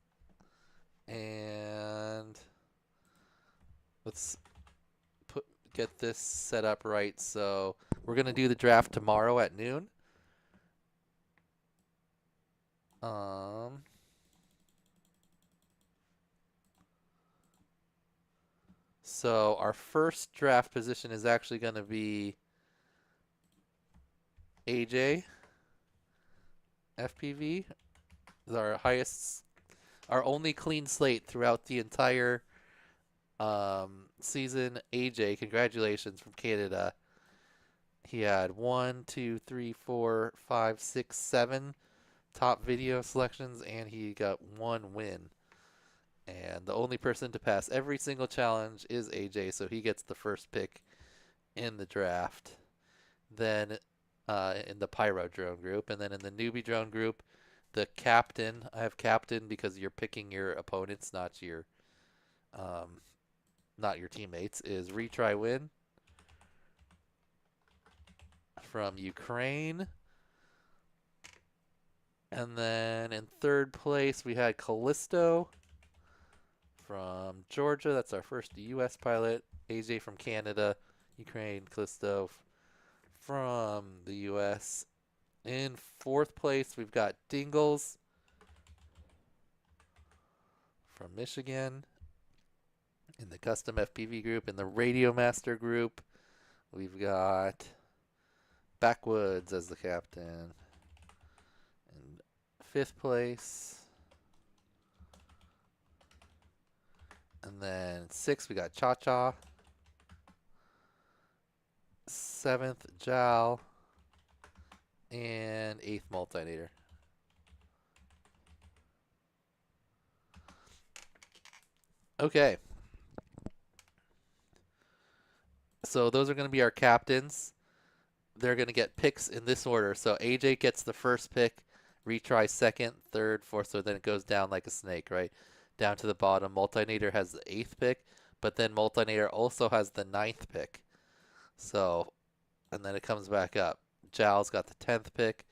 And let's get this set up right. So we're going to do the draft tomorrow at noon. So our first draft position is actually going to be AJ FPV. Is our highest, our only clean slate throughout the entire season. AJ, congratulations from Canada. He had 1, 2, 3, 4, 5, 6, 7 top video selections, and he got 1 win. And the only person to pass every single challenge is AJ, so he gets the first pick in the draft. Then in the Pyro drone group, and then in the newbie drone group, the captain. I have captain because you're picking your opponents, not your teammates. Is Retry Win from Ukraine. And then in third place, we had Callisto from Georgia. That's our first U.S. pilot. AJ from Canada. Ukraine, Callisto from the U.S. In fourth place, we've got Dingles from Michigan. In the custom FPV group, in the Radio Master group, we've got Backwoods as the captain. In fifth place. And then sixth, we got Cha Cha. Seventh, Jal. And eighth, Multinator. Okay. So those are going to be our captains. They're going to get picks in this order. So AJ gets the first pick, Retry second, third, fourth. So then it goes down like a snake, right? Down to the bottom. Multinator has the 8th pick, but then Multinator also has the 9th pick. So, and then it comes back up. Jal's got the 10th pick,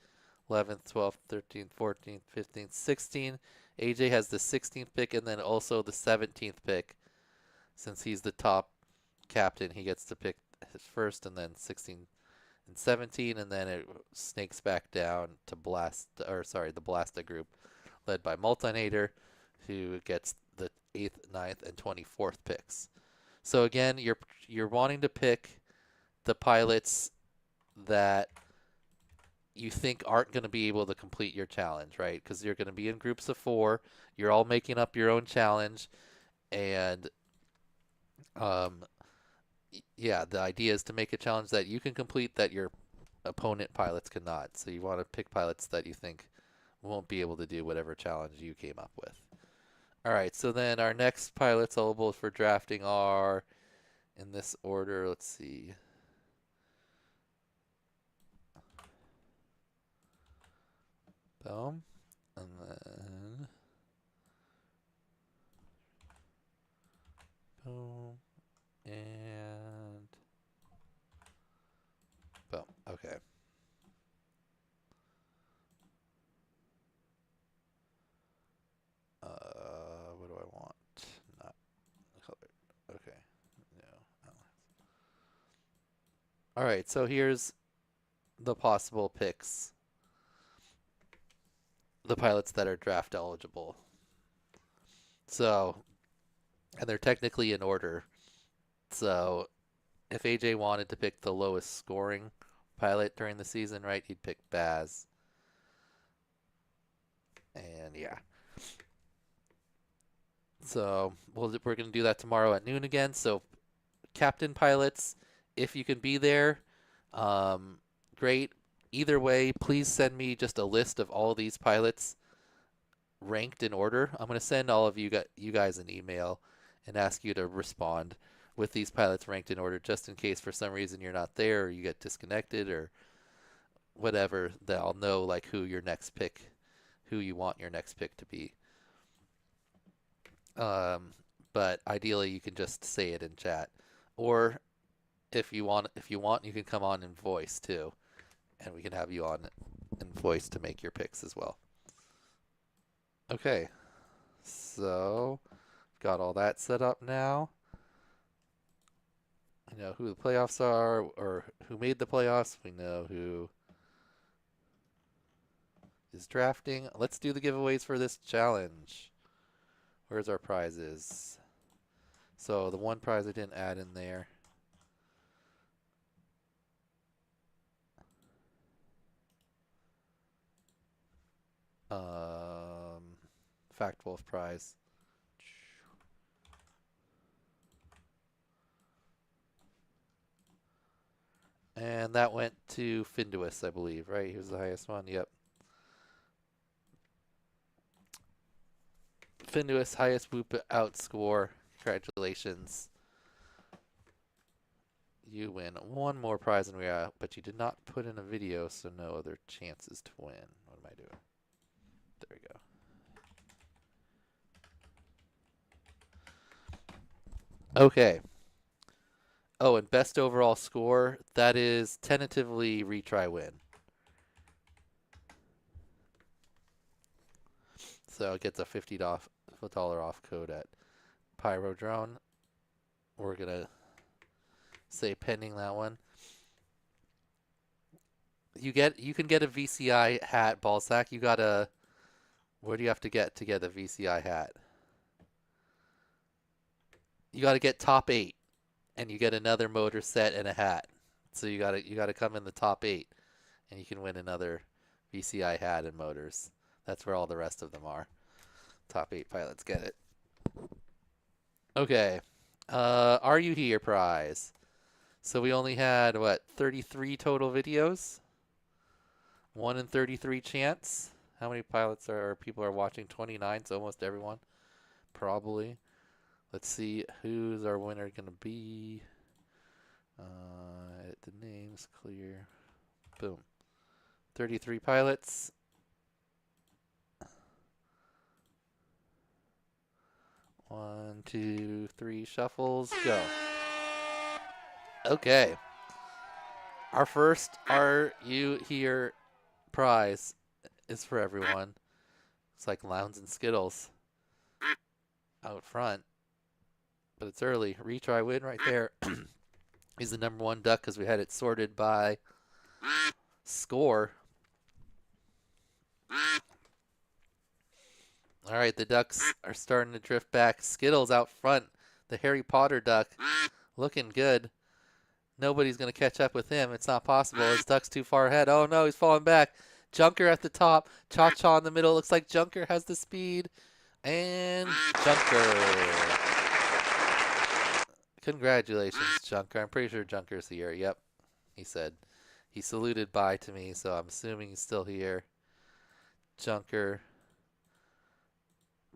11th, 12th, 13th, 14th, 15th, 16th. AJ has the 16th pick and then also the 17th pick. Since he's the top captain, he gets to pick his first, and then 16 and 17, and then it snakes back down to the Blasta group led by Multinator, who gets the 8th, 9th, and 24th picks. So again, you're wanting to pick the pilots that you think aren't going to be able to complete your challenge, right? Because you're going to be in groups of 4. You're all making up your own challenge, and yeah, the idea is to make a challenge that you can complete that your opponent pilots cannot. So you want to pick pilots that you think won't be able to do whatever challenge you came up with. All right, so then our next pilots eligible for drafting are in this order. Let's see. Boom. And then boom. And boom. Okay. What do I want? Not colored. Okay. No. All right. So here's the possible picks. The pilots that are draft eligible. So, and they're technically in order. So, if AJ wanted to pick the lowest scoring pilot during the season, right, he'd pick Baz. And yeah. So, we're going to do that tomorrow at noon again. So, captain pilots, if you can be there, great. Either way, please send me just a list of all these pilots ranked in order. I'm going to send all of you guys an email and ask you to respond with these pilots ranked in order, just in case for some reason you're not there or you get disconnected or whatever, that I'll know like who you want your next pick to be. But ideally you can just say it in chat, or if you want, you can come on in voice too, and we can have you on in voice to make your picks as well. Okay, so got all that set up now. We know who the playoffs are, or who made the playoffs. We know who is drafting. Let's do the giveaways for this challenge. Where's our prizes? So the one prize I didn't add in there. Fact Wolf prize. And that went to Finduous, I believe, right? He was the highest one. Yep. Finduous, highest whoop out score. Congratulations. You win one more prize than we are, but you did not put in a video, so no other chances to win. What am I doing? There we go. Okay. Oh, and best overall score, that is tentatively retry win. So it gets a $50 off code at Pyro Drone. We're going to say pending that one. You can get a VCI hat, Ballsack. You got a, where do you have to get a VCI hat? You got to get top 8, and you get another motor set and a hat. So you got to come in the top 8, and you can win another VCI hat and motors. That's where all the rest of them are. Top 8 pilots get it. Okay. Are you here prize? So we only had, what, 33 total videos? 1 in 33 chance. How many pilots or people are watching? 29, so almost everyone. Probably. Let's see who's our winner going to be. The name's clear. Boom. 33 pilots. One, two, three shuffles. Go. Okay. Our first Are You Here prize is for everyone. It's like Lounge and Skittles out front. But it's early. Retry win right there. He's the number 1 duck because we had it sorted by score. All right, the ducks are starting to drift back. Skittles out front. The Harry Potter duck looking good. Nobody's going to catch up with him. It's not possible. His duck's too far ahead. Oh, no, he's falling back. Junker at the top. Cha-Cha in the middle. Looks like Junker has the speed. And Junker. Congratulations, Junker. I'm pretty sure Junker's here. Yep, he said. He saluted bye to me, so I'm assuming he's still here. Junker.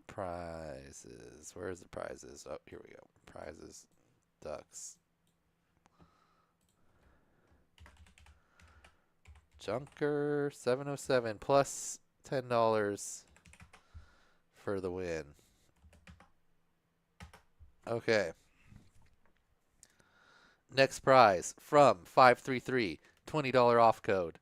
Prizes. Where's the prizes? Oh, here we go. Prizes. Ducks. Junker 707 plus $10 for the win. Okay. Next prize from 533, $20 off code.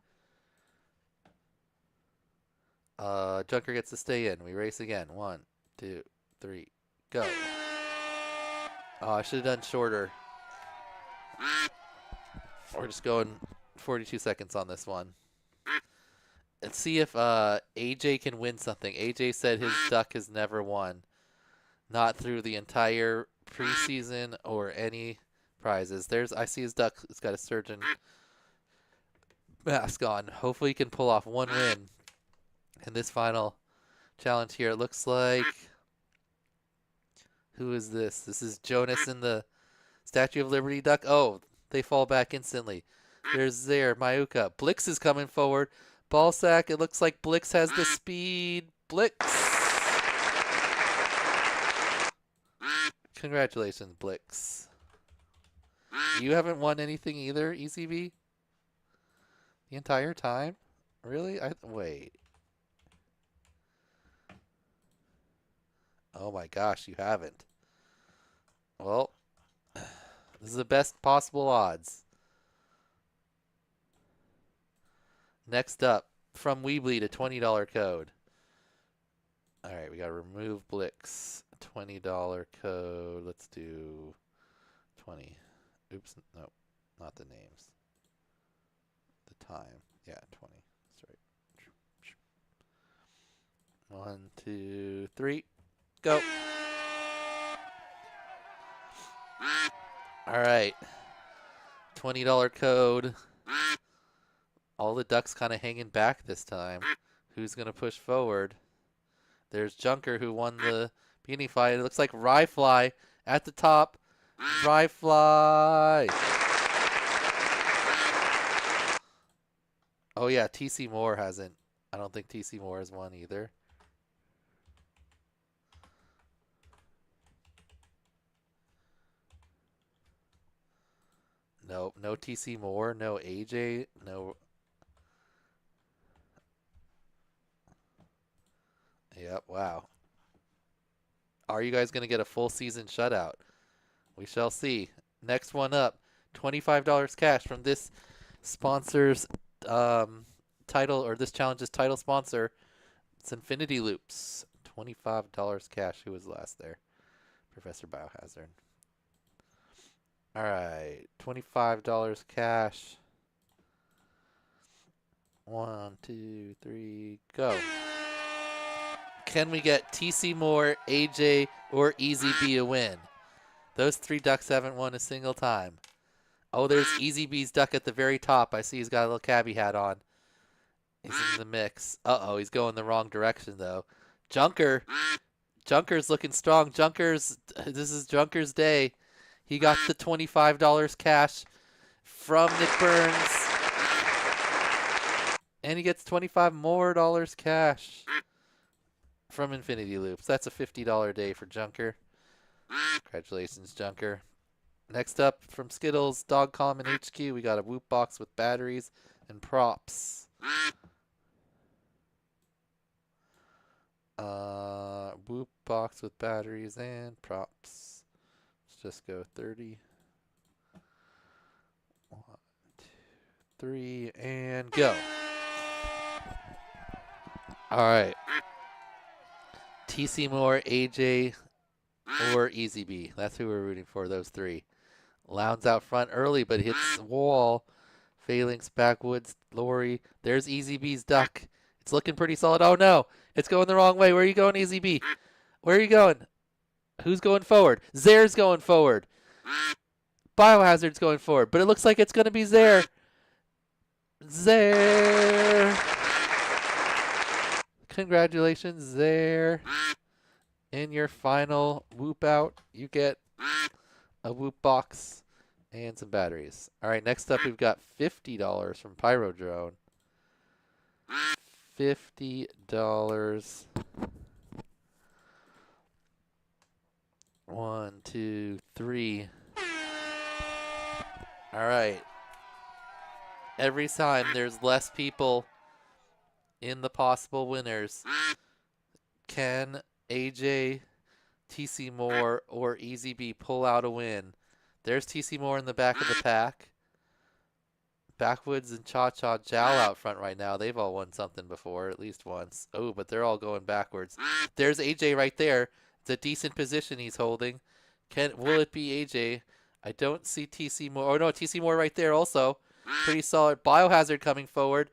Junker gets to stay in. We race again. 1, 2, 3, go. Oh, I should have done shorter. We're just going 42 seconds on this one. Let's see if AJ can win something. AJ said his duck has never won. Not through the entire preseason or any prizes. I see his duck. It's got a surgeon mask on. Hopefully he can pull off one win in this final challenge here. It looks like, who is this? This is Jonas in the Statue of Liberty duck. Oh, they fall back instantly. There's Mayuka. Blix is coming forward. Ballsack, it looks like Blix has the speed. Blix. Congratulations, Blix. You haven't won anything either, ECB? The entire time? Really? Wait. Oh my gosh, you haven't. Well, this is the best possible odds. Next up, from Weebly to $20 code. All right, we got to remove Blix. $20 code. Let's do 20. Oops, no, not the names. The time. Yeah, 20. That's right. 1, 2, 3, go. All right. $20 code. All the ducks kind of hanging back this time. Who's going to push forward? There's Junker who won the beanie fight. It looks like Ryfly at the top. Ryfly. Oh, yeah. TC Moore hasn't. I don't think TC Moore has won either. Nope. No TC Moore. No AJ. No. Yep. Wow. Are you guys going to get a full season shutout? We shall see. Next one up. $25 cash from this sponsor's title, or this challenge's title sponsor. It's Infinity Loops. $25 cash. Who was last there? Professor Biohazard. All right. $25 cash. 1, 2, 3, go. Can we get TC Moore, AJ, or Easy B a win? Those 3 ducks haven't won a single time. Oh, there's Easy B's duck at the very top. I see he's got a little cabbie hat on. He's in the mix. Uh-oh, he's going the wrong direction, though. Junker's looking strong. This is Junker's day. He got the $25 cash from Nick Burns. And he gets $25 more cash from Infinity Loops. That's a $50 day for Junker. Congratulations, Junker. Next up from Skittles, Dog Common HQ, we got a Whoop box with batteries and props. Whoop box with batteries and props. Let's just go 30. 1, 2, 3, and go. All right. TC Moore, AJ, or Easy B. That's who we're rooting for, those 3. Lowndes out front early, but hits the wall. Phalanx, Backwoods, Lori. There's Easy B's duck. It's looking pretty solid. Oh, no. It's going the wrong way. Where are you going, Easy B? Where are you going? Who's going forward? Zare's going forward. Biohazard's going forward, but it looks like it's going to be Zare. Zare. Congratulations, Zare. In your final whoop out, you get a whoop box and some batteries. All right, next up we've got $50 from Pyrodrone. $50. 1, 2, 3. All right. Every time there's less people in the possible winners. Can AJ, TC Moore, or Easy B pull out a win? There's TC Moore in the back of the pack. Backwoods and Cha-Cha Jowl out front right now. They've all won something before, at least once. Oh, but they're all going backwards. There's AJ right there. It's a decent position he's holding. Will it be AJ? I don't see TC Moore. Oh, no, TC Moore right there also. Pretty solid. Biohazard coming forward.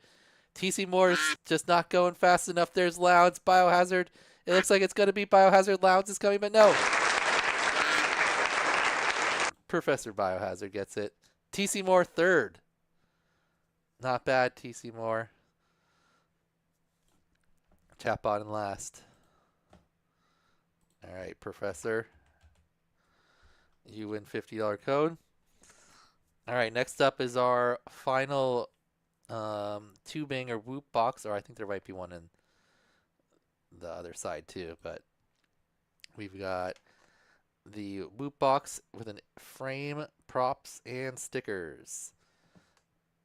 TC Moore's just not going fast enough. There's Lowndes. Biohazard. It looks like it's going to be Biohazard. Lowndes is coming, but no. Professor Biohazard gets it. TC Moore third. Not bad, TC Moore. Chatbot in last. All right, Professor. You win $50 code. All right, next up is our final two-banger whoop box, or I think there might be one in the other side too, but we've got the whoop box with a frame, props, and stickers.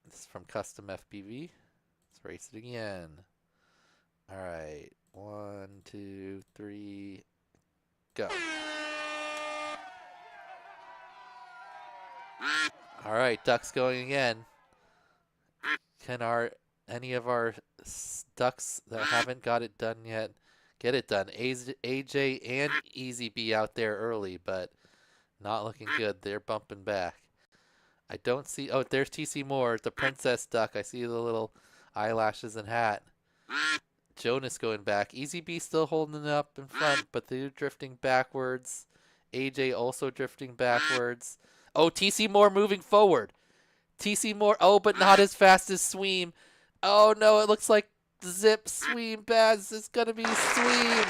This is from Custom FPV. Let's race it again. All right, 1, 2, 3, go. All right, ducks going again. Can any of our ducks that haven't got it done yet get it done? AJ and Easy B out there early, but not looking good. They're bumping back. I don't see. Oh, there's TC Moore, the princess duck. I see the little eyelashes and hat. Jonas going back. Easy B still holding it up in front, but they're drifting backwards. AJ also drifting backwards. Oh, TC Moore moving forward. TC Moore, oh, but not as fast as Sweem. Oh, no, it looks like Zip Sweem Baz is going to be Sweem.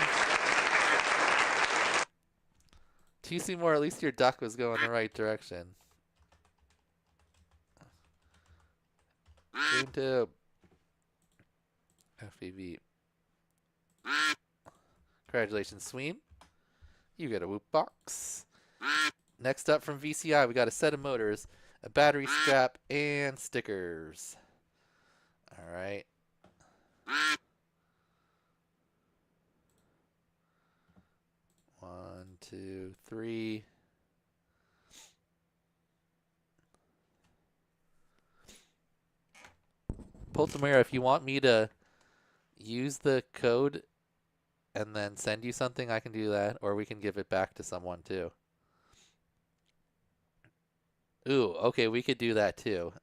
TC Moore, at least your duck was going the right direction. GameTube. FPV. Congratulations, Sweem. You get a whoop box. Next up from VCI, we got a set of motors, a battery strap, and stickers. All right. One, two, three. Poltamira, if you want me to use the code and then send you something, I can do that, or we can give it back to someone too. Ooh, okay, we could do that too.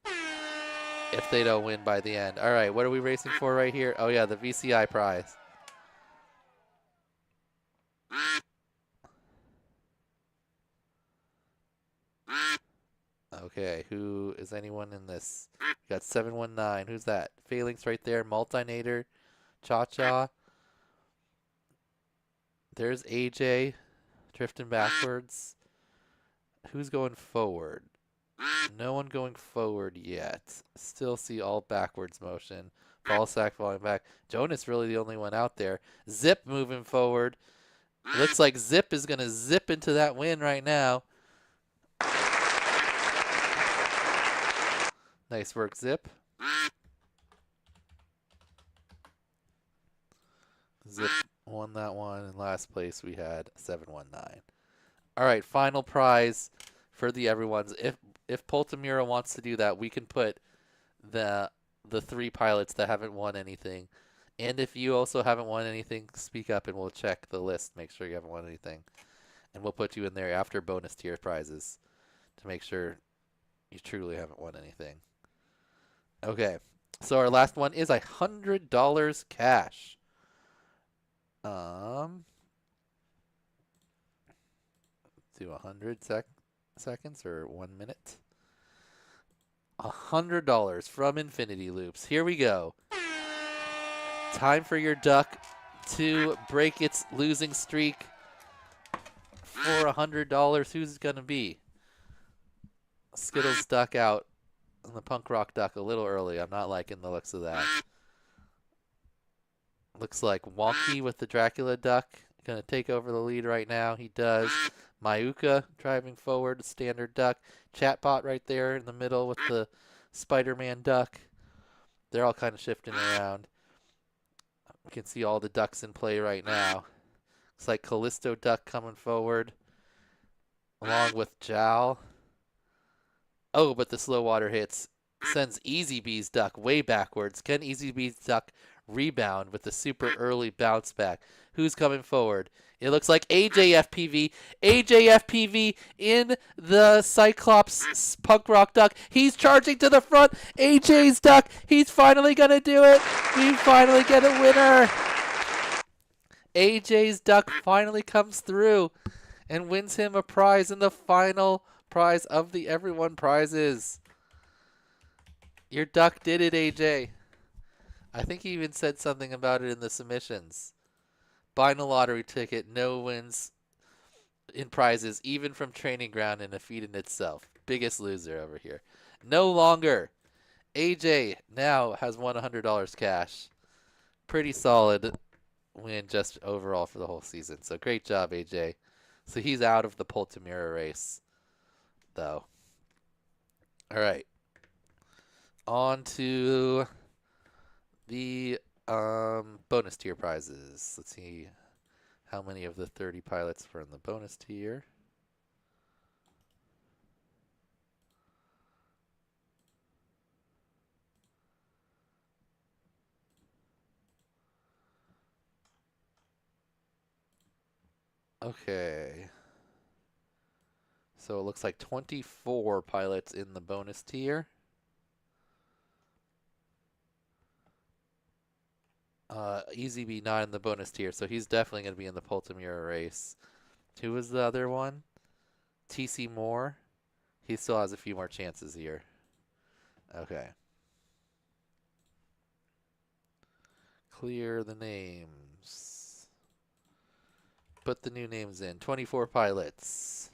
If they don't win by the end. All right, what are we racing for right here? Oh yeah, the VCI prize. Okay, who is anyone in this? We got 719. Who's that? Phalanx right there. Multinator. Cha-Cha. There's AJ. Drifting backwards. Who's going forward? No one going forward yet. Still see all backwards motion. Ball sack falling back. Jonas really the only one out there. Zip moving forward. Looks like Zip is going to zip into that win right now. Nice work, Zip. Zip won that one. In last place, we had 719. All right, final prize for the everyone's. If Poltamira wants to do that, we can put the 3 pilots that haven't won anything. And if you also haven't won anything, speak up and we'll check the list, make sure you haven't won anything. And we'll put you in there after bonus tier prizes to make sure you truly haven't won anything. Okay, so our last one is $100 cash. Do 100 seconds or 1 minute. $100 from Infinity Loops. Here we go. Time for your duck to break its losing streak for $100. Who's it gonna be? Skittles duck out. And the punk rock duck a little early. I'm not liking the looks of that. Looks like Wonky with the Dracula duck. Gonna take over the lead right now. He does. Mayuka driving forward, standard duck. Chatbot right there in the middle with the Spider-Man duck. They're all kind of shifting around. You can see all the ducks in play right now. Looks like Callisto duck coming forward along with Jowl. Oh, but the slow water hits. Sends Easy Bee's duck way backwards. Can Easy Bee's duck rebound with the super early bounce back? Who's coming forward? It looks like AJFPV. AJFPV in the Cyclops punk rock duck. He's charging to the front. AJ's duck. He's finally going to do it. We finally get a winner. AJ's duck finally comes through and wins him a prize in the final prize of the everyone prizes. Your duck did it, AJ. I think he even said something about it in the submissions. Buying a lottery ticket, no wins in prizes, even from training ground and a feat in itself. Biggest loser over here. No longer. AJ now has won $100 cash. Pretty solid win just overall for the whole season. So great job, AJ. So he's out of the Poltamira race, though. All right. On to the bonus tier prizes. Let's see how many of the 30 pilots were in the bonus tier. Okay. So it looks like 24 pilots in the bonus tier. Easy B not in the bonus tier, so he's definitely going to be in the Poltamira race. Who was the other one? TC Moore. He still has a few more chances here. Okay. Clear the names. Put the new names in. 24 pilots.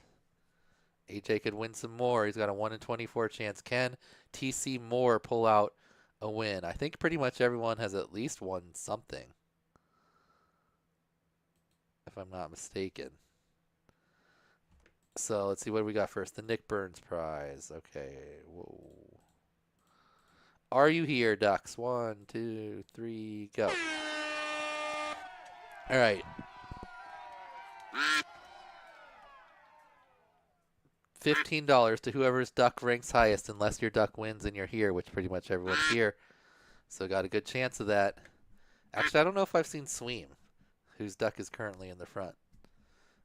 AJ could win some more. He's got a 1 in 24 chance. Can TC Moore pull out a win? I think pretty much everyone has at least won something, if I'm not mistaken. So let's see what we got first. The Nick Burns prize. Okay. Whoa. Are you here, Ducks? 1, 2, 3, go. All right. $15 to whoever's duck ranks highest, unless your duck wins and you're here, which pretty much everyone's here. So got a good chance of that. Actually, I don't know if I've seen Sweem, whose duck is currently in the front.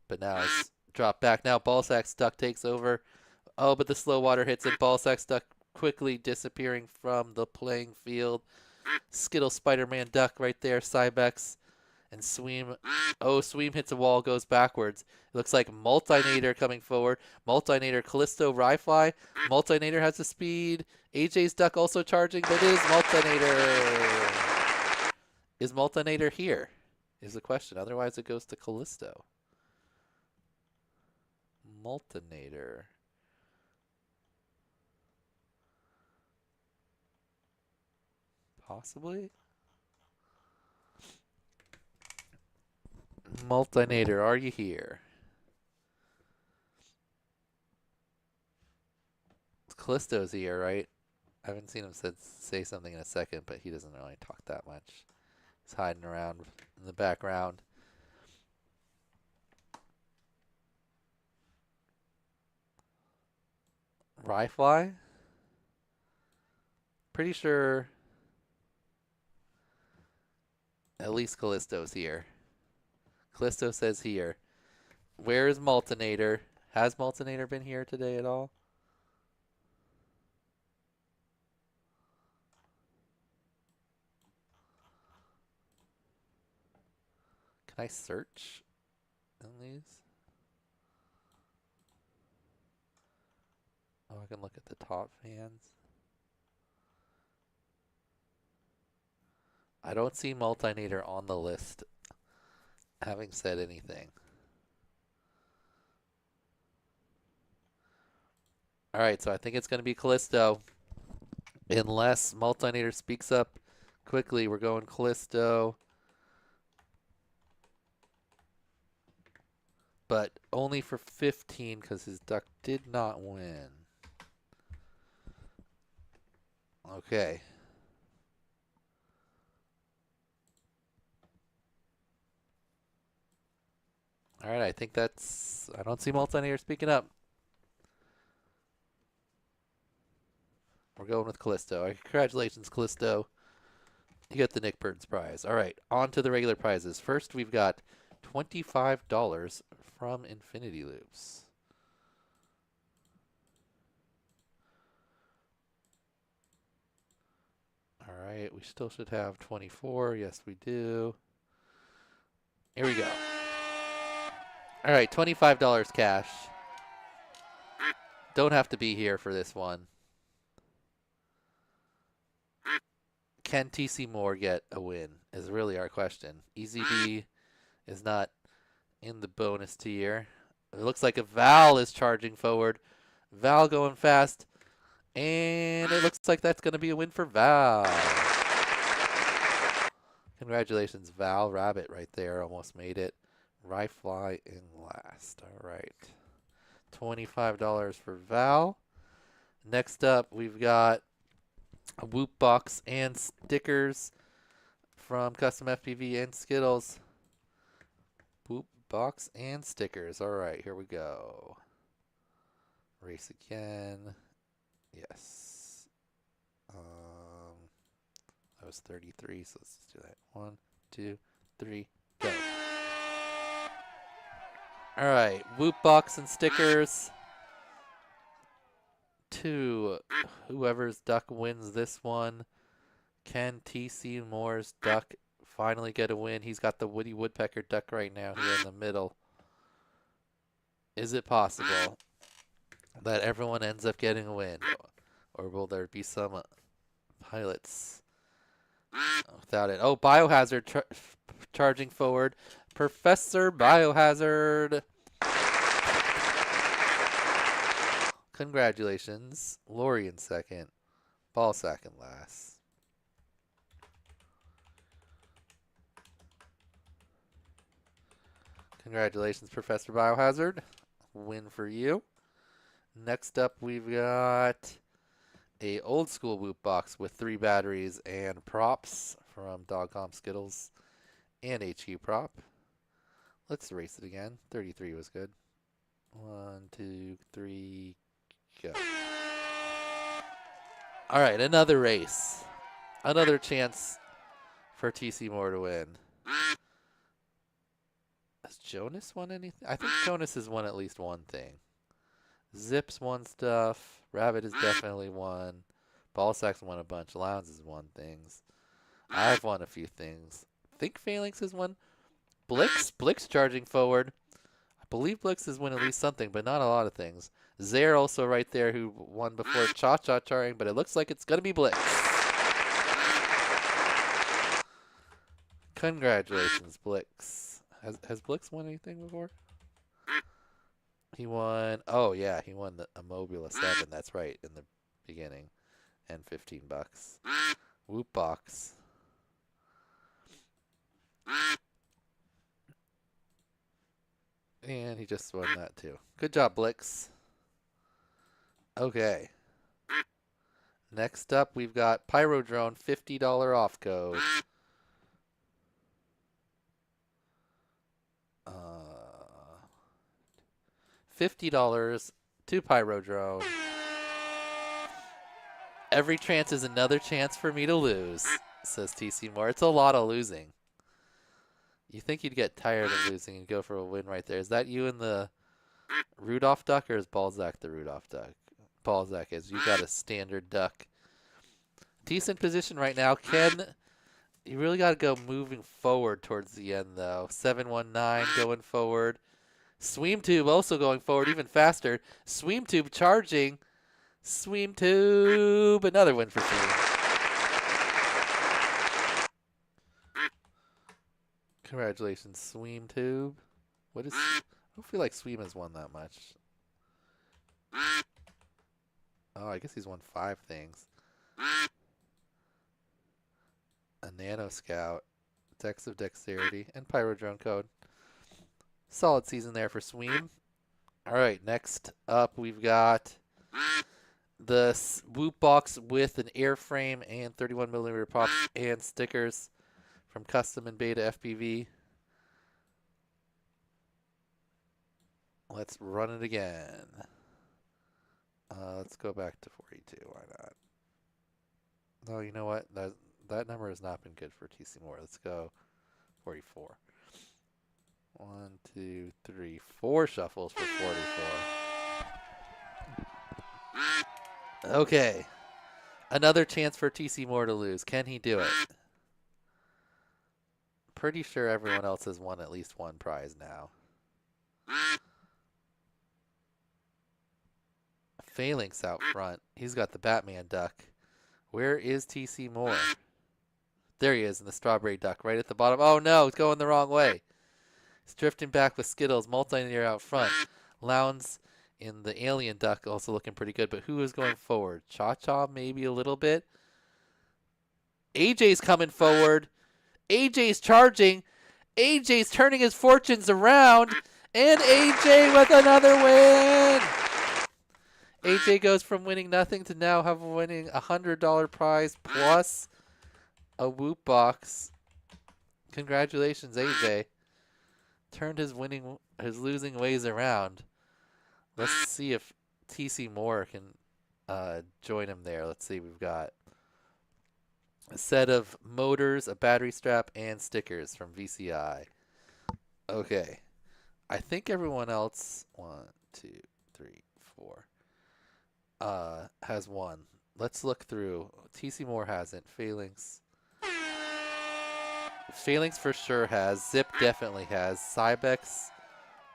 But now it's dropped back. Now Ballsack's duck takes over. Oh, but the slow water hits it. Ballsack's duck quickly disappearing from the playing field. Skittle Spider-Man duck right there. Cybex and Sweem. Oh, Sweem hits a wall, goes backwards. It looks like Multinator coming forward. Multinator, Callisto, Ryfly. Multinator has the speed. AJ's duck also charging, but it is Multinator. Is Multinator here? Is the question. Otherwise, it goes to Callisto. Multinator. Possibly? Multinator, are you here? Callisto's here, right? I haven't seen him say something in a second, but he doesn't really talk that much. He's hiding around in the background. Ryfly? Pretty sure at least Callisto's here. Callisto says here. Where is Multinator? Has Multinator been here today at all? Can I search in these? Oh, I can look at the top fans. I don't see Multinator on the list, having said anything. All right, so I think it's going to be Callisto. Unless Multinator speaks up quickly, we're going Callisto. But only for 15 because his duck did not win. Okay. All right, I think that's... I don't see Multinator speaking up. We're going with Callisto. All right, congratulations, Callisto. You get the Nick Burns prize. All right, on to the regular prizes. First, we've got $25 from Infinity Loops. All right, we still should have 24. Yes, we do. Here we go. All right, $25 cash. Don't have to be here for this one. Can TC Moore get a win is really our question. EZB is not in the bonus tier. It looks like a Val is charging forward. Val going fast. And it looks like that's going to be a win for Val. Congratulations, Val. Rabbit right there. Almost made it. Ryfly in last. All right. $25 for Val. Next up, we've got a Whoop box and stickers from Custom FPV and Skittles. Whoop box and stickers. All right, here we go. Race again. Yes. That was 33, so let's just do that. 1, 2, 3, go. All right, Whoop box and stickers. To whoever's duck wins this one. Can TC Moore's duck finally get a win? He's got the Woody Woodpecker duck right now here in the middle. Is it possible? that everyone ends up getting a win? Or will there be some pilots without it? Oh, Biohazard charging forward. Professor Biohazard. Congratulations. Lori in second. Ballsack in last. Congratulations, Professor Biohazard. Win for you. Next up, we've got a old school Whoop box with 3 batteries and props from Dogcom Skittles and HQ Prop. Let's erase it again. 33 was good. 1, 2, 3, go. All right, another race. Another chance for TC Moore to win. Has Jonas won anything? I think Jonas has won at least one thing. Zips won stuff. Rabbit has definitely won. Ballsack's won a bunch. Lounge has won things. I've won a few things. I think Phalanx has won. Blix charging forward. I believe Blix has won at least something, but not a lot of things. Zaire also right there who won before Cha-Cha charging, but it looks like it's going to be Blix. Congratulations, Blix. Has Blix won anything before? He won, oh yeah, he won the Mobula 7, that's right, in the beginning. And $15. Whoop box. And he just won that too. Good job, Blix. Okay. Next up, we've got Pyro Drone $50 off code. $50 to Pyro Drone. Every chance is another chance for me to lose, says TC Moore. It's a lot of losing. You think you'd get tired of losing and go for a win right there. Is that you and the Rudolph duck, or is Balzac the Rudolph duck? Balzac is. You got a standard duck. Decent position right now. Ken, you really got to go moving forward towards the end, though. 719 going forward. Sweemtube also going forward even faster. Sweemtube charging. Sweemtube. Another win for Sweem. Congratulations, Sweemtube. What is... I don't feel like Sweem has won that much. Oh, I guess he's won 5 things. A Nano Scout. Dex of Dexterity. And Pyrodrone Code. Solid season there for Sweem. Alright, next up we've got the Whoop box with an airframe and 31mm props and stickers from Custom and Beta FPV. Let's run it again. Let's go back to 42. Why not? No, you know what? That number has not been good for TC Moore. Let's go 44. 1, 2, 3, 4 shuffles for 44. Okay. Another chance for TC Moore to lose. Can he do it? Pretty sure everyone else has won at least one prize now. Phalanx out front. He's got the Batman duck. Where is TC Moore? There he is in the strawberry duck right at the bottom. Oh no, it's going the wrong way. He's drifting back with Skittles. Multi-near out front. Lounge in the alien duck also looking pretty good. But who is going forward? Cha-Cha maybe a little bit. AJ's coming forward. AJ's charging. AJ's turning his fortunes around. And AJ with another win. AJ goes from winning nothing to now winning a $100 prize plus a Whoop box. Congratulations, AJ. Turned his losing ways around. Let's see if TC Moore can join him there. Let's see. We've got a set of motors, a battery strap, and stickers from VCI. Okay. I think everyone else, 1, 2, 3, 4, has won. Let's look through. TC Moore hasn't. Phalanx for sure has. Zip definitely has. Cybex,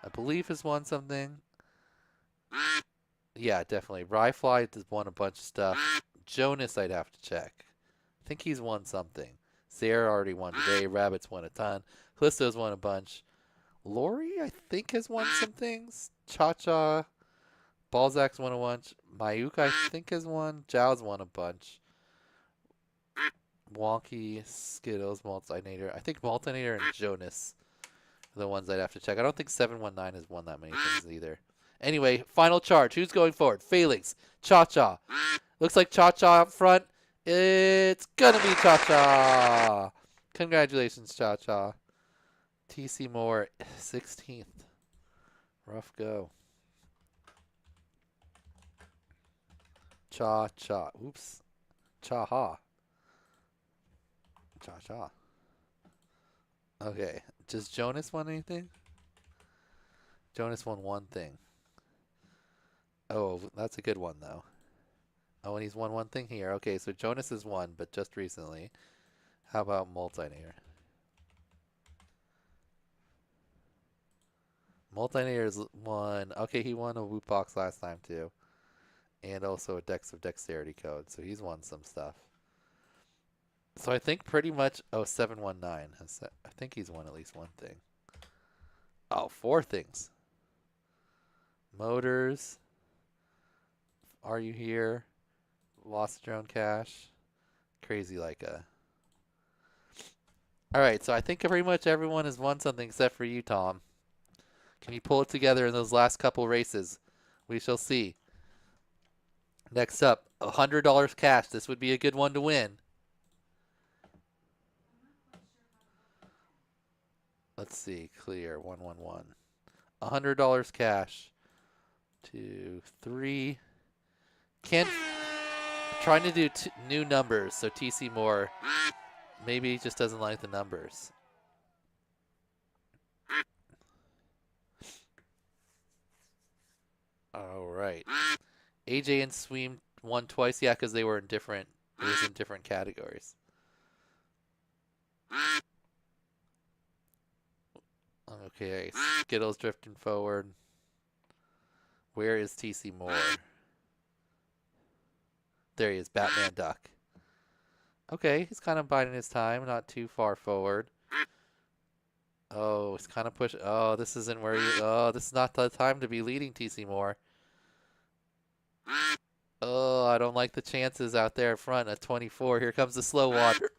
I believe, has won something. Yeah, definitely. Ryfly has won a bunch of stuff. Jonas, I'd have to check. I think he's won something. Sarah already won today. Rabbit's won a ton. Callisto's won a bunch. Lori, I think, has won some things. Cha-Cha. Balzac's won a bunch. Mayuk, I think, has won. Zhao's won a bunch. Wonky, Skittles, Multinator. I think Multinator and Jonas are the ones I'd have to check. I don't think 719 has won that many things either. Anyway, final charge. Who's going forward? Felix, Cha-Cha. Looks like Cha-Cha up front. It's gonna be Cha-Cha. Congratulations, Cha-Cha. TC Moore, 16th. Rough go. Cha-Cha. Oops. Cha-Ha. Cha-Cha. Okay. Does Jonas won anything? Jonas won one thing. Oh, that's a good one, though. Oh, and he's won one thing here. Okay, so Jonas has won, but just recently. How about Multinator? Multinator's won. Okay, he won a Woot Box last time, too. And also a Dex of Dexterity code, so he's won some stuff. So I think pretty much... Oh, 719. I think he's won at least one thing. Oh, 4 things. Motors. Are You Here? Lost Your Own Cash. Crazy like a... Alright, so I think pretty much everyone has won something except for you, Tom. Can you pull it together in those last couple races? We shall see. Next up, $100 cash. This would be a good one to win. Let's see. Clear. 111. $100 cash. 2, 3. Trying to do new numbers, so TC Moore maybe just doesn't like the numbers. All right. AJ and Sweem won twice, yeah, because they were in different. It was in different categories. Okay, Skittles drifting forward. Where is TC Moore? There he is, Batman Duck. Okay, he's kind of biding his time, not too far forward. Oh, he's kind of pushing. Oh, this isn't where you. Oh, this is not the time to be leading TC Moore. Oh, I don't like the chances out there in front at 24. Here comes the slow water.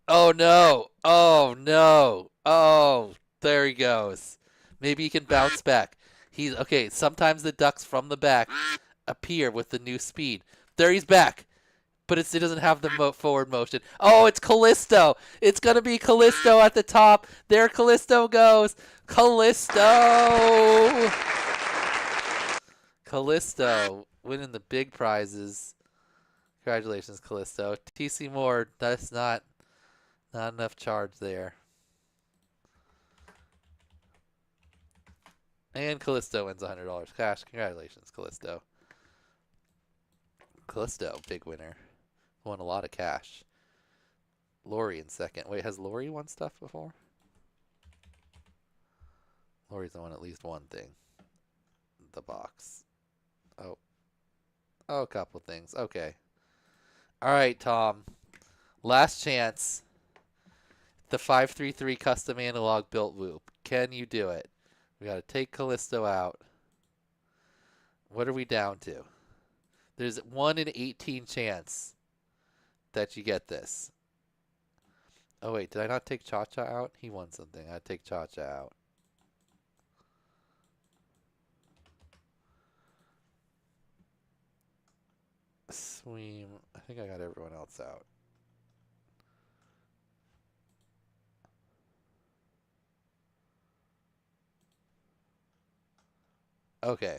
Oh, no. Oh, no. Oh, there he goes. Maybe he can bounce back. Okay, sometimes the ducks from the back appear with the new speed. There he's back. But it doesn't have the forward motion. Oh, it's Callisto. It's going to be Callisto at the top. There Callisto goes. Callisto. Callisto winning the big prizes. Congratulations, Callisto. TC Moore, that's not enough charge there. And Callisto wins $100 cash. Congratulations, Callisto. Callisto, big winner. Won a lot of cash. Lori in second. Wait, has Lori won stuff before? Lori's won at least one thing. The box. Oh. Oh, a couple things. Okay. All right, Tom. Last chance. The 533 custom analog built loop. Can you do it? We got to take Callisto out. What are we down to? There's 1 in 18 chance that you get this. Oh, wait. Did I not take Cha-Cha out? He won something. I'd take Cha-Cha out. Sweem. I think I got everyone else out. Okay.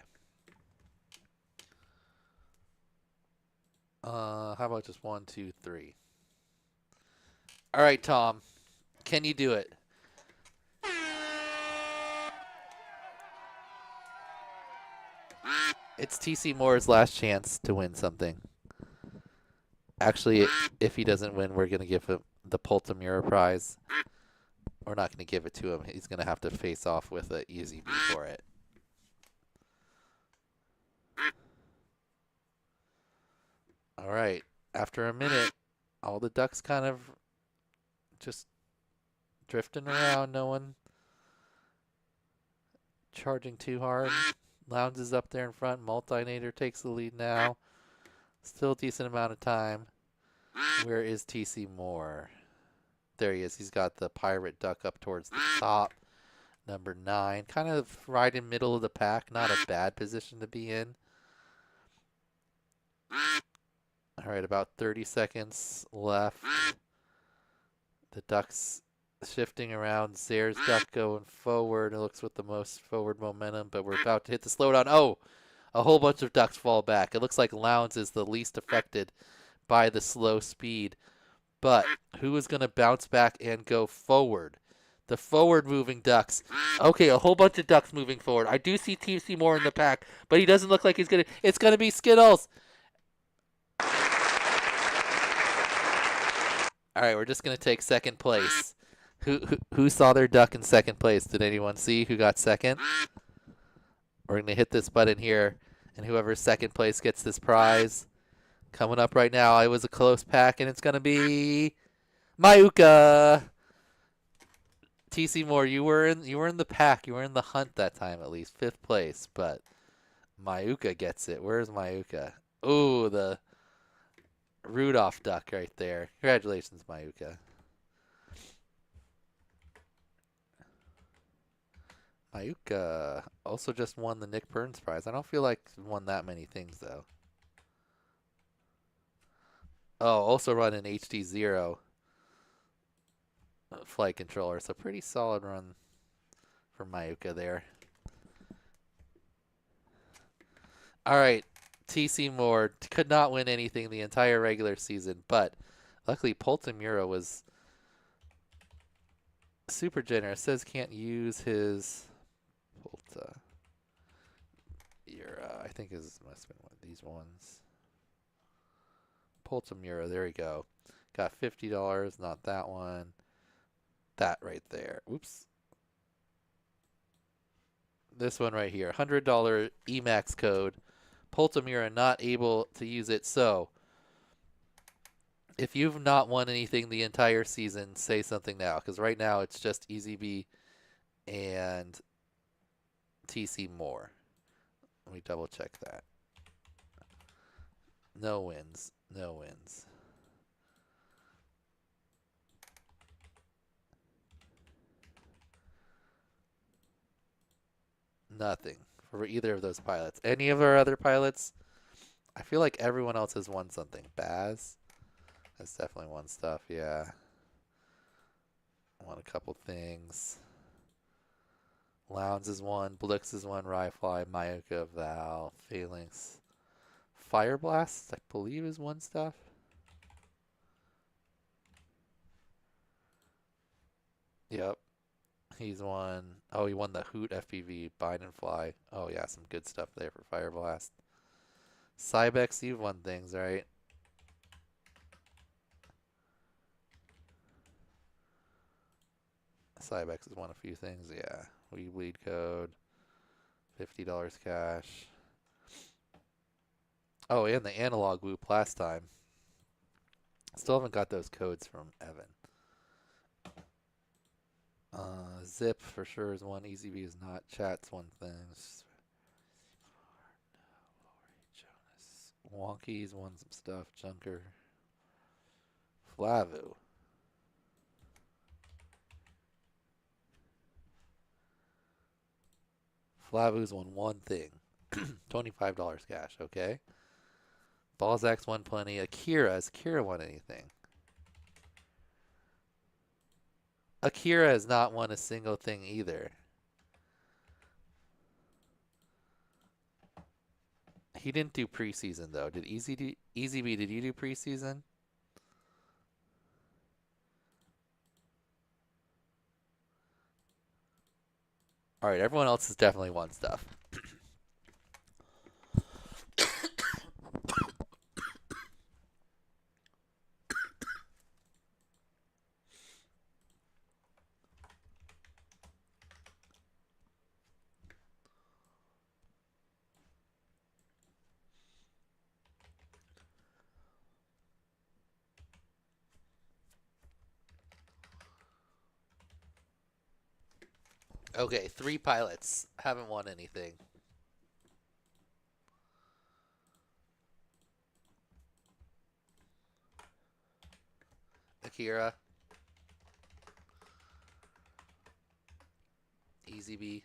How about just 1, 2, 3? All right, Tom. Can you do it? It's TC Moore's last chance to win something. Actually, if he doesn't win, we're going to give him the Poltamura prize. We're not going to give it to him. He's going to have to face off with an easy B for it. All right. After a minute, all the ducks kind of just drifting around. No one charging too hard. Lounge is up there in front. Multinator takes the lead now. Still a decent amount of time. Where is TC Moore? There he is. He's got the pirate duck up towards the top. Number 9. Kind of right in middle of the pack. Not a bad position to be in. All right, about 30 seconds left. The ducks shifting around. Zare's duck going forward. It looks with the most forward momentum, but we're about to hit the slowdown. Oh, a whole bunch of ducks fall back. It looks like Lowndes is the least affected by the slow speed. But who is going to bounce back and go forward? The forward-moving ducks. Okay, a whole bunch of ducks moving forward. I do see TC Moore in the pack, but he doesn't look like he's going to. It's going to be Skittles. All right, we're just going to take second place. Who saw their duck in second place? Did anyone see who got second? We're going to hit this button here, and whoever's second place gets this prize. Coming up right now, it was a close pack, and it's going to be Mayuka. TC Moore, you were in the pack. You were in the hunt that time, at least 5th place. But Mayuka gets it. Where's Mayuka? Ooh, the Rudolph duck right there. Congratulations, Mayuka. Mayuka also just won the Nick Burns prize. I don't feel like won that many things though. Oh, also run an HD0 flight controller. So pretty solid run for Mayuka there. All right. TC Moore could not win anything the entire regular season, but luckily Poltamura was super generous. Says can't use his Poltamura. I think his must have been one of these ones. Poltamura, there we go. Got $50, not that one. That right there. Oops. This one right here. $100 EMAX code. Poltamura not able to use it. So, if you've not won anything the entire season, say something now. Because right now it's just EZB and TC Moore. Let me double check that. No wins. No wins. Nothing for either of those pilots. Any of our other pilots, I feel like everyone else has won something. Baz has definitely won stuff, yeah. Won a couple things. Lowndes has won. Blix has won. Ryfly, Mayuka, Val, Phalanx. Fire Blast, I believe, is one stuff. Yep. He's won. Oh, he won the Hoot FPV, Bind and Fly. Oh, yeah, some good stuff there for Fire Blast. Cybex, you've won things, right? Cybex has won a few things, yeah. We bleed code. $50 cash. Oh, and the analog loop last time. Still haven't got those codes from Evan. Zip for sure is one. EasyB is not. Chat's one thing. Wonky's won some stuff. Junker. Flavu. Flavu's won one thing. $25 cash, okay. Balzac's won plenty. Akira, has Akira won anything? Akira has not won a single thing either. He didn't do preseason though. Did EasyB, did you do preseason? Alright, everyone else has definitely won stuff. Okay, 3 pilots. Haven't won anything. Akira. Easy B.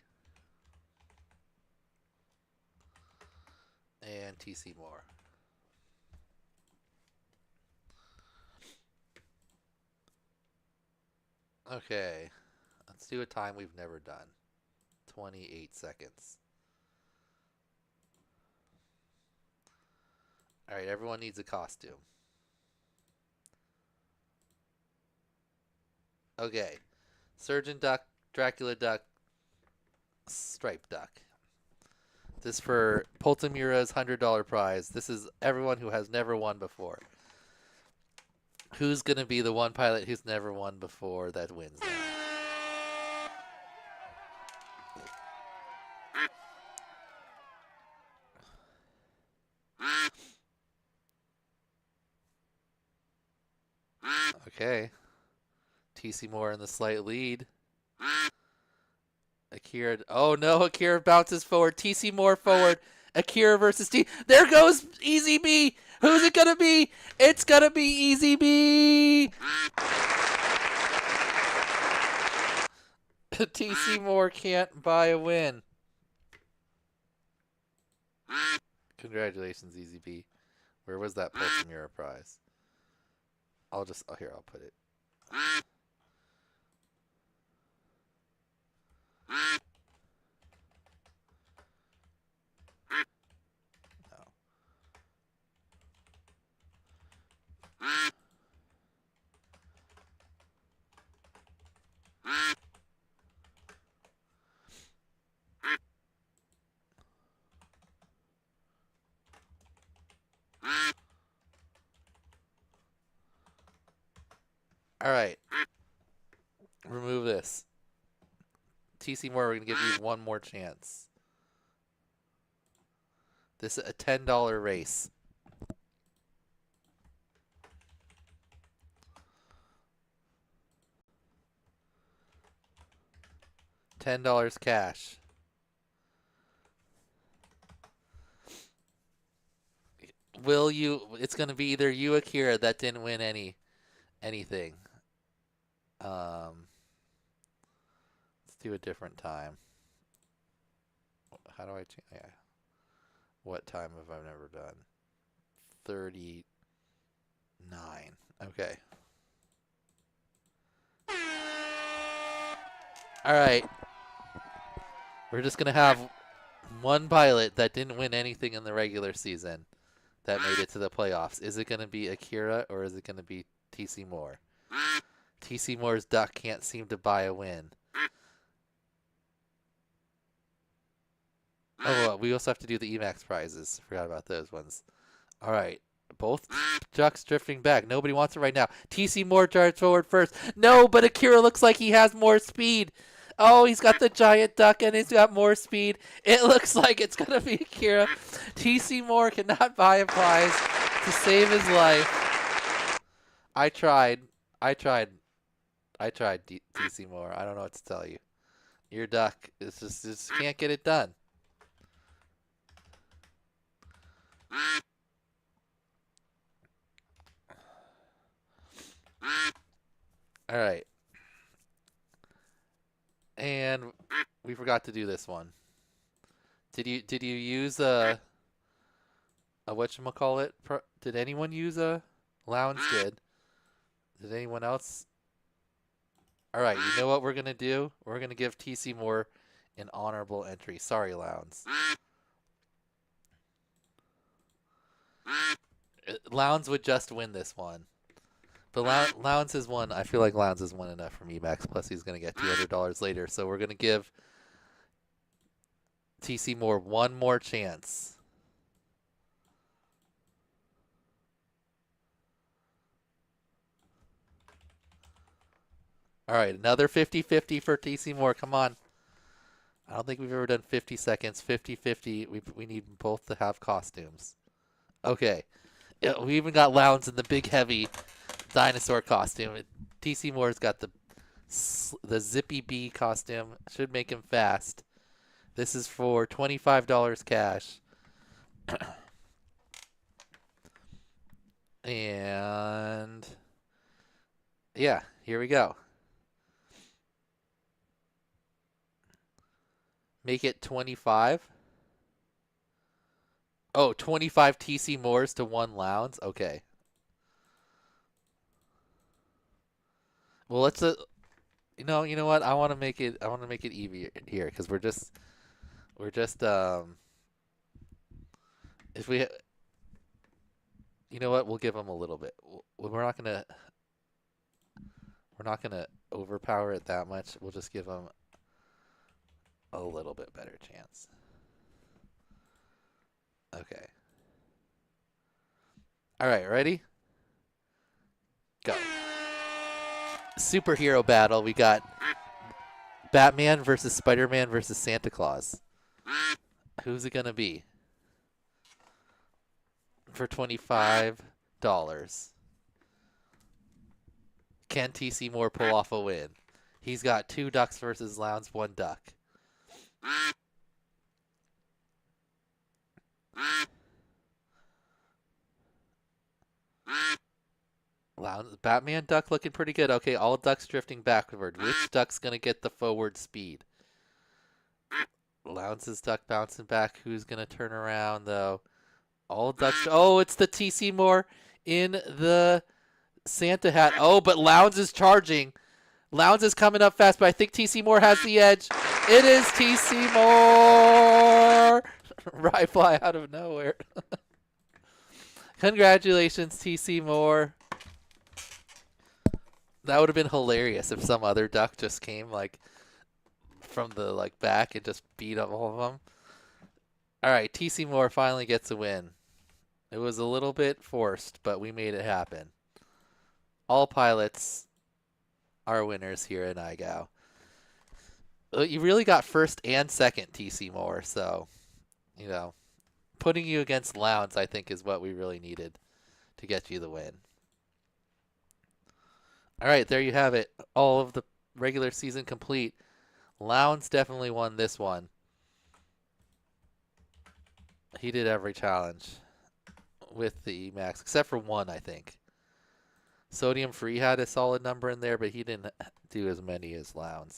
And TC Moore. Okay. Let's do a time we've never done. 28 seconds. Alright, everyone needs a costume. Okay. Surgeon Duck, Dracula Duck, Striped Duck. This for Poltamura's $100 prize. This is everyone who has never won before. Who's going to be the one pilot who's never won before that wins now? Okay. TC Moore in the slight lead. Akira. Oh no, Akira bounces forward. TC Moore forward. Akira versus T. There goes Easy B. Who's it gonna be? It's gonna be Easy B. TC Moore can't buy a win. Congratulations, Easy B. Where was that Poltamura prize? I'll put it. No. All right. Remove this. TC Moore, we're going to give you one more chance. This is a $10 race. $10 cash. Will you? It's going to be either you, Akira, that didn't win anything. Let's do a different time. How do I change? Yeah. What time have I never done? 39. Okay. All right. We're just going to have one pilot that didn't win anything in the regular season that made it to the playoffs. Is it going to be Akira or is it going to be TC Moore? TC Moore's duck can't seem to buy a win. Oh, well, we also have to do the EMAX prizes. Forgot about those ones. All right. Both ducks drifting back. Nobody wants it right now. TC Moore charges forward first. No, but Akira looks like he has more speed. Oh, he's got the giant duck and he's got more speed. It looks like it's going to be Akira. TC Moore cannot buy a prize to save his life. I tried, TC Moore. I don't know what to tell you. Your duck is just can't get it done. All right. And we forgot to do this one. Did you use a whatchamacallit? Did anyone use a Lounge did? Did anyone else? All right, you know what we're going to do? We're going to give TC Moore an honorable entry. Sorry, Lounge. Lounge would just win this one. But Lounge has won. I feel like Lounge has won enough from EMAX. Plus, he's going to get $200 later. So we're going to give TC Moore one more chance. All right, another 50-50 for TC Moore. Come on. I don't think we've ever done 50 seconds. 50-50. We need both to have costumes. Okay. Yeah, we even got Lounge in the big, heavy dinosaur costume. TC Moore's got the the Zippy Bee costume. Should make him fast. This is for $25 cash. And yeah, here we go. Make it 25. Oh, 25 TC Moores to 1 Lounge. Okay. Well, let's you know what? I want to make it easier here cuz we're just if we you know what? We'll give them a little bit. We're not going to overpower it that much. We'll just give them a little bit better chance. Okay. All right, ready? Go. Superhero battle. We got Batman versus Spider-Man versus Santa Claus. Who's it going to be? For $25. Can TC Moore pull off a win? He's got 2 ducks versus Lounge, 1 duck. Lounge, Batman duck looking pretty good. Okay, all ducks drifting backward. Which duck's going to get the forward speed? Lounge's duck bouncing back. Who's going to turn around, though? All ducks. Oh, it's the TC Moore in the Santa hat. Oh, but Lounge is charging. Lounge is coming up fast, but I think TC Moore has the edge. It is TC Moore. Rye fly out of nowhere. Congratulations, TC Moore. That would have been hilarious if some other duck just came from the back and just beat up all of them. All right, TC Moore finally gets a win. It was a little bit forced, but we made it happen. All pilots are winners here in IGAO. You really got first and second, TC Moore, so, putting you against Lounge, I think, is what we really needed to get you the win. All right, there you have it. All of the regular season complete. Lounge definitely won this one. He did every challenge with the EMAX, except for one, I think. Sodium Free had a solid number in there, but he didn't do as many as Lounge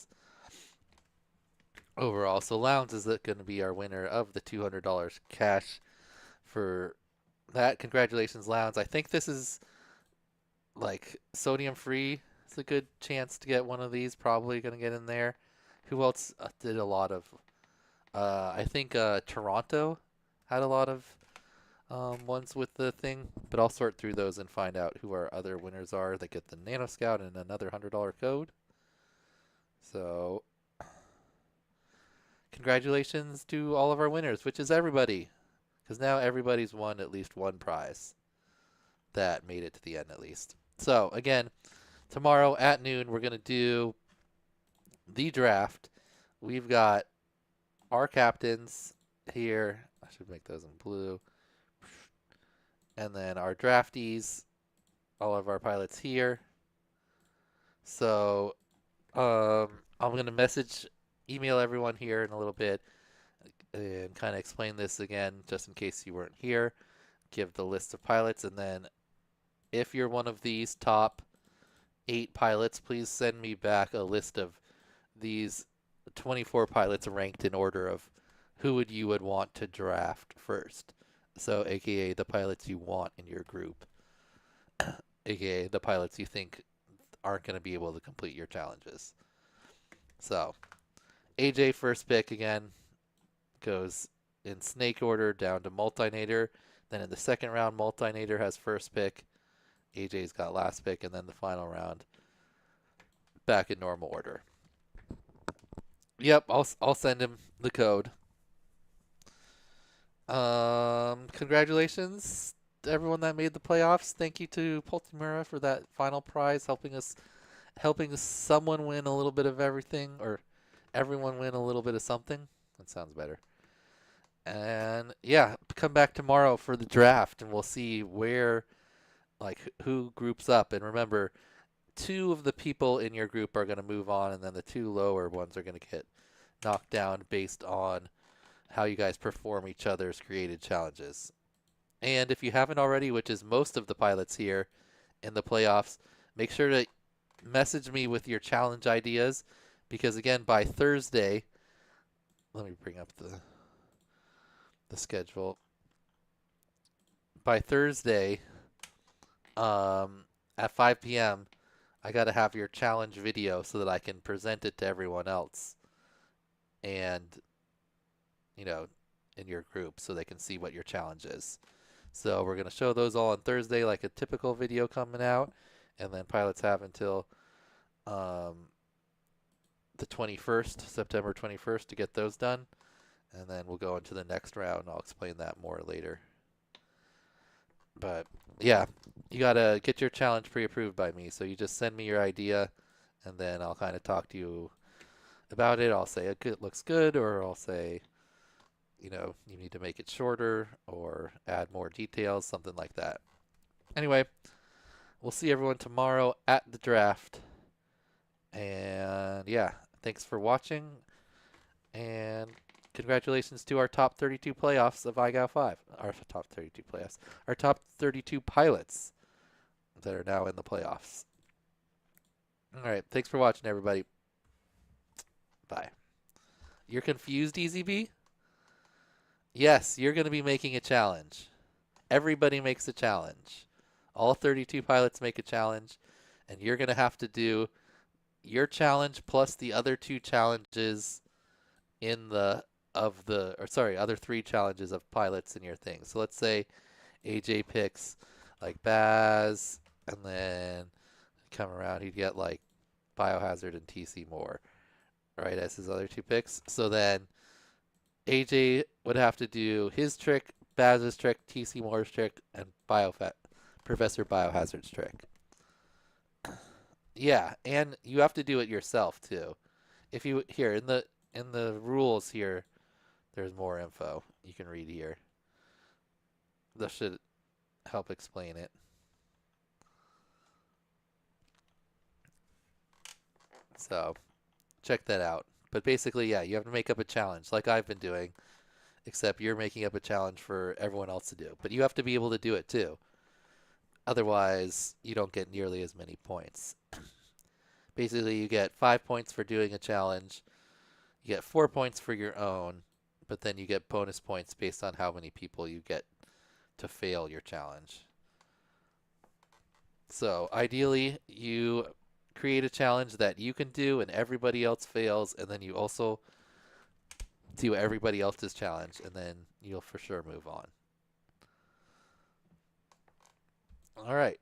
overall. So Lounge is going to be our winner of the $200 cash for that. Congratulations, Lounge. I think this is Sodium Free. It's a good chance to get one of these. Probably going to get in there. Who else did a lot of? I think Toronto had a lot of ones with the thing, but I'll sort through those and find out who our other winners are. They get the Nano Scout and another $100 code. So, congratulations to all of our winners, which is everybody, because now everybody's won at least one prize that made it to the end at least. So, again, tomorrow at noon, we're going to do the draft. We've got our captains here. I should make those in blue. And then our draftees, all of our pilots here. So I'm going to email everyone here in a little bit and kind of explain this again, just in case you weren't here. Give the list of pilots, and then if you're one of these top 8 pilots, please send me back a list of these 24 pilots ranked in order of who you would want to draft first. So, aka the pilots you want in your group, aka the pilots you think aren't going to be able to complete your challenges. So, AJ first pick again goes in snake order down to Multinator. Then in the second round, Multinator has first pick. AJ's got last pick, and then the final round back in normal order. Yep, I'll send him the code. Congratulations to everyone that made the playoffs. Thank you to Poltimura for that final prize, helping someone win a little bit of everything, or everyone win a little bit of something. That sounds better. And yeah, come back tomorrow for the draft, and we'll see where, who groups up. And remember, 2 of the people in your group are going to move on, and then the 2 lower ones are going to get knocked down based on how you guys perform each other's created challenges. And if you haven't already, which is most of the pilots here in the playoffs, make sure to message me with your challenge ideas, because again, by Thursday, let me bring up the schedule. By Thursday, at 5 p.m., I got to have your challenge video so that I can present it to everyone else and, you know, in your group so they can see what your challenge is. So we're going to show those all on Thursday like a typical video coming out, and then pilots have until the 21st, September 21st, to get those done, and then we'll go into the next round. I'll explain that more later. But yeah, you got to get your challenge pre-approved by me. So you just send me your idea, and then I'll kind of talk to you about it. I'll say it looks good, or I'll say, you know, you need to make it shorter or add more details, something like that. Anyway, we'll see everyone tomorrow at the draft. And yeah, thanks for watching. And congratulations to our top 32 playoffs of iGal 5. Our top 32 playoffs. Our top 32 pilots that are now in the playoffs. All right, thanks for watching, everybody. Bye. You're confused, EasyB? Yes, you're going to be making a challenge. Everybody makes a challenge. All 32 pilots make a challenge, and you're going to have to do your challenge plus the other 2 challenges in the other 3 challenges of pilots in your thing. So let's say AJ picks like Baz, and then come around, he'd get like Biohazard and TC Moore, right, as his other 2 picks. So then AJ would have to do his trick, Baz's trick, TC Moore's trick, and Professor Biohazard's trick. Yeah, and you have to do it yourself too. If you here in the rules here, there's more info you can read here. That should help explain it. So check that out. But basically, yeah, you have to make up a challenge like I've been doing, except you're making up a challenge for everyone else to do. But you have to be able to do it too. Otherwise, you don't get nearly as many points. Basically, you get 5 points for doing a challenge. You get 4 points for your own, but then you get bonus points based on how many people you get to fail your challenge. So ideally, you create a challenge that you can do and everybody else fails, and then you also do everybody else's challenge, and then you'll for sure move on. All right.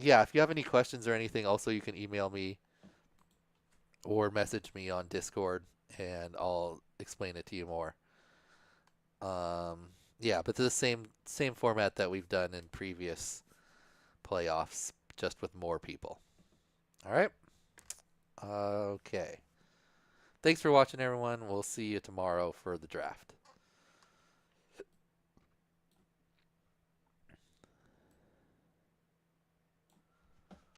Yeah, if you have any questions or anything, also you can email me or message me on Discord, and I'll explain it to you more. Yeah, but the same format that we've done in previous playoffs, just with more people. All right? Okay. Thanks for watching, everyone. We'll see you tomorrow for the draft.